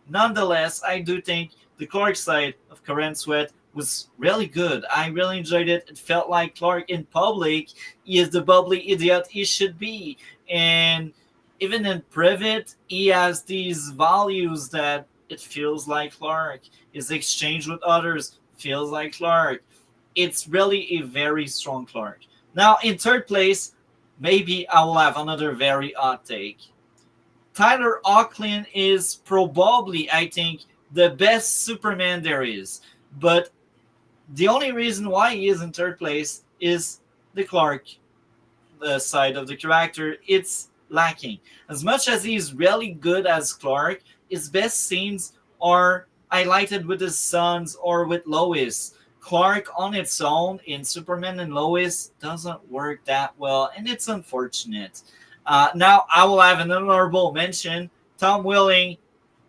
nonetheless, I do think the Clark side of Corenswet was really good. I really enjoyed it. It felt like Clark in public. He is the bubbly idiot he should be. And even in private, he has these values that it feels like Clark. His exchange with others feels like Clark. It's really a very strong Clark. Now, in third place, maybe I will have another very odd take. Tyler Hoechlin is probably, I think, the best Superman there is. But the only reason why he is in third place is the Clark side of the character. It's lacking. As much as he's really good as Clark, his best scenes are highlighted with his sons or with Lois. Clark on its own in Superman and Lois doesn't work that well, and it's unfortunate. Now I will have an honorable mention. Tom Welling,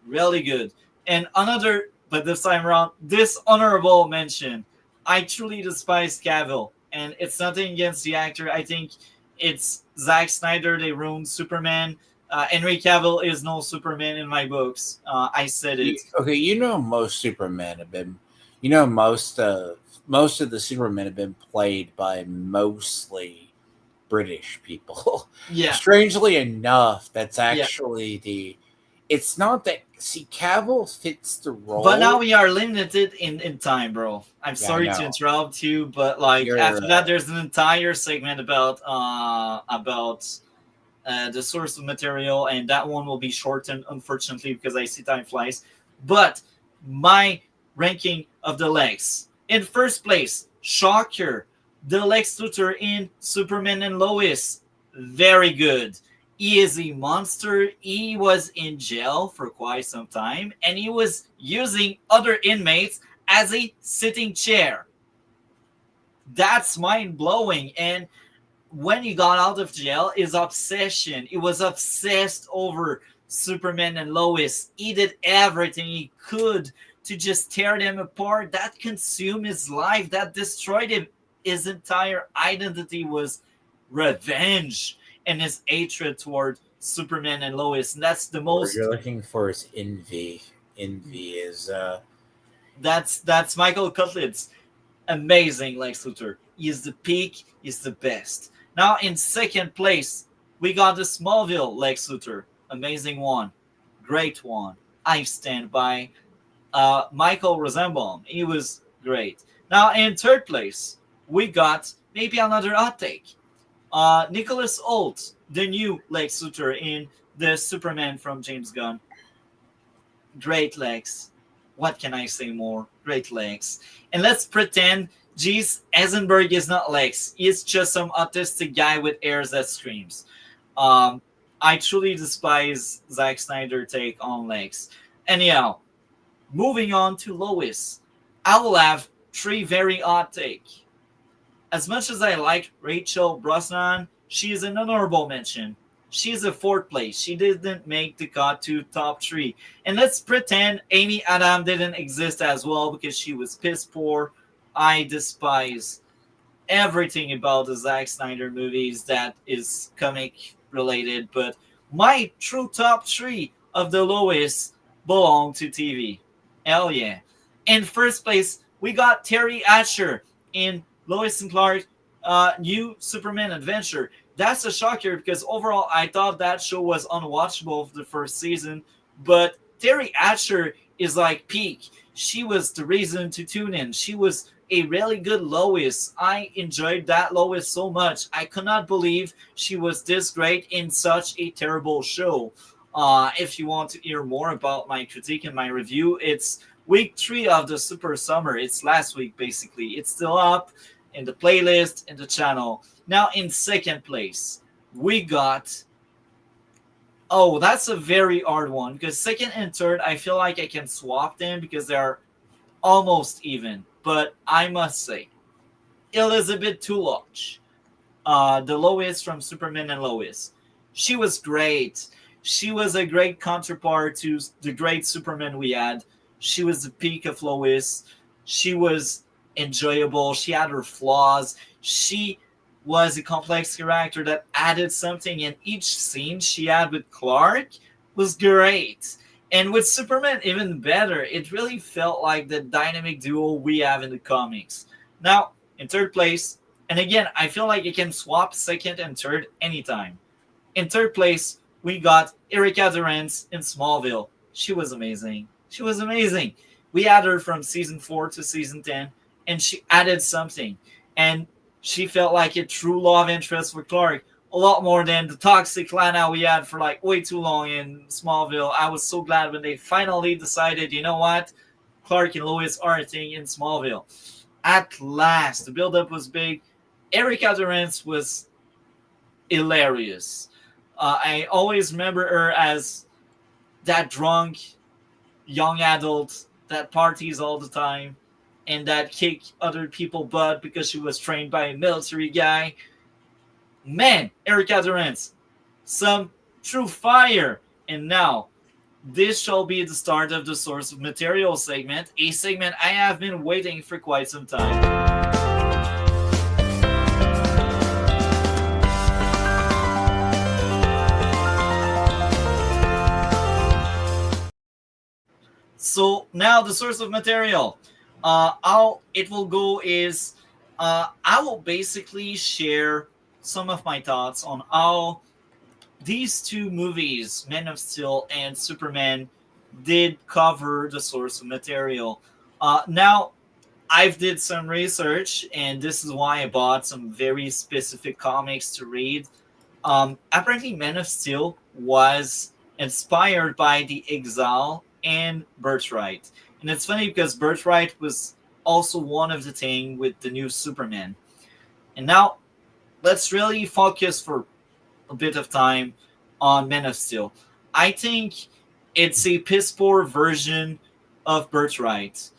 really good. And another, but this time around, dishonorable mention. I truly despise Cavill, and it's nothing against the actor. I think it's Zack Snyder. They ruined Superman. Henry Cavill is no Superman in my books. I said it. Okay, most Supermen have been, most of the Supermen have been played by mostly British people. Yeah. Strangely enough, that's actually it's not that, Cavill fits the role. But now we are limited in time, bro. I'm sorry to interrupt you, but after that, there's an entire segment about the source of material, and that one will be shortened, unfortunately, because I see time flies. But my ranking of the Lexs. In first place, shocker, the Lex Luthor in Superman and Lois. Very good. He is a monster. He was in jail for quite some time, and he was using other inmates as a sitting chair. That's mind-blowing. And when he got out of jail, his obsession, he was obsessed over Superman and Lois. He did everything he could to just tear them apart. That consumed his life. That destroyed him. His entire identity was revenge and his hatred toward Superman and Lois. And that's the most... What you're looking for is envy. Envy is... That's Michael Cutlett's amazing Lex Luthor. He's the peak. He's the best. Now, in second place, we got the Smallville Lex Luthor. Amazing one. Great one. I stand by Michael Rosenbaum. He was great. Now, in third place, we got maybe another hot take. Nicholas Hoult, the new Lex Luthor in the Superman from James Gunn. Great Lex. What can I say more? Great Lex. And let's pretend Geez, Eisenberg is not Lex. He's just some autistic guy with ears that screams. Um, I truly despise Zack Snyder take on Lex. Anyhow, moving on to Lois. I will have three very odd take. As much as I like Rachel Brosnan, she is an honorable mention. She's a fourth place. She didn't make the cut to top three. And let's pretend Amy Adam didn't exist as well because she was piss poor. I despise everything about the Zack Snyder movies that is comic related. But my true top three of the Lois belong to TV. Hell yeah. In first place, we got Terry Hatcher in Lois and Clark New Superman Adventure. That's a shocker because overall I thought that show was unwatchable for the first season. But Terry Hatcher is like peak. She was the reason to tune in. She was a really good Lois. I enjoyed that Lois so much. I could not believe she was this great in such a terrible show. If you want to hear more about my critique and my review, it's week 3 of the Super Summer. It's last week, basically. It's still up in the playlist, in the channel. Now, in second place, we got... Oh, that's a very hard one. Because second and third, I feel like I can swap them because they're almost even. But I must say, Elizabeth Tulloch, the Lois from Superman and Lois. She was great. She was a great counterpart to the great Superman we had. She was the peak of Lois. She was enjoyable. She had her flaws. She was a complex character that added something, and each scene she had with Clark was great. And with Superman, even better. It really felt like the dynamic duo we have in the comics. Now, in third place, and again, I feel like you can swap second and third anytime. In third place, we got Erica Durance in Smallville. She was amazing. She was amazing. We had her from season 4 to season 10, and she added something. And she felt like a true love interest for Clark. A lot more than the toxic Lana we had for like way too long in Smallville. I was so glad when they finally decided, you know what? Clark and Lois are a thing in Smallville. At last, the build-up was big. Erica Durance was hilarious. I always remember her as that drunk young adult that parties all the time and that kick other people butt because she was trained by a military guy. Man, Erica Durance, some true fire. And now, this shall be the start of the source of material segment, a segment I have been waiting for quite some time. So now the source of material. How it will go is I will basically share some of my thoughts on how these two movies, Man of Steel and Superman, did cover the source of material. Now, I've did some research, and this is why I bought some very specific comics to read. Apparently, Man of Steel was inspired by The Exile and Birthright. And it's funny because Birthright was also one of the things with the new Superman. And now, let's really focus for a bit of time on Man of Steel. I think it's a piss poor version of Birthright.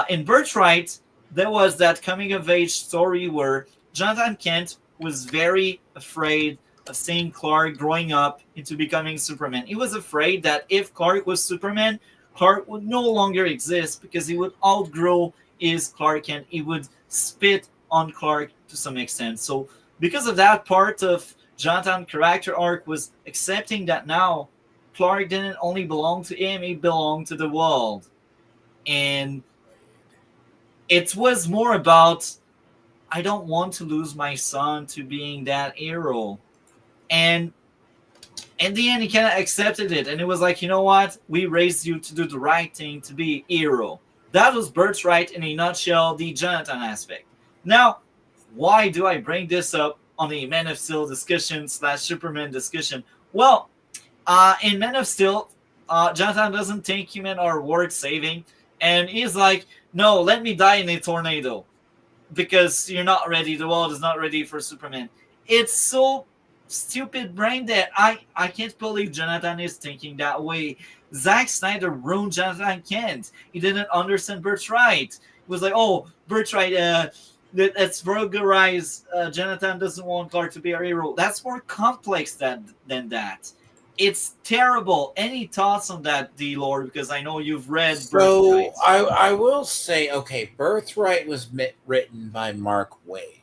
In Birthright, there was that coming of age story where Jonathan Kent was very afraid of seeing Clark growing up into becoming Superman. He was afraid that if Clark was Superman, Clark would no longer exist because he would outgrow his Clark Kent. He would spit on Clark to some extent. So because of that, part of Jonathan's character arc was accepting that now Clark didn't only belong to him, he belonged to the world. And it was more about, I don't want to lose my son to being that hero. And in the end, he kind of accepted it. And it was like, you know what? We raised you to do the right thing, to be a hero. That was Birthright in a nutshell, the Jonathan aspect. Now, why do I bring this up on a Man of Steel discussion / Superman discussion? Well, in Man of Steel, Jonathan doesn't think humans are worth saving. And he's like, no, let me die in a tornado. because you're not ready. The world is not ready for Superman. It's so stupid brain that I can't believe Jonathan is thinking that way. Zack Snyder ruined Jonathan Kent. He didn't understand Birthright. He was like, oh, Birthright, let's vulgarize. Jonathan doesn't want Clark to be a hero. That's more complex than that. It's terrible. Any thoughts on that, Dlord? Because I know you've read So Birthright. I will say, okay, Birthright was written by Mark Waid.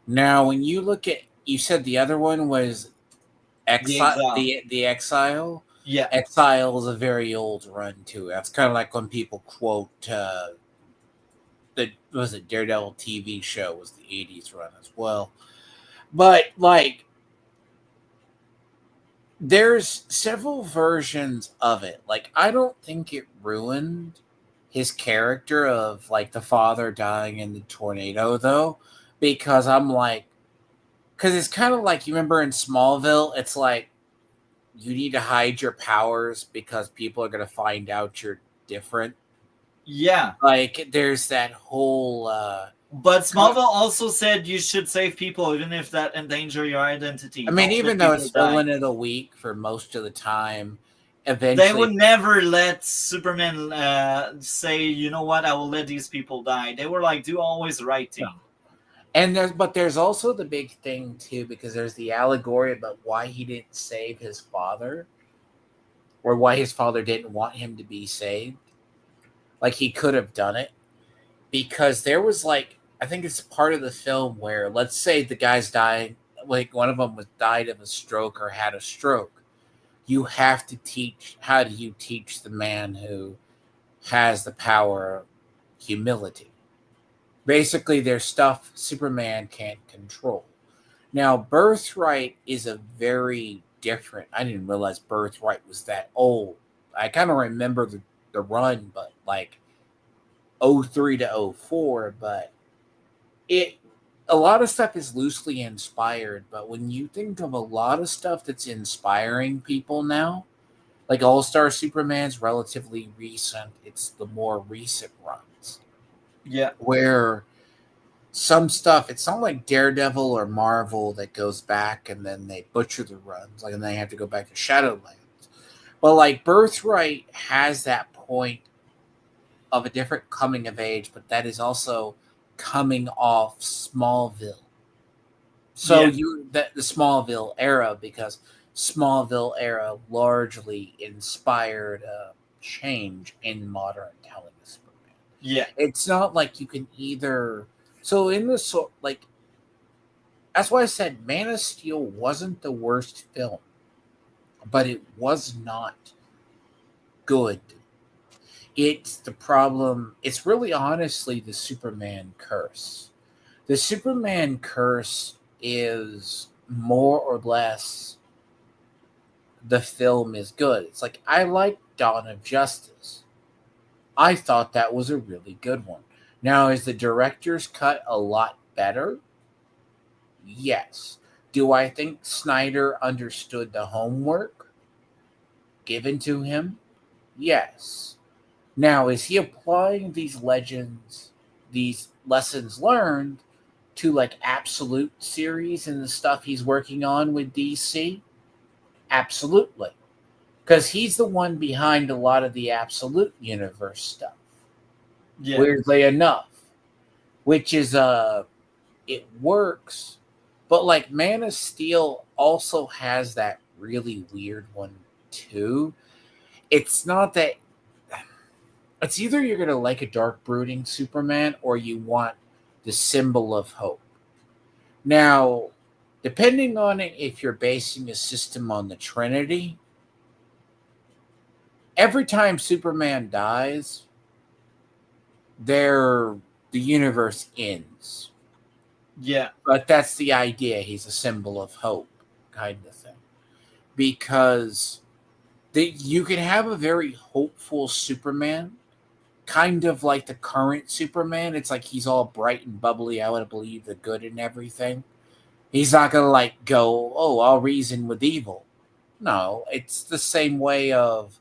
Now, when you look at, you said the other one was The Exile. The Exile. Yeah. Exile is a very old run too. That's kind of like when people quote the was it Daredevil TV show was the 80s run as well. But like there's several versions of it. Like I don't think it ruined his character of like the father dying in the tornado though, because I'm like, because it's kind of like, you remember in Smallville, it's like you need to hide your powers because people are going to find out you're different. Yeah. Like there's that whole But Smallville also said you should save people even if that endanger your identity. I mean, Don't let even though people it's die. villain of the week for most of the time, They eventually would never let Superman say, you know what, I will let these people die. They were like, do always the right thing. and there's also the big thing too, because there's the allegory about why he didn't save his father, or why his father didn't want him to be saved. Like he could have done it, because there was like, I think it's part of the film where, let's say the guy's dying, like one of them was died of a stroke or had a stroke. You have to teach, how do you teach the man who has the power of humility? Basically, there's stuff Superman can't control. Now, Birthright is a very different. I didn't realize Birthright was that old. I kind of remember the run, but like 03 to 04, but a lot of stuff is loosely inspired, but when you think of a lot of stuff that's inspiring people now, like All-Star Superman's relatively recent, it's the more recent runs. Yeah. Where some stuff, it's not like Daredevil or Marvel that goes back and then they butcher the runs, like, and they have to go back to Shadowlands. But like Birthright has that point of a different coming of age, but that is also coming off Smallville. So the Smallville era, because Smallville era largely inspired change in modern telling of Superman. Yeah. It's not like you can either. So in the like, that's why I said Man of Steel wasn't the worst film, but it was not good. It's the problem. It's really honestly the Superman curse. The Superman curse is more or less the film is good. It's like, I like Dawn of Justice. I thought that was a really good one. Now, is the director's cut a lot better? Yes. Do I think Snyder understood the homework given to him? Yes. Now, is he applying these legends, these lessons learned, to like Absolute series and the stuff he's working on with DC? Absolutely. Because he's the one behind a lot of the Absolute Universe stuff. Yeah. Weirdly enough. Which is, it works. But like Man of Steel also has that really weird one too. It's not that. It's either you're going to like a dark brooding Superman or you want the symbol of hope. Now, depending on it, if you're basing a system on the Trinity, every time Superman dies, the universe ends. Yeah. But that's the idea. He's a symbol of hope, kind of thing. Because you can have a very hopeful Superman, kind of like the current Superman. It's like he's all bright and bubbly. I would believe the good in everything. He's not going to like go, oh, I'll reason with evil. No, it's the same way of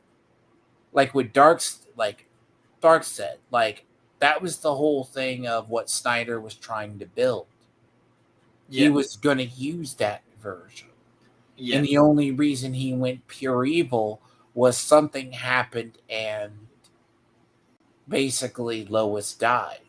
like with Darkseid, like that was the whole thing of what Snyder was trying to build. He Yeah. was going to use that version. Yeah. And the only reason he went pure evil was something happened and basically Lois died.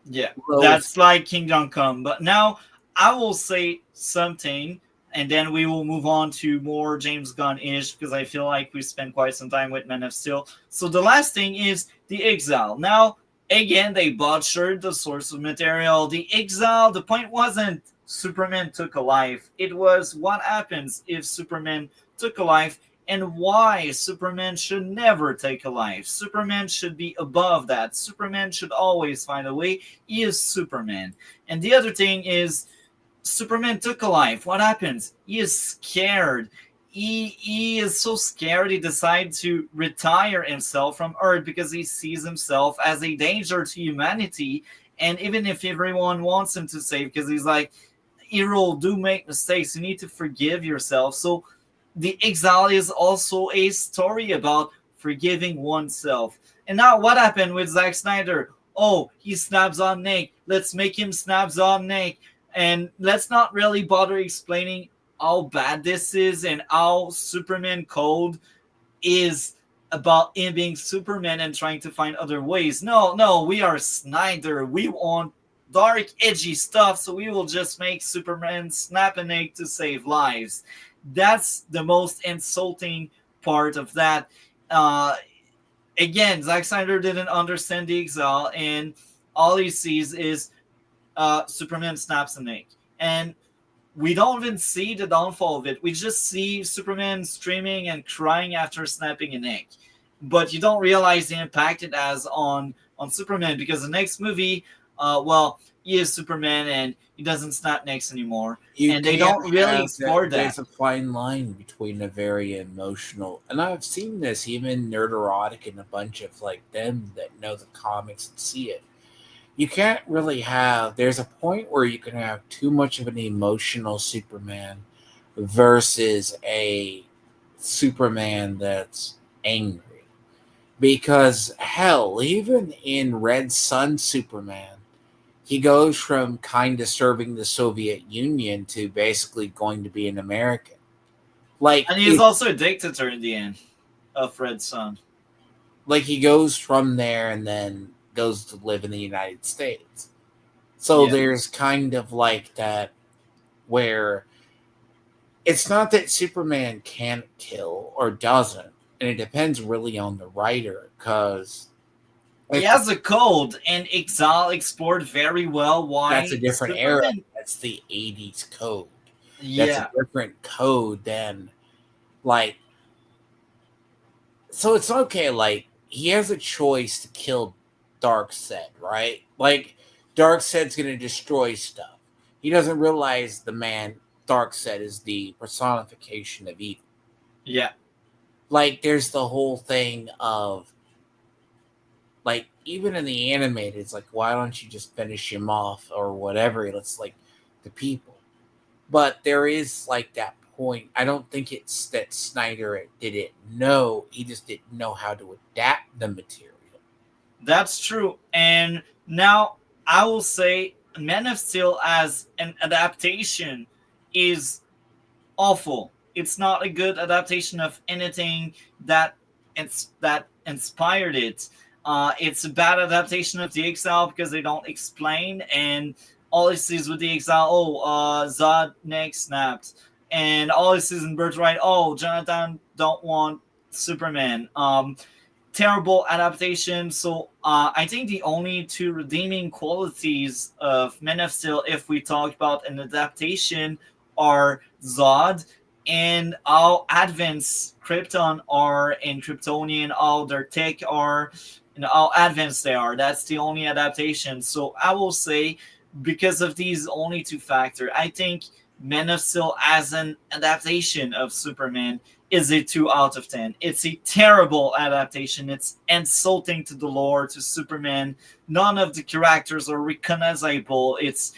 Yeah, Lois, that's like Kingdom Come. But now I will say something, and then we will move on to more James Gunn-ish, because I feel like we spent quite some time with Man of Steel. So the last thing is the Exile. Now, again, they butchered the source of material. The Exile, the point wasn't Superman took a life. It was what happens if Superman took a life, and why Superman should never take a life. Superman should be above that. Superman should always find a way. He is Superman. And the other thing is, Superman took a life. What happens? He is scared. He is so scared he decided to retire himself from Earth because he sees himself as a danger to humanity. And even if everyone wants him to save, because he's like, hero do make mistakes. You need to forgive yourself. So the Exile is also a story about forgiving oneself. And now what happened with Zack Snyder? Oh, he snaps on Nick. Let's make him snaps on Nick. And let's not really bother explaining how bad this is and how Superman Code is about him being Superman and trying to find other ways. No, we are Snyder. We want dark, edgy stuff, so we will just make Superman snap an egg to save lives. That's the most insulting part of that. Again, Zack Snyder didn't understand the Exile, and all he sees is Superman snaps an egg. And we don't even see the downfall of it. We just see Superman streaming and crying after snapping an egg. But you don't realize the impact it has on Superman, because the next movie, he is Superman and he doesn't snap necks anymore. And they don't really explore that. There's a fine line between a very emotional, and I've seen this even Nerd Erotic and a bunch of like them that know the comics and see it. You can't really have, there's a point where you can have too much of an emotional Superman versus a Superman that's angry. Because hell, even in Red Sun Superman, he goes from kind of serving the Soviet Union to basically going to be an American. Like, and he's also a dictator in the end of Red Sun. Like, he goes from there and then goes to live in the United States. So there's kind of like that where it's not that Superman can't kill or doesn't, and it depends really on the writer, because he has a code, and Exile explored very well why that's a different era. That's the 80s code. That's a different code than, like, so it's okay, like, he has a choice to kill Darkseid, right? Like, Darkseid's going to destroy stuff. He doesn't realize the man Darkseid is the personification of evil. Yeah. Like, there's the whole thing of, like, even in the animated, it's like, why don't you just finish him off or whatever? It's like the people. But there is, like, that point. I don't think it's that Snyder didn't know. He just didn't know how to adapt the material. That's true. And now I will say Man of Steel as an adaptation is awful. It's not a good adaptation of anything that inspired it. It's a bad adaptation of the Exile because they don't explain, and all it sees with the Exile, Zod neck snapped, and all it sees in Birthright, Jonathan don't want Superman. Terrible adaptation. So I think the only two redeeming qualities of Man of Steel, if we talk about an adaptation, are Zod and how advanced Krypton are and Kryptonian, how their tech are, and how advanced they are. That's the only adaptation. So I will say, because of these only two factors, I think Man of Steel as an adaptation of Superman is a 2 out of 10. It's a terrible adaptation. It's insulting to the lore, to Superman. None of the characters are recognizable. It's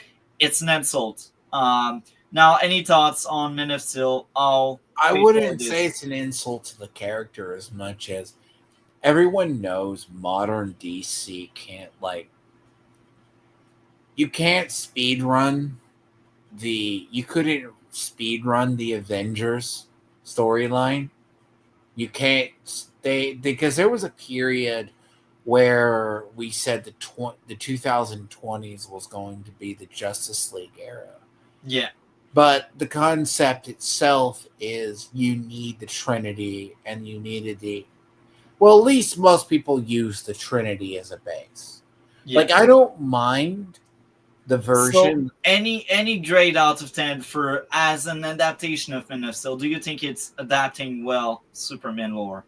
an insult. Now, any thoughts on Man of Steel? I wouldn't say it's an insult to the character as much as everyone knows modern DC can't you can't speed run you couldn't speed run the Avengers storyline. You can't because there was a period where we said the 2020s was going to be the Justice League era. Yeah. But the concept itself is you need the Trinity, and you needed well, at least most people use the Trinity as a base. Yeah. Like, I don't mind the version. So any grade out of 10 for as an adaptation of Man of Steel? Do you think it's adapting well Superman lore?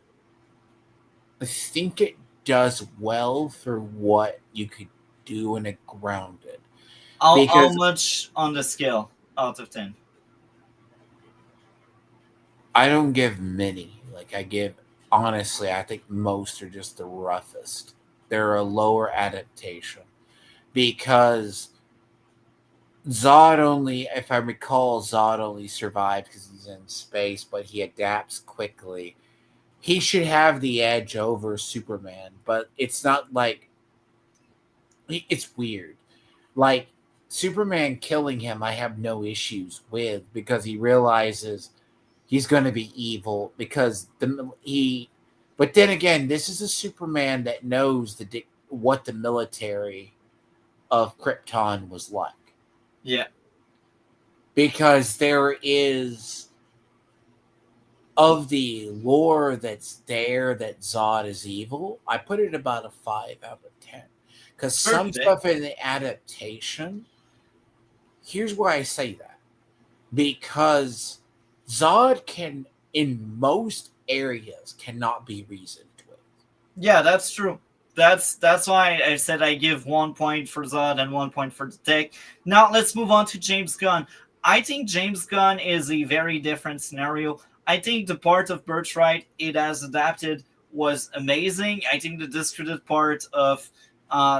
I think it does well for what you could do in a grounded. How much on the scale out of 10? I don't give many. Like, I give, honestly, I think most are just the roughest. They're a lower adaptation. Because Zod only, if I recall, Zod only survived because he's in space, but he adapts quickly. He should have the edge over Superman, but it's not like, it's weird. Like, Superman killing him, I have no issues with, because he realizes he's going to be evil because but then again, this is a Superman that knows what the military of Krypton was like. Yeah. Because there is, of the lore that's there, that Zod is evil, I put it about a 5 out of 10. Because some stuff in the adaptation, here's why I say that. Because Zod can, in most areas, cannot be reasoned with. Yeah, that's true. That's why I said I give 1 point for Zod and 1 point for the tech. Now let's move on to James Gunn. I think James Gunn is a very different scenario. I think the part of Birthright it has adapted was amazing. I think the discredited part of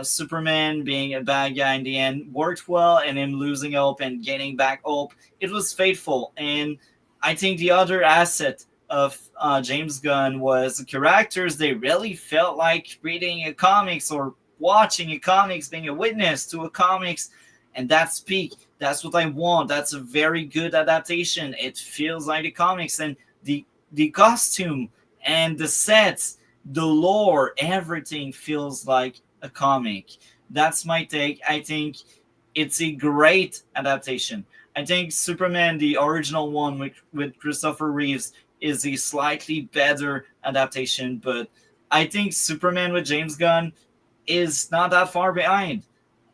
Superman being a bad guy in the end worked well, and him losing hope and getting back hope, it was faithful. And I think the other asset of James Gunn was the characters. They really felt like reading a comics or watching a comics, being a witness to a comics, and that's peak. That's what I want. That's a very good adaptation. It feels like the comics, and the costume and the sets, the lore, everything feels like a comic. That's my take. I think it's a great adaptation. I think Superman, the original one with Christopher Reeves, is a slightly better adaptation, but I think Superman with James Gunn is not that far behind.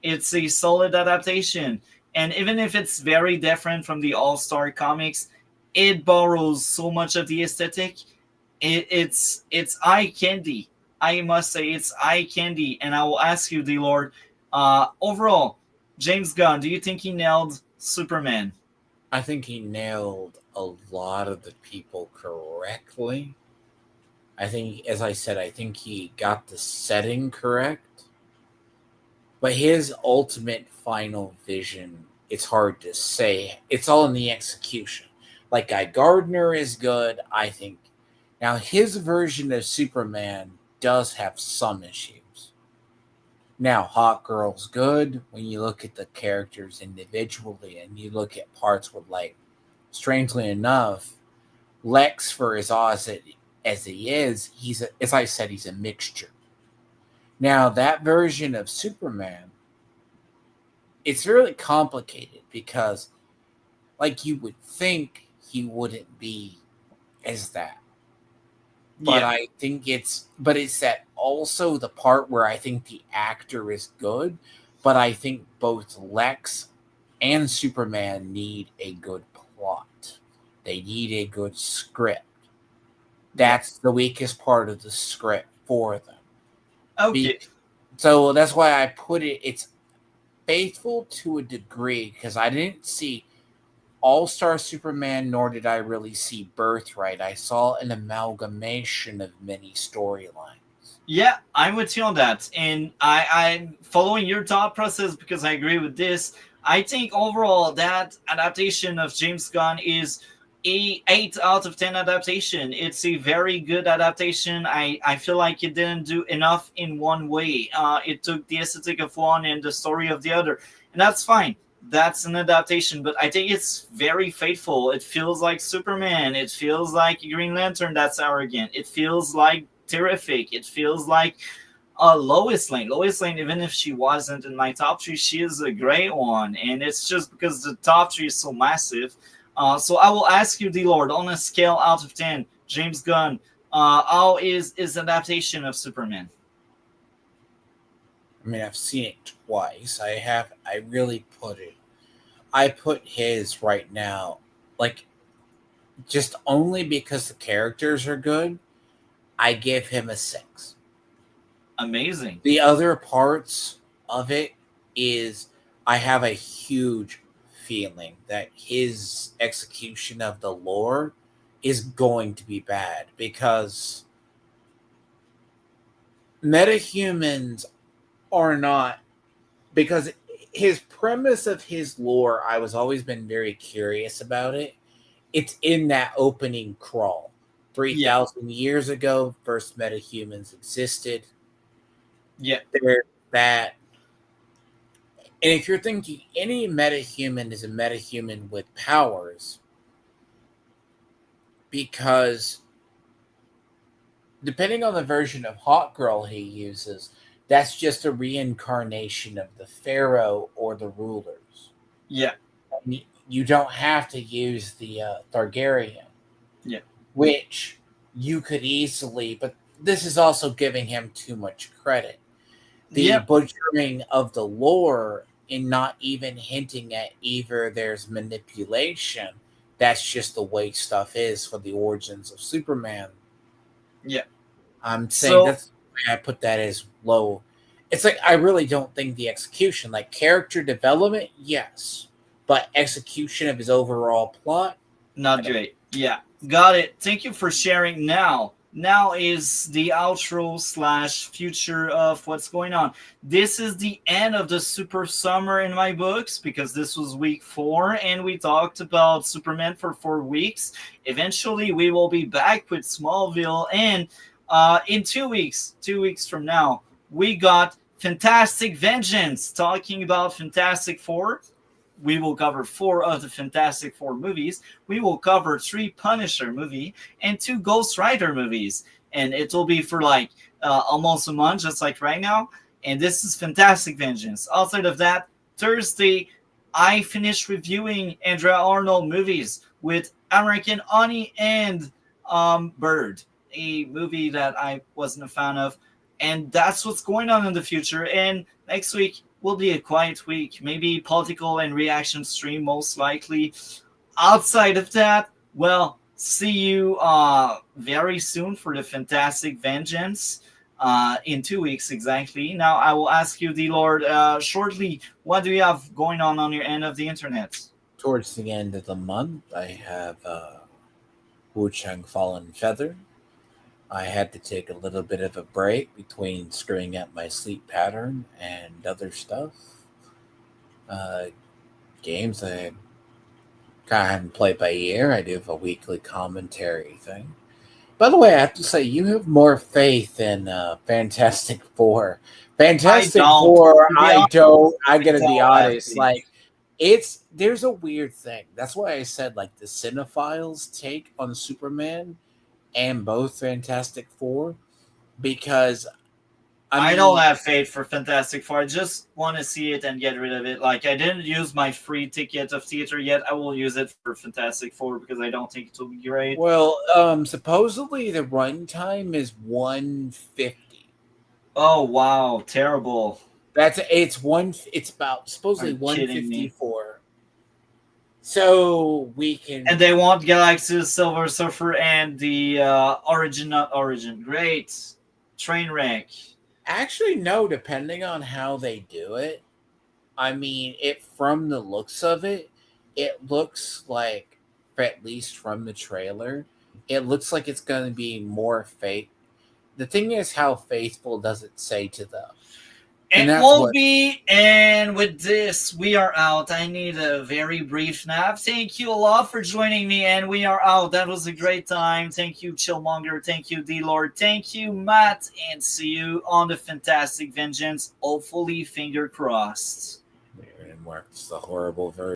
It's a solid adaptation. And even if it's very different from the All-Star comics, it borrows so much of the aesthetic. It's eye candy. I must say it's eye candy. And I will ask you, Dlord, overall, James Gunn, do you think he nailed Superman? I think he nailed a lot of the people correctly. I think, as I said, I think he got the setting correct. But his ultimate final vision, it's hard to say. It's all in the execution. Like, Guy Gardner is good, I think. Now, his version of Superman does have some issues. Now, Hot Girl's good when you look at the characters individually and you look at parts with, like, strangely enough, Lexs, for as awesome as he is, as I said, he's a mixture. Now, that version of Superman, it's really complicated because, like, you would think he wouldn't be as that. But Yeah. I think it's that also the part where I think the actor is good, but I think both Lexs and Superman need a good plot. They need a good script. That's the weakest part of the script for them. Okay. So that's why I put it's faithful to a degree, because I didn't see All-Star Superman, nor did I really see Birthright. I saw an amalgamation of many storylines. Yeah, I'm with you on that. And I'm following your thought process because I agree with this. I think overall that adaptation of James Gunn is a 8 out of 10 adaptation. It's a very good adaptation. I feel like it didn't do enough in one way. It took the aesthetic of one and the story of the other, and that's fine. That's an adaptation, but I think it's very faithful. It feels like Superman. It feels like Green Lantern that's arrogant. It feels like terrific. It feels like Lois Lane. Lois Lane, even if she wasn't in my top three, she is a great one, and it's just because the top three is so massive. So I will ask you, Dlord, on a scale out of 10, James Gunn, how is his adaptation of Superman? I mean, I've seen it twice. I really put it. I put his right now, like, just only because the characters are good. I give him a 6. Amazing. The other parts of it is I have a huge feeling that his execution of the lore is going to be bad because metahumans are not, because his premise of his lore, I was always been very curious about it. It's in that opening crawl. 3,000 years ago, first metahumans existed. Yeah. They're that. And if you're thinking any metahuman is a metahuman with powers, because depending on the version of Hot Girl he uses, that's just a reincarnation of the Pharaoh or the rulers. Yeah. You don't have to use the Targaryen. Yeah. Which you could easily, but this is also giving him too much credit. The butchering of the lore and not even hinting at either there's manipulation. That's just the way stuff is for the origins of Superman. Yeah. I'm saying that's why I put that as low. It's like I really don't think the execution, like character development, yes. But execution of his overall plot, not great. Yeah. Got it. Thank you for sharing now. Now is the outro / future of what's going on. This is the end of the super summer in my books because this was week 4 and we talked about Superman for 4 weeks. Eventually we will be back with Smallville, and in 2 weeks, 2 weeks from now, we got Fantastic Vengeance, talking about Fantastic Four. We will cover 4 of the Fantastic Four movies. We will cover 3 Punisher movie and 2 Ghost Rider movies. And it will be for like almost a month, just like right now. And this is Fantastic Vengeance. Outside of that, Thursday, I finished reviewing Andrea Arnold movies with American Honey and Bird, a movie that I wasn't a fan of. And that's what's going on in the future. And next week will be a quiet week, maybe political and reaction stream most likely. Outside of that, well, see you very soon for the Fantastic Vengeance in 2 weeks exactly. Now I will ask you, Dlord, shortly, what do you have going on your end of the internet? Towards the end of the month, I have Wu Chang Fallen Feather. I had to take a little bit of a break between screwing up my sleep pattern and other stuff. Games I kind of play by ear. I do have a weekly commentary thing. By the way, I have to say, you have more faith in Fantastic Four. Fantastic Four, I don't. I gotta be honest. Like, there's a weird thing. That's why I said, like, the cinephiles take on Superman and both Fantastic Four, because I don't have faith for Fantastic Four. I just want to see it and get rid of it. Like, I didn't use my free ticket of theater yet. I will use it for Fantastic Four because I don't think it will be great. Well, supposedly the runtime is 150. Oh wow, terrible. It's about supposedly 154. So we can, and they want Galaxy, Silver Surfer, and the Origin. Great train wreck. Actually, no. Depending on how they do it, I mean, from the looks of it, it looks like, at least from the trailer, it looks like it's going to be more fake. The thing is, how faithful does it say to them? And It that's won't what- be. And with this, we are out. I need a very brief nap. Thank you a lot for joining me, and we are out. That was a great time. Thank you, Chillmonger. Thank you, Dlord. Thank you, Matt. And see you on the Fantastic Vengeance. Hopefully, finger crossed. And works the horrible version.